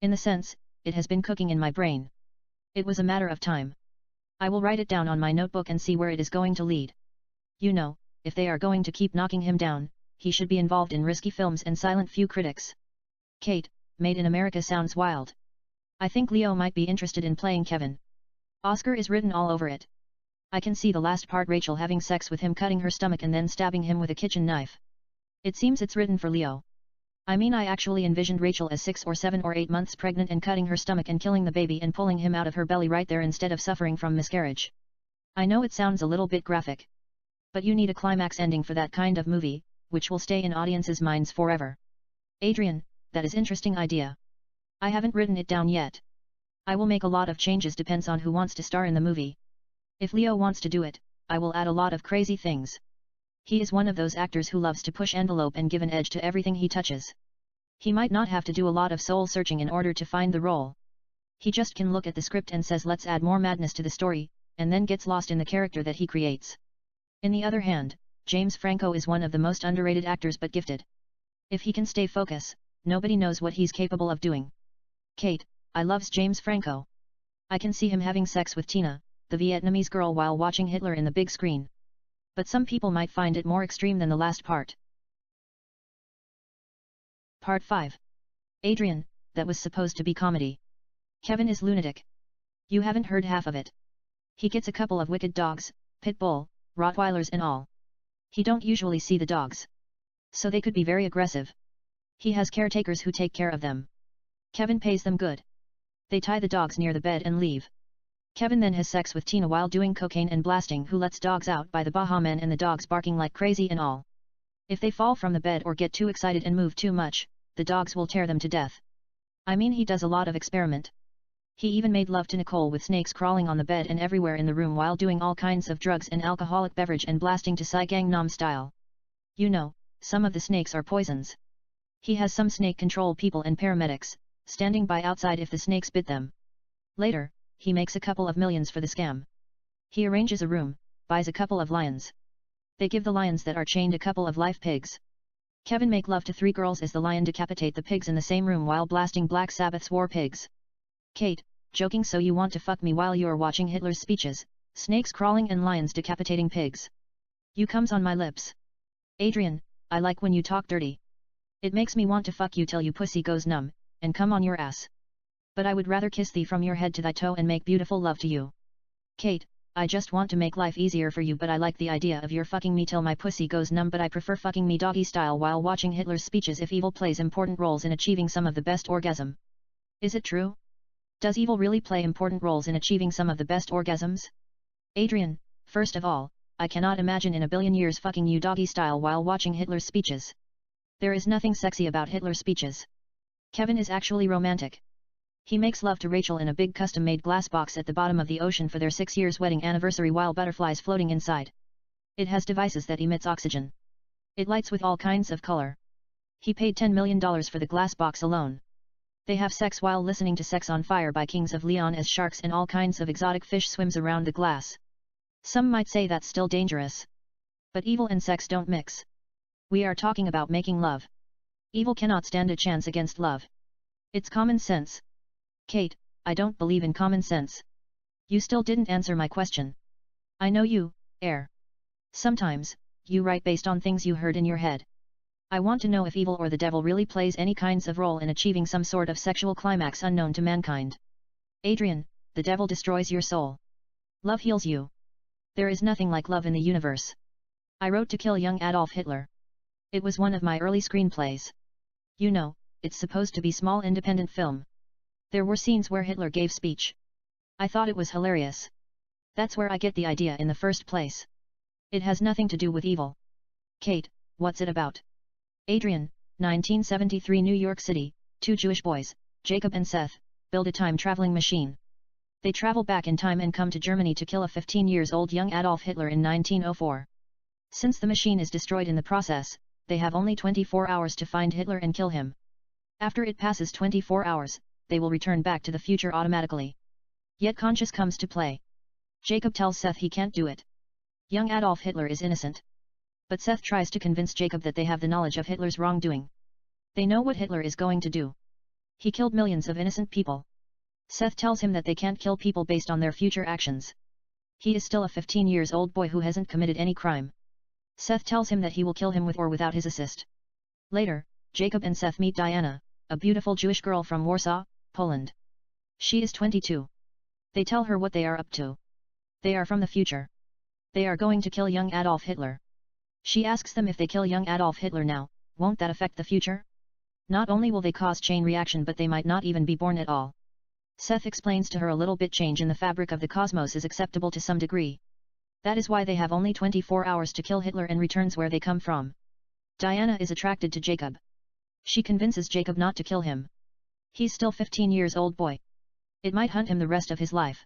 In the sense, it has been cooking in my brain. It was a matter of time. I will write it down on my notebook and see where it is going to lead. You know, if they are going to keep knocking him down, he should be involved in risky films and silent few critics. Kate, Made in America sounds wild. I think Leo might be interested in playing Kevin. Oscar is written all over it. I can see the last part, Rachel having sex with him, cutting her stomach and then stabbing him with a kitchen knife. It seems it's written for Leo. I mean, I actually envisioned Rachel as 6 or 7 or 8 months pregnant and cutting her stomach and killing the baby and pulling him out of her belly right there instead of suffering from miscarriage. I know it sounds a little bit graphic. But you need a climax ending for that kind of movie, which will stay in audiences' minds forever. Adrian, that is interesting idea. I haven't written it down yet. I will make a lot of changes, depends on who wants to star in the movie. If Leo wants to do it, I will add a lot of crazy things. He is one of those actors who loves to push envelope and give an edge to everything he touches. He might not have to do a lot of soul searching in order to find the role. He just can look at the script and says let's add more madness to the story, and then gets lost in the character that he creates. In the other hand, James Franco is one of the most underrated actors but gifted. If he can stay focused, nobody knows what he's capable of doing. Kate, I loves James Franco. I can see him having sex with Tina, the Vietnamese girl, while watching Hitler in the big screen. But some people might find it more extreme than the last part. Part 5. Adrian, that was supposed to be comedy. Kevin is lunatic. You haven't heard half of it. He gets a couple of wicked dogs, pit bull, Rottweilers and all. He don't usually see the dogs. So they could be very aggressive. He has caretakers who take care of them. Kevin pays them good. They tie the dogs near the bed and leave. Kevin then has sex with Tina while doing cocaine and blasting, who lets dogs out by the Baha Men and the dogs barking like crazy and all. If they fall from the bed or get too excited and move too much, the dogs will tear them to death. I mean, he does a lot of experiment. He even made love to Nicole with snakes crawling on the bed and everywhere in the room while doing all kinds of drugs and alcoholic beverage and blasting to Sai Gangnam style. You know, some of the snakes are poisons. He has some snake control people and paramedics, standing by outside if the snakes bit them. Later, he makes a couple of millions for the scam. He arranges a room, buys a couple of lions. They give the lions that are chained a couple of live pigs. Kevin make love to 3 girls as the lion decapitate the pigs in the same room while blasting Black Sabbath's War Pigs. Kate, joking, so you want to fuck me while you're watching Hitler's speeches, snakes crawling and lions decapitating pigs. You comes on my lips. Adrian, I like when you talk dirty. It makes me want to fuck you till you pussy goes numb, and come on your ass. But I would rather kiss thee from your head to thy toe and make beautiful love to you. Kate, I just want to make life easier for you, but I like the idea of your fucking me till my pussy goes numb, but I prefer fucking me doggy style while watching Hitler's speeches if evil plays important roles in achieving some of the best orgasm. Is it true? Does evil really play important roles in achieving some of the best orgasms? Adrian, first of all, I cannot imagine in a billion years fucking you doggy style while watching Hitler's speeches. There is nothing sexy about Hitler's speeches. Kevin is actually romantic. He makes love to Rachel in a big custom-made glass box at the bottom of the ocean for their 6 years wedding anniversary while butterflies floating inside. It has devices that emits oxygen. It lights with all kinds of color. He paid $10 million for the glass box alone. They have sex while listening to Sex on Fire by Kings of Leon as sharks and all kinds of exotic fish swims around the glass. Some might say that's still dangerous. But evil and sex don't mix. We are talking about making love. Evil cannot stand a chance against love. It's common sense. Kate, I don't believe in common sense. You still didn't answer my question. I know you, Air. Sometimes, you write based on things you heard in your head. I want to know if evil or the devil really plays any kinds of role in achieving some sort of sexual climax unknown to mankind. Adrian, the devil destroys your soul. Love heals you. There is nothing like love in the universe. I wrote To Kill Young Adolf Hitler. It was one of my early screenplays. You know, it's supposed to be small independent film. There were scenes where Hitler gave speech. I thought it was hilarious. That's where I get the idea in the first place. It has nothing to do with evil. Kate, what's it about? Adrian, 1973 New York City, 2 Jewish boys, Jacob and Seth, build a time-traveling machine. They travel back in time and come to Germany to kill a 15-year-old young Adolf Hitler in 1904. Since the machine is destroyed in the process, they have only 24 hours to find Hitler and kill him. After it passes 24 hours, they will return back to the future automatically. Yet conscience comes to play. Jacob tells Seth he can't do it. Young Adolf Hitler is innocent. But Seth tries to convince Jacob that they have the knowledge of Hitler's wrongdoing. They know what Hitler is going to do. He killed millions of innocent people. Seth tells him that they can't kill people based on their future actions. He is still a 15-year-old boy who hasn't committed any crime. Seth tells him that he will kill him with or without his assist. Later, Jacob and Seth meet Diana, a beautiful Jewish girl from Warsaw, Poland. She is 22. They tell her what they are up to. They are from the future. They are going to kill young Adolf Hitler. She asks them if they kill young Adolf Hitler now, won't that affect the future? Not only will they cause chain reaction, but they might not even be born at all. Seth explains to her a little bit change in the fabric of the cosmos is acceptable to some degree. That is why they have only 24 hours to kill Hitler and returns where they come from. Diana is attracted to Jacob. She convinces Jacob not to kill him. He's still 15-year-old boy. It might haunt him the rest of his life.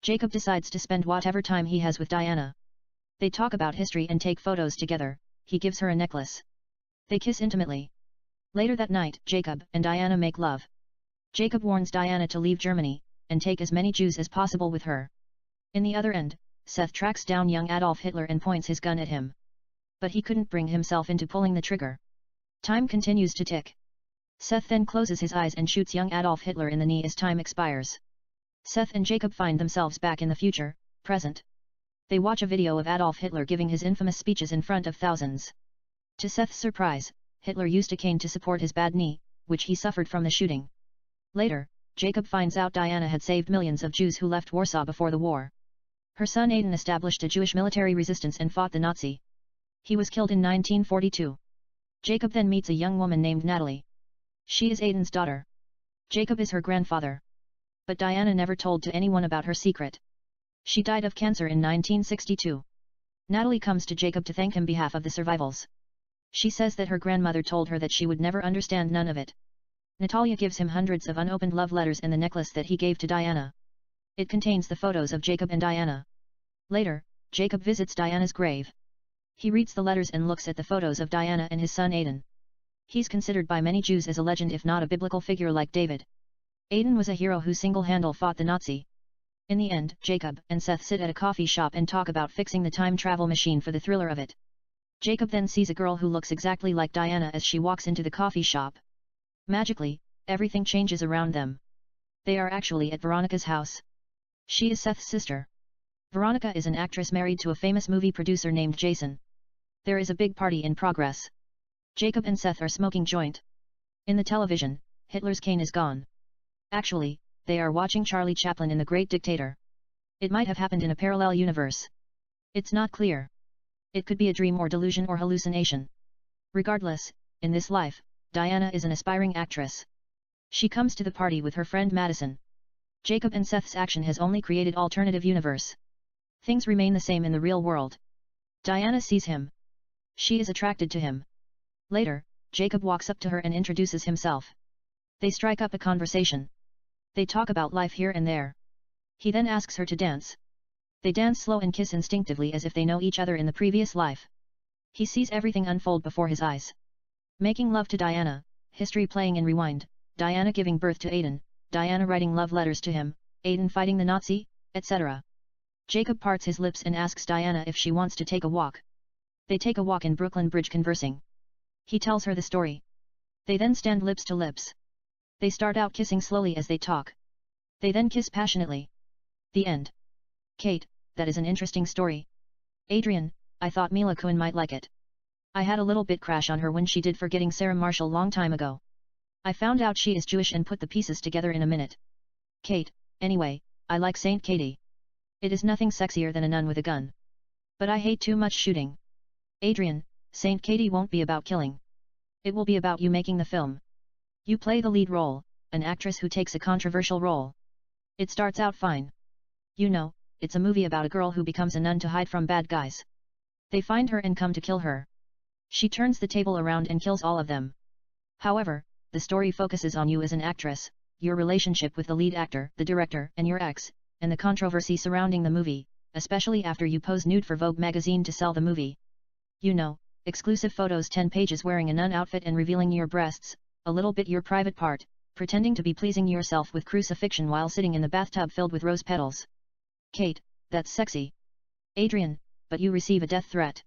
Jacob decides to spend whatever time he has with Diana. They talk about history and take photos together. He gives her a necklace. They kiss intimately. Later that night, Jacob and Diana make love. Jacob warns Diana to leave Germany, and take as many Jews as possible with her. In the other end, Seth tracks down young Adolf Hitler and points his gun at him. But he couldn't bring himself into pulling the trigger. Time continues to tick. Seth then closes his eyes and shoots young Adolf Hitler in the knee as time expires. Seth and Jacob find themselves back in the future, present. They watch a video of Adolf Hitler giving his infamous speeches in front of thousands. To Seth's surprise, Hitler used a cane to support his bad knee, which he suffered from the shooting. Later, Jacob finds out Diana had saved millions of Jews who left Warsaw before the war. Her son Aiden established a Jewish military resistance and fought the Nazi. He was killed in 1942. Jacob then meets a young woman named Natalie. She is Aiden's daughter. Jacob is her grandfather. But Diana never told to anyone about her secret. She died of cancer in 1962. Natalie comes to Jacob to thank him on behalf of the survivals. She says that her grandmother told her that she would never understand none of it. Natalia gives him hundreds of unopened love letters and the necklace that he gave to Diana. It contains the photos of Jacob and Diana. Later, Jacob visits Diana's grave. He reads the letters and looks at the photos of Diana and his son Aden. He's considered by many Jews as a legend if not a biblical figure like David. Aden was a hero who single-handedly fought the Nazi. In the end, Jacob and Seth sit at a coffee shop and talk about fixing the time travel machine for the thriller of it. Jacob then sees a girl who looks exactly like Diana as she walks into the coffee shop. Magically, everything changes around them. They are actually at Veronica's house. She is Seth's sister. Veronica is an actress married to a famous movie producer named Jason. There is a big party in progress. Jacob and Seth are smoking joint. In the television, Hitler's cane is gone. Actually, they are watching Charlie Chaplin in The Great Dictator. It might have happened in a parallel universe. It's not clear. It could be a dream or delusion or hallucination. Regardless, in this life, Diana is an aspiring actress. She comes to the party with her friend Madison. Jacob and Seth's action has only created alternative universe. Things remain the same in the real world. Diana sees him. She is attracted to him. Later, Jacob walks up to her and introduces himself. They strike up a conversation. They talk about life here and there. He then asks her to dance. They dance slow and kiss instinctively as if they know each other in the previous life. He sees everything unfold before his eyes. Making love to Diana, history playing in rewind, Diana giving birth to Aden, Diana writing love letters to him, Aden fighting the Nazi, etc. Jacob parts his lips and asks Diana if she wants to take a walk. They take a walk in Brooklyn Bridge conversing. He tells her the story. They then stand lips to lips. They start out kissing slowly as they talk. They then kiss passionately. The end. Kate, that is an interesting story. Adrian, I thought Mila Kunin might like it. I had a little bit crash on her when she did Forgetting Sarah Marshall long time ago. I found out she is Jewish and put the pieces together in a minute. Kate, anyway, I like Saint Katie. It is nothing sexier than a nun with a gun. But I hate too much shooting. Adrian, Saint Katie won't be about killing. It will be about you making the film. You play the lead role, an actress who takes a controversial role. It starts out fine. You know, it's a movie about a girl who becomes a nun to hide from bad guys. They find her and come to kill her. She turns the table around and kills all of them. However, the story focuses on you as an actress, your relationship with the lead actor, the director, and your ex, and the controversy surrounding the movie, especially after you pose nude for Vogue magazine to sell the movie. You know, exclusive photos 10 pages wearing a nun outfit and revealing your breasts, a little bit your private part, pretending to be pleasing yourself with crucifixion while sitting in the bathtub filled with rose petals. Kate, that's sexy. Adrian, but you receive a death threat.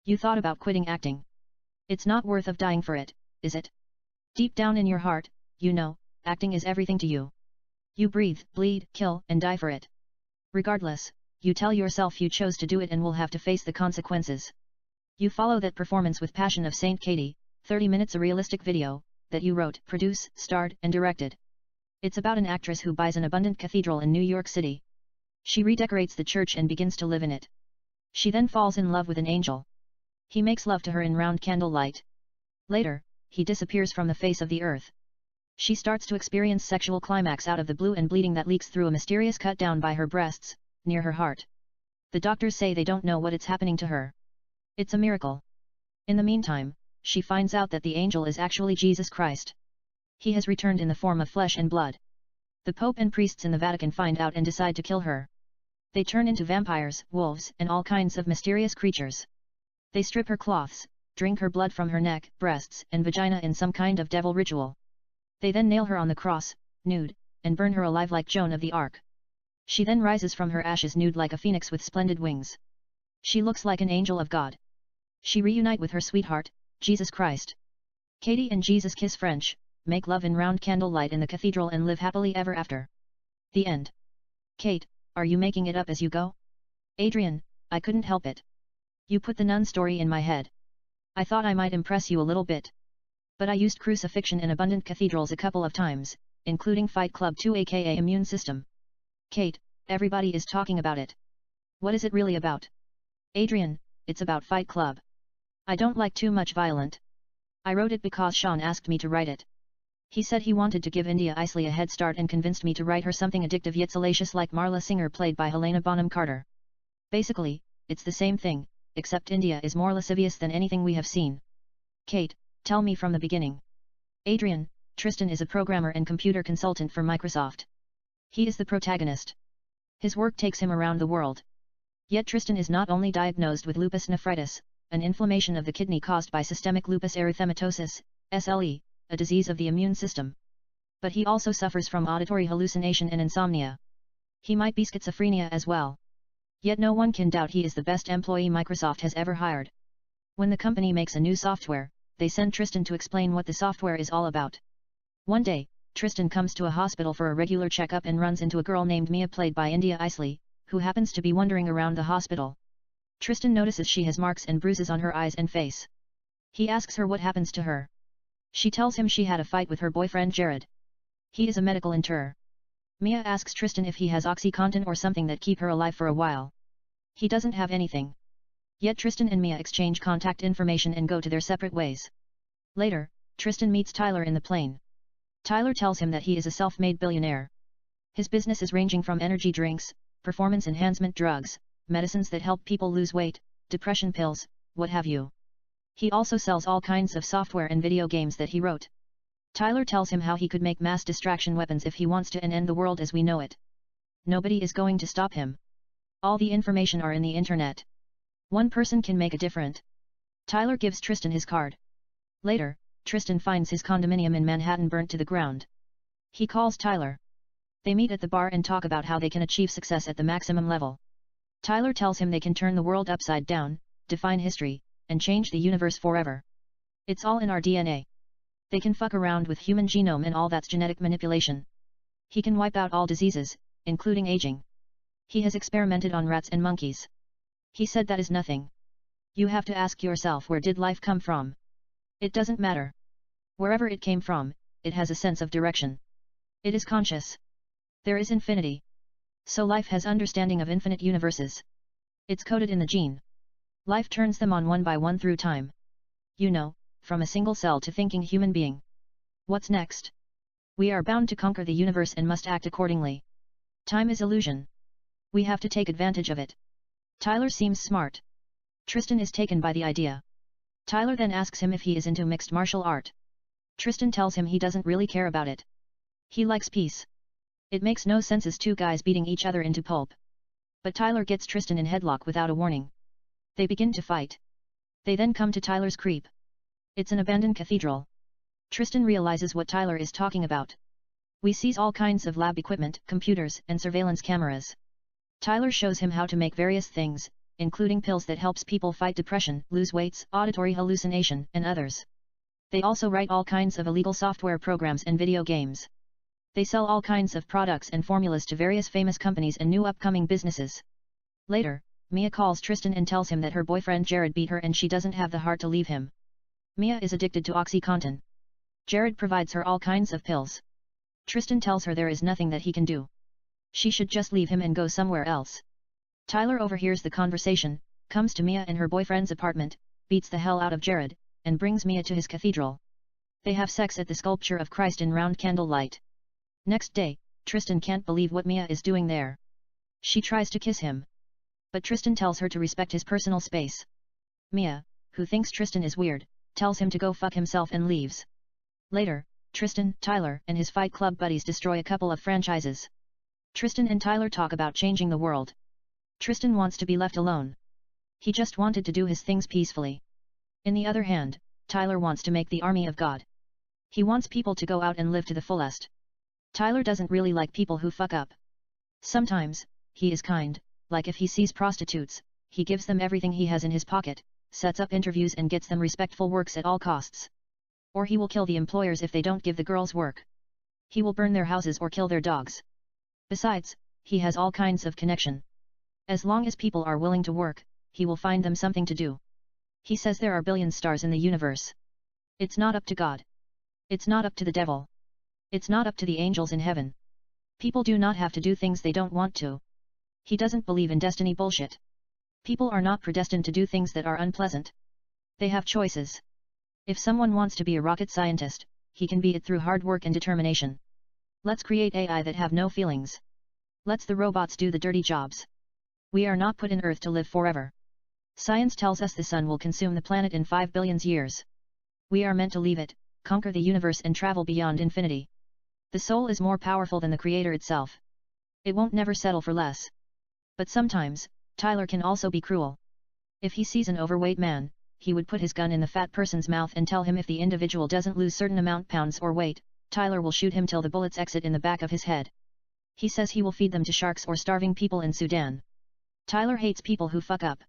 You thought about quitting acting. It's not worth of dying for it, is it? Deep down in your heart, you know, acting is everything to you. You breathe, bleed, kill, and die for it. Regardless, you tell yourself you chose to do it and will have to face the consequences. You follow that performance with passion of Saint Katie, 30 minutes a realistic video, that you wrote, produced, starred, and directed. It's about an actress who buys an abundant cathedral in New York City. She redecorates the church and begins to live in it. She then falls in love with an angel. He makes love to her in round candlelight. Later, he disappears from the face of the earth. She starts to experience sexual climax out of the blue and bleeding that leaks through a mysterious cut down by her breasts, near her heart. The doctors say they don't know what is happening to her. It's a miracle. In the meantime, she finds out that the angel is actually Jesus Christ. He has returned in the form of flesh and blood. The Pope and priests in the Vatican find out and decide to kill her. They turn into vampires, wolves, and all kinds of mysterious creatures. They strip her cloths, drink her blood from her neck, breasts, and vagina in some kind of devil ritual. They then nail her on the cross, nude, and burn her alive like Joan of the Arc. She then rises from her ashes nude like a phoenix with splendid wings. She looks like an angel of God. She reunite with her sweetheart, Jesus Christ. Katie and Jesus kiss French, make love in round candlelight in the cathedral and live happily ever after. The end. Kate, are you making it up as you go? Adrian, I couldn't help it. You put the nun story in my head. I thought I might impress you a little bit. But I used crucifixion in abundant cathedrals a couple of times, including Fight Club 2 aka Immune System. Kate, everybody is talking about it. What is it really about? Adrian, it's about Fight Club. I don't like too much violent. I wrote it because Sean asked me to write it. He said he wanted to give India Isley a head start and convinced me to write her something addictive yet salacious like Marla Singer played by Helena Bonham Carter. Basically, it's the same thing, except India is more lascivious than anything we have seen. Kate, tell me from the beginning. Adrian, Tristan is a programmer and computer consultant for Microsoft. He is the protagonist. His work takes him around the world. Yet Tristan is not only diagnosed with lupus nephritis, an inflammation of the kidney caused by systemic lupus erythematosus, SLE, a disease of the immune system. But he also suffers from auditory hallucination and insomnia. He might be schizophrenia as well. Yet no one can doubt he is the best employee Microsoft has ever hired. When the company makes a new software, they send Tristan to explain what the software is all about. One day, Tristan comes to a hospital for a regular checkup and runs into a girl named Mia played by India Isley, who happens to be wandering around the hospital. Tristan notices she has marks and bruises on her eyes and face. He asks her what happens to her. She tells him she had a fight with her boyfriend Jared. He is a medical interner. Mia asks Tristan if he has OxyContin or something that keep her alive for a while. He doesn't have anything. Yet Tristan and Mia exchange contact information and go to their separate ways. Later, Tristan meets Tyler in the plane. Tyler tells him that he is a self-made billionaire. His business is ranging from energy drinks, performance enhancement drugs, medicines that help people lose weight, depression pills, what have you. He also sells all kinds of software and video games that he wrote. Tyler tells him how he could make mass distraction weapons if he wants to and end the world as we know it. Nobody is going to stop him. All the information are in the internet. One person can make a difference. Tyler gives Tristan his card. Later, Tristan finds his condominium in Manhattan burnt to the ground. He calls Tyler. They meet at the bar and talk about how they can achieve success at the maximum level. Tyler tells him they can turn the world upside down, define history, and change the universe forever. It's all in our DNA. They can fuck around with human genome and all that's genetic manipulation. He can wipe out all diseases, including aging. He has experimented on rats and monkeys. He said that is nothing. You have to ask yourself, where did life come from? It doesn't matter. Wherever it came from, it has a sense of direction. It is conscious. There is infinity. So life has understanding of infinite universes. It's coded in the gene. Life turns them on one by one through time. You know, from a single cell to thinking human being. What's next? We are bound to conquer the universe and must act accordingly. Time is illusion. We have to take advantage of it. Tyler seems smart. Tristan is taken by the idea. Tyler then asks him if he is into mixed martial art. Tristan tells him he doesn't really care about it. He likes peace. It makes no sense as two guys beating each other into pulp. But Tyler gets Tristan in headlock without a warning. They begin to fight. They then come to Tyler's creep. It's an abandoned cathedral. Tristan realizes what Tyler is talking about. We seize all kinds of lab equipment, computers, and surveillance cameras. Tyler shows him how to make various things, including pills that helps people fight depression, lose weights, auditory hallucination, and others. They also write all kinds of illegal software programs and video games. They sell all kinds of products and formulas to various famous companies and new upcoming businesses. Later, Mia calls Tristan and tells him that her boyfriend Jared beat her and she doesn't have the heart to leave him. Mia is addicted to OxyContin. Jared provides her all kinds of pills. Tristan tells her there is nothing that he can do. She should just leave him and go somewhere else. Tyler overhears the conversation, comes to Mia and her boyfriend's apartment, beats the hell out of Jared, and brings Mia to his cathedral. They have sex at the sculpture of Christ in round candlelight. Next day, Tristan can't believe what Mia is doing there. She tries to kiss him. But Tristan tells her to respect his personal space. Mia, who thinks Tristan is weird, tells him to go fuck himself and leaves. Later, Tristan, Tyler, and his Fight Club buddies destroy a couple of franchises. Tristan and Tyler talk about changing the world. Tristan wants to be left alone. He just wanted to do his things peacefully. In the other hand, Tyler wants to make the army of God. He wants people to go out and live to the fullest. Tyler doesn't really like people who fuck up. Sometimes, he is kind, like if he sees prostitutes, he gives them everything he has in his pocket, sets up interviews and gets them respectful works at all costs. Or he will kill the employers if they don't give the girls work. He will burn their houses or kill their dogs. Besides, he has all kinds of connection. As long as people are willing to work, he will find them something to do. He says there are billion stars in the universe. It's not up to God. It's not up to the devil. It's not up to the angels in heaven. People do not have to do things they don't want to. He doesn't believe in destiny bullshit. People are not predestined to do things that are unpleasant. They have choices. If someone wants to be a rocket scientist, he can be it through hard work and determination. Let's create AI that have no feelings. Let's the robots do the dirty jobs. We are not put in Earth to live forever. Science tells us the sun will consume the planet in 5 billion years. We are meant to leave it, conquer the universe and travel beyond infinity. The soul is more powerful than the creator itself. It won't never settle for less. But sometimes, Tyler can also be cruel. If he sees an overweight man, he would put his gun in the fat person's mouth and tell him if the individual doesn't lose certain amount pounds or weight, Tyler will shoot him till the bullets exit in the back of his head. He says he will feed them to sharks or starving people in Sudan. Tyler hates people who fuck up.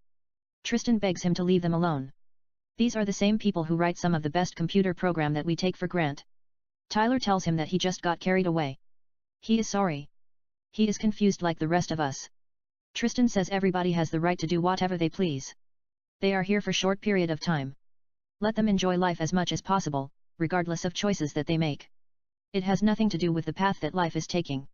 Tristan begs him to leave them alone. These are the same people who write some of the best computer program that we take for granted. Tyler tells him that he just got carried away. He is sorry. He is confused like the rest of us. Tristan says everybody has the right to do whatever they please. They are here for short period of time. Let them enjoy life as much as possible, regardless of choices that they make. It has nothing to do with the path that life is taking.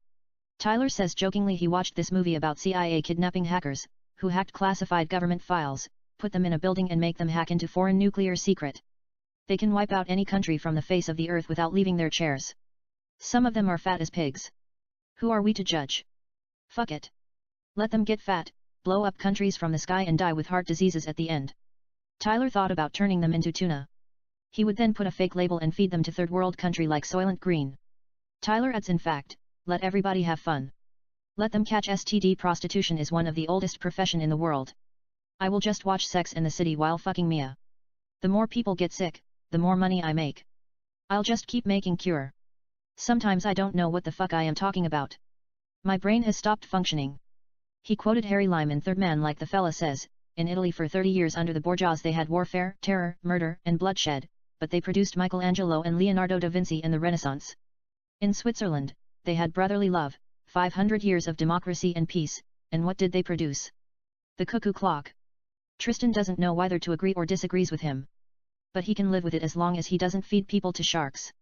Tyler says jokingly he watched this movie about CIA kidnapping hackers, who hacked classified government files, put them in a building and make them hack into foreign nuclear secret. They can wipe out any country from the face of the earth without leaving their chairs. Some of them are fat as pigs. Who are we to judge? Fuck it. Let them get fat, blow up countries from the sky and die with heart diseases at the end. Tyler thought about turning them into tuna. He would then put a fake label and feed them to third world country like Soylent Green. Tyler adds in fact, let everybody have fun. Let them catch STD. Prostitution is one of the oldest profession in the world. I will just watch Sex and the City while fucking Mia. The more people get sick, the more money I make. I'll just keep making cure. Sometimes I don't know what the fuck I am talking about. My brain has stopped functioning. He quoted Harry Lyman, third man, like the fella says, in Italy for 30 years under the Borgias they had warfare, terror, murder, and bloodshed, but they produced Michelangelo and Leonardo da Vinci and the Renaissance. In Switzerland, they had brotherly love, 500 years of democracy and peace, and what did they produce? The cuckoo clock. Tristan doesn't know whether to agree or disagrees with him. But he can live with it as long as he doesn't feed people to sharks.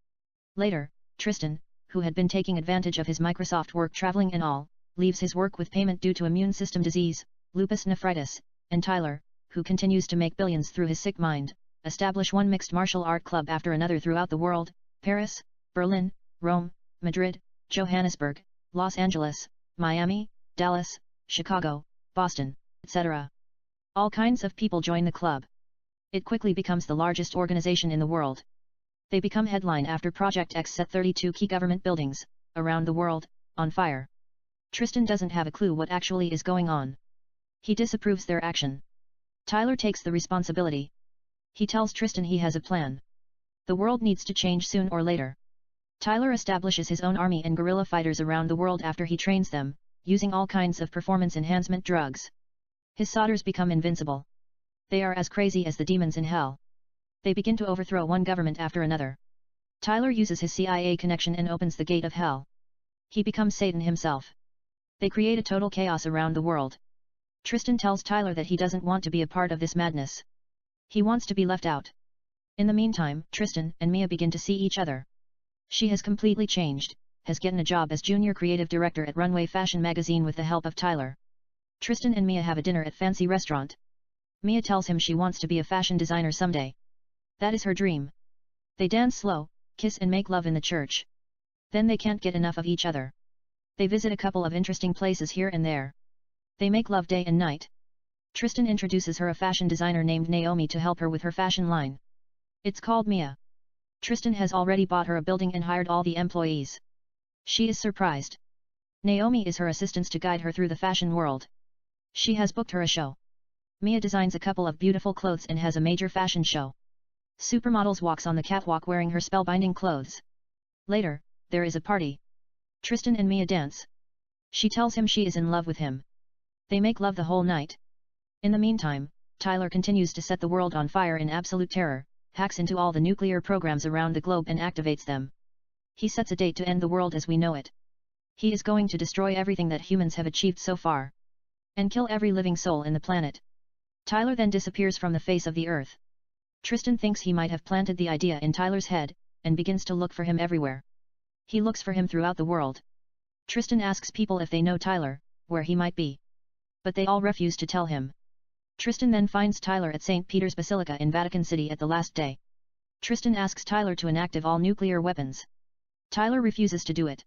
Later, Tristan, who had been taking advantage of his Microsoft work traveling and all, leaves his work with payment due to immune system disease, lupus nephritis, and Tyler, who continues to make billions through his sick mind, establish one mixed martial art club after another throughout the world: Paris, Berlin, Rome, Madrid, Johannesburg, Los Angeles, Miami, Dallas, Chicago, Boston, etc. All kinds of people join the club. It quickly becomes the largest organization in the world. They become headline after Project X set 32 key government buildings, around the world, on fire. Tristan doesn't have a clue what actually is going on. He disapproves their action. Tyler takes the responsibility. He tells Tristan he has a plan. The world needs to change soon or later. Tyler establishes his own army and guerrilla fighters around the world after he trains them, using all kinds of performance enhancement drugs. His soldiers become invincible. They are as crazy as the demons in hell. They begin to overthrow one government after another. Tyler uses his CIA connection and opens the gate of hell. He becomes Satan himself. They create a total chaos around the world. Tristan tells Tyler that he doesn't want to be a part of this madness. He wants to be left out. In the meantime, Tristan and Mia begin to see each other. She has completely changed, has gotten a job as junior creative director at Runway Fashion magazine with the help of Tyler. Tristan and Mia have a dinner at fancy restaurant. Mia tells him she wants to be a fashion designer someday. That is her dream. They dance slow, kiss and make love in the church. Then they can't get enough of each other. They visit a couple of interesting places here and there. They make love day and night. Tristan introduces her a fashion designer named Naomi to help her with her fashion line. It's called Mia. Tristan has already bought her a building and hired all the employees. She is surprised. Naomi is her assistant to guide her through the fashion world. She has booked her a show. Mia designs a couple of beautiful clothes and has a major fashion show. Supermodels walks on the catwalk wearing her spellbinding clothes. Later, there is a party. Tristan and Mia dance. She tells him she is in love with him. They make love the whole night. In the meantime, Tyler continues to set the world on fire in absolute terror, hacks into all the nuclear programs around the globe and activates them. He sets a date to end the world as we know it. He is going to destroy everything that humans have achieved so far. And kill every living soul in the planet. Tyler then disappears from the face of the earth. Tristan thinks he might have planted the idea in Tyler's head, and begins to look for him everywhere. He looks for him throughout the world. Tristan asks people if they know Tyler, where he might be. But they all refuse to tell him. Tristan then finds Tyler at St. Peter's Basilica in Vatican City at the last day. Tristan asks Tyler to inactive all nuclear weapons. Tyler refuses to do it.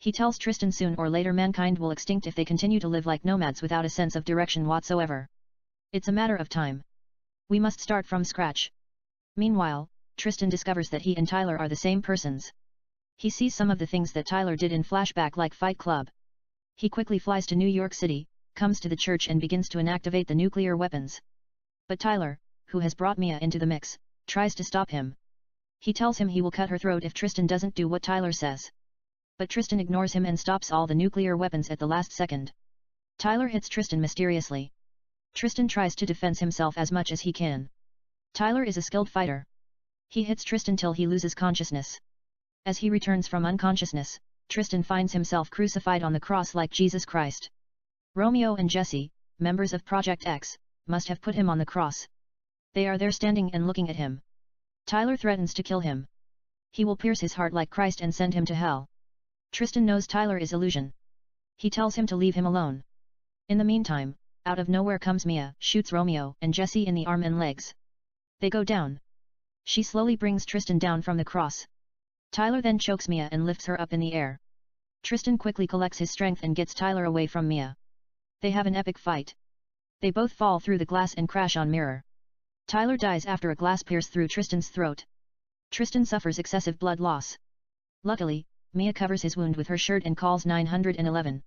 He tells Tristan soon or later mankind will extinct if they continue to live like nomads without a sense of direction whatsoever. It's a matter of time. We must start from scratch. Meanwhile, Tristan discovers that he and Tyler are the same persons. He sees some of the things that Tyler did in flashback like Fight Club. He quickly flies to New York City, comes to the church and begins to inactivate the nuclear weapons. But Tyler, who has brought Mia into the mix, tries to stop him. He tells him he will cut her throat if Tristan doesn't do what Tyler says. But Tristan ignores him and stops all the nuclear weapons at the last second. Tyler hits Tristan mysteriously. Tristan tries to defend himself as much as he can. Tyler is a skilled fighter. He hits Tristan till he loses consciousness. As he returns from unconsciousness, Tristan finds himself crucified on the cross like Jesus Christ. Romeo and Jesse, members of Project X, must have put him on the cross. They are there standing and looking at him. Tyler threatens to kill him. He will pierce his heart like Christ and send him to hell. Tristan knows Tyler is illusion. He tells him to leave him alone. In the meantime, out of nowhere comes Mia, shoots Romeo and Jesse in the arm and legs. They go down. She slowly brings Tristan down from the cross. Tyler then chokes Mia and lifts her up in the air. Tristan quickly collects his strength and gets Tyler away from Mia. They have an epic fight. They both fall through the glass and crash on mirror. Tyler dies after a glass pierce through Tristan's throat. Tristan suffers excessive blood loss. Luckily, Mia covers his wound with her shirt and calls 911.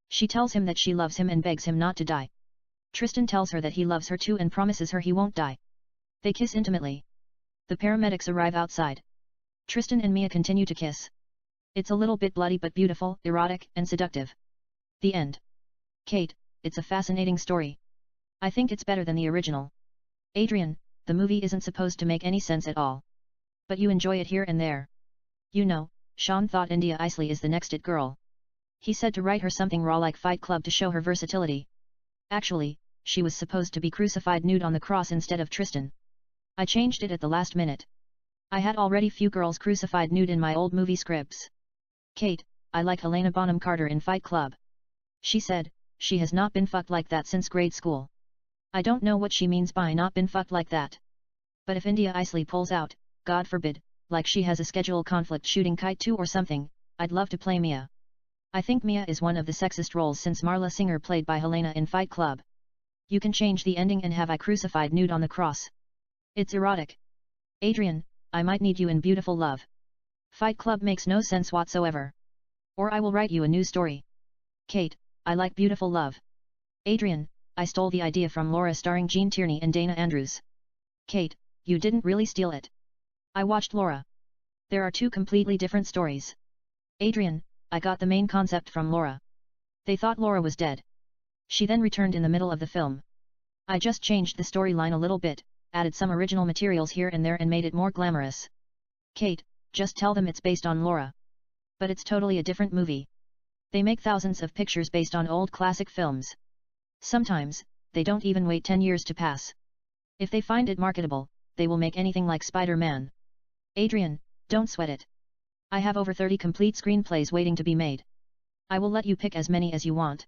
She tells him that she loves him and begs him not to die. Tristan tells her that he loves her too and promises her he won't die. They kiss intimately. The paramedics arrive outside. Tristan and Mia continue to kiss. It's a little bit bloody but beautiful, erotic, and seductive. The end. Kate, it's a fascinating story. I think it's better than the original. Adrian, the movie isn't supposed to make any sense at all. But you enjoy it here and there. You know, Sean thought India Isley is the next it girl. He said to write her something raw like Fight Club to show her versatility. Actually, she was supposed to be crucified nude on the cross instead of Tristan. I changed it at the last minute. I had already few girls crucified nude in my old movie scripts. Kate, I like Helena Bonham Carter in Fight Club. She said, she has not been fucked like that since grade school. I don't know what she means by not been fucked like that. But if India Isley pulls out, God forbid, like she has a schedule conflict shooting Kite 2 or something, I'd love to play Mia. I think Mia is one of the sexist roles since Marla Singer played by Helena in Fight Club. You can change the ending and have I crucified nude on the cross. It's erotic. Adrian, I might need you in Beautiful Love. Fight Club makes no sense whatsoever. Or I will write you a new story. Kate, I like Beautiful Love. Adrian, I stole the idea from Laura starring Gene Tierney and Dana Andrews. Kate, you didn't really steal it. I watched Laura. There are two completely different stories. Adrian, I got the main concept from Laura. They thought Laura was dead. She then returned in the middle of the film. I just changed the storyline a little bit, added some original materials here and there and made it more glamorous. Kate, just tell them it's based on Laura. But it's totally a different movie. They make thousands of pictures based on old classic films. Sometimes, they don't even wait 10 years to pass. If they find it marketable, they will make anything like Spider-Man. Adrian, don't sweat it. I have over 30 complete screenplays waiting to be made. I will let you pick as many as you want.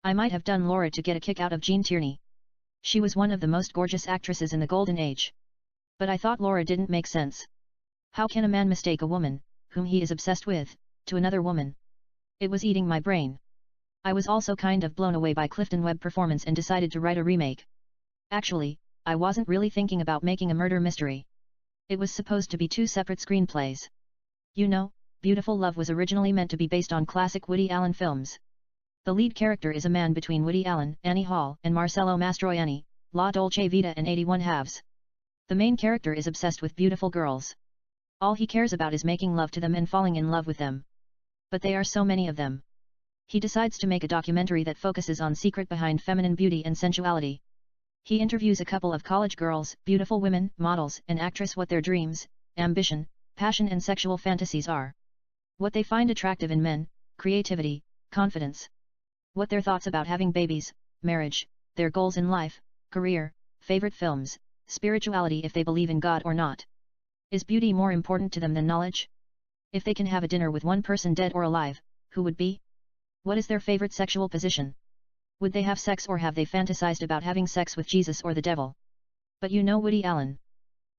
I might have done Laura to get a kick out of Gene Tierney. She was one of the most gorgeous actresses in the Golden Age. But I thought Laura didn't make sense. How can a man mistake a woman, whom he is obsessed with, to another woman? It was eating my brain. I was also kind of blown away by Clifton Webb performance and decided to write a remake. Actually, I wasn't really thinking about making a murder mystery. It was supposed to be two separate screenplays. You know, Beautiful Love was originally meant to be based on classic Woody Allen films. The lead character is a man between Woody Allen, Annie Hall, and Marcello Mastroianni, La Dolce Vita and 81 Halves. The main character is obsessed with beautiful girls. All he cares about is making love to them and falling in love with them. But there are so many of them. He decides to make a documentary that focuses on secret behind feminine beauty and sensuality. He interviews a couple of college girls, beautiful women, models, and actresses what their dreams, ambition, passion and sexual fantasies are. What they find attractive in men, creativity, confidence. What their thoughts about having babies, marriage, their goals in life, career, favorite films, spirituality if they believe in God or not. Is beauty more important to them than knowledge? If they can have a dinner with one person dead or alive, who would be? What is their favorite sexual position? Would they have sex or have they fantasized about having sex with Jesus or the devil? But you know Woody Allen.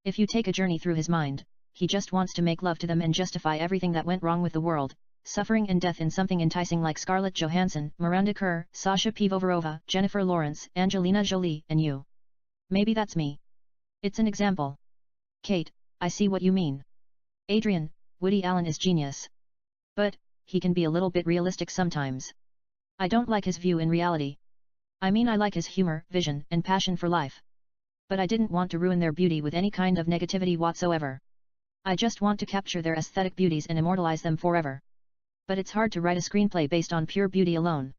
If you take a journey through his mind, he just wants to make love to them and justify everything that went wrong with the world, suffering and death in something enticing like Scarlett Johansson, Miranda Kerr, Sasha Pivovarova, Jennifer Lawrence, Angelina Jolie, and you. Maybe that's me. It's an example. Kate, I see what you mean. Adrian, Woody Allen is genius. But, he can be a little bit realistic sometimes. I don't like his view in reality. I mean, I like his humor, vision, and passion for life. But I didn't want to ruin their beauty with any kind of negativity whatsoever. I just want to capture their aesthetic beauties and immortalize them forever. But it's hard to write a screenplay based on pure beauty alone.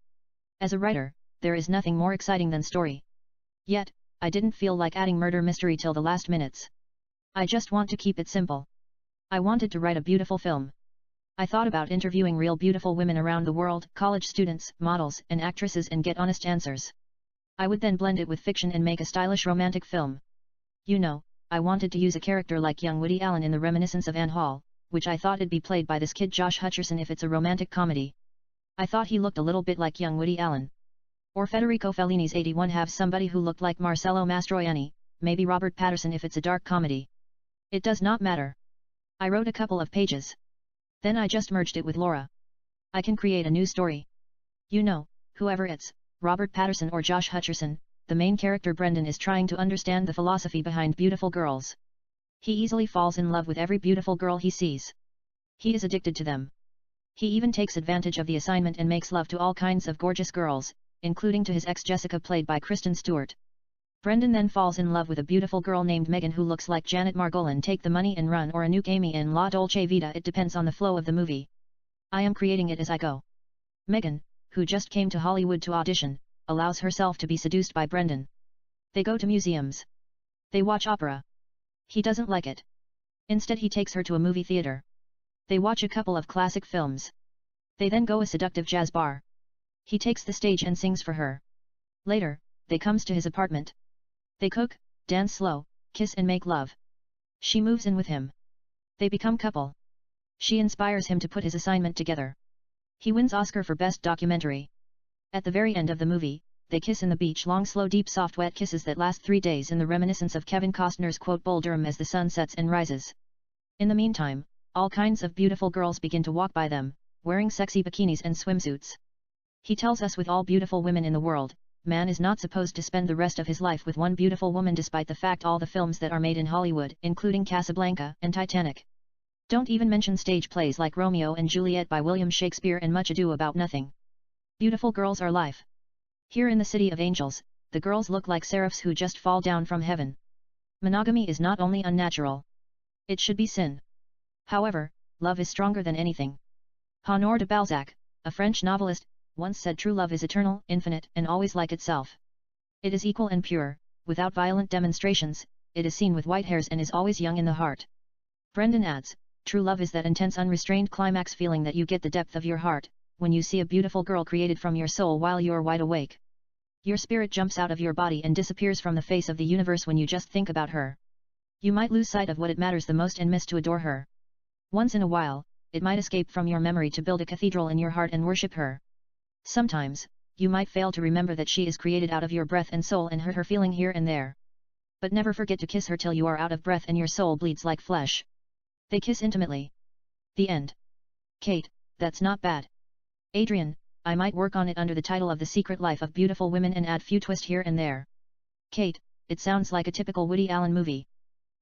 As a writer, there is nothing more exciting than story. Yet, I didn't feel like adding murder mystery till the last minutes. I just want to keep it simple. I wanted to write a beautiful film. I thought about interviewing real beautiful women around the world, college students, models, and actresses, and get honest answers. I would then blend it with fiction and make a stylish romantic film. You know, I wanted to use a character like young Woody Allen in The Reminiscence of Anne Hall, which I thought it'd be played by this kid Josh Hutcherson if it's a romantic comedy. I thought he looked a little bit like young Woody Allen. Or Federico Fellini's 81 have somebody who looked like Marcello Mastroianni, maybe Robert Pattinson if it's a dark comedy. It does not matter. I wrote a couple of pages. Then I just merged it with Laura. I can create a new story. You know, whoever it's, Robert Pattinson or Josh Hutcherson, the main character Brendan is trying to understand the philosophy behind beautiful girls. He easily falls in love with every beautiful girl he sees. He is addicted to them. He even takes advantage of the assignment and makes love to all kinds of gorgeous girls, including to his ex Jessica played by Kristen Stewart. Brendan then falls in love with a beautiful girl named Megan who looks like Janet Margolin. Take the money and run, or Anouk Amy in La Dolce Vita. It depends on the flow of the movie. I am creating it as I go. Megan, who just came to Hollywood to audition, allows herself to be seduced by Brendan. They go to museums. They watch opera. He doesn't like it. Instead he takes her to a movie theater. They watch a couple of classic films. They then go a seductive jazz bar. He takes the stage and sings for her. Later, they comes to his apartment. They cook, dance slow, kiss and make love. She moves in with him. They become couple. She inspires him to put his assignment together. He wins Oscar for Best Documentary. At the very end of the movie, they kiss in the beach, long slow deep soft wet kisses that last 3 days in the reminiscence of Kevin Costner's quote Bull Durham as the sun sets and rises. In the meantime, all kinds of beautiful girls begin to walk by them, wearing sexy bikinis and swimsuits. He tells us with all beautiful women in the world, man is not supposed to spend the rest of his life with one beautiful woman, despite the fact all the films that are made in Hollywood, including Casablanca and Titanic. Don't even mention stage plays like Romeo and Juliet by William Shakespeare and Much Ado About Nothing. Beautiful girls are life. Here in the City of Angels, the girls look like seraphs who just fall down from heaven. Monogamy is not only unnatural. It should be sin. However, love is stronger than anything. Honoré de Balzac, a French novelist, once said true love is eternal, infinite, and always like itself. It is equal and pure, without violent demonstrations, it is seen with white hairs and is always young in the heart. Brendan adds, true love is that intense unrestrained climax feeling that you get the depth of your heart, when you see a beautiful girl created from your soul while you're wide awake. Your spirit jumps out of your body and disappears from the face of the universe when you just think about her. You might lose sight of what it matters the most and miss to adore her. Once in a while, it might escape from your memory to build a cathedral in your heart and worship her. Sometimes, you might fail to remember that she is created out of your breath and soul and hurt her feeling here and there. But never forget to kiss her till you are out of breath and your soul bleeds like flesh. They kiss intimately. The end. Kate, that's not bad. Adrian, I might work on it under the title of The Secret Life of Beautiful Women and add few twists here and there. Kate, it sounds like a typical Woody Allen movie.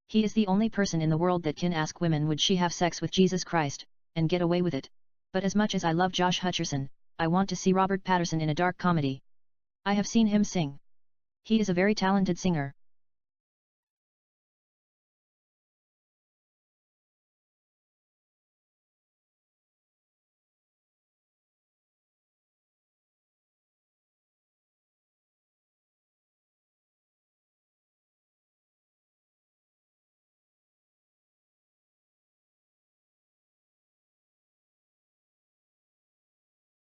He is the only person in the world that can ask women would she have sex with Jesus Christ, and get away with it. But as much as I love Josh Hutcherson, I want to see Robert Pattinson in a dark comedy. I have seen him sing. He is a very talented singer.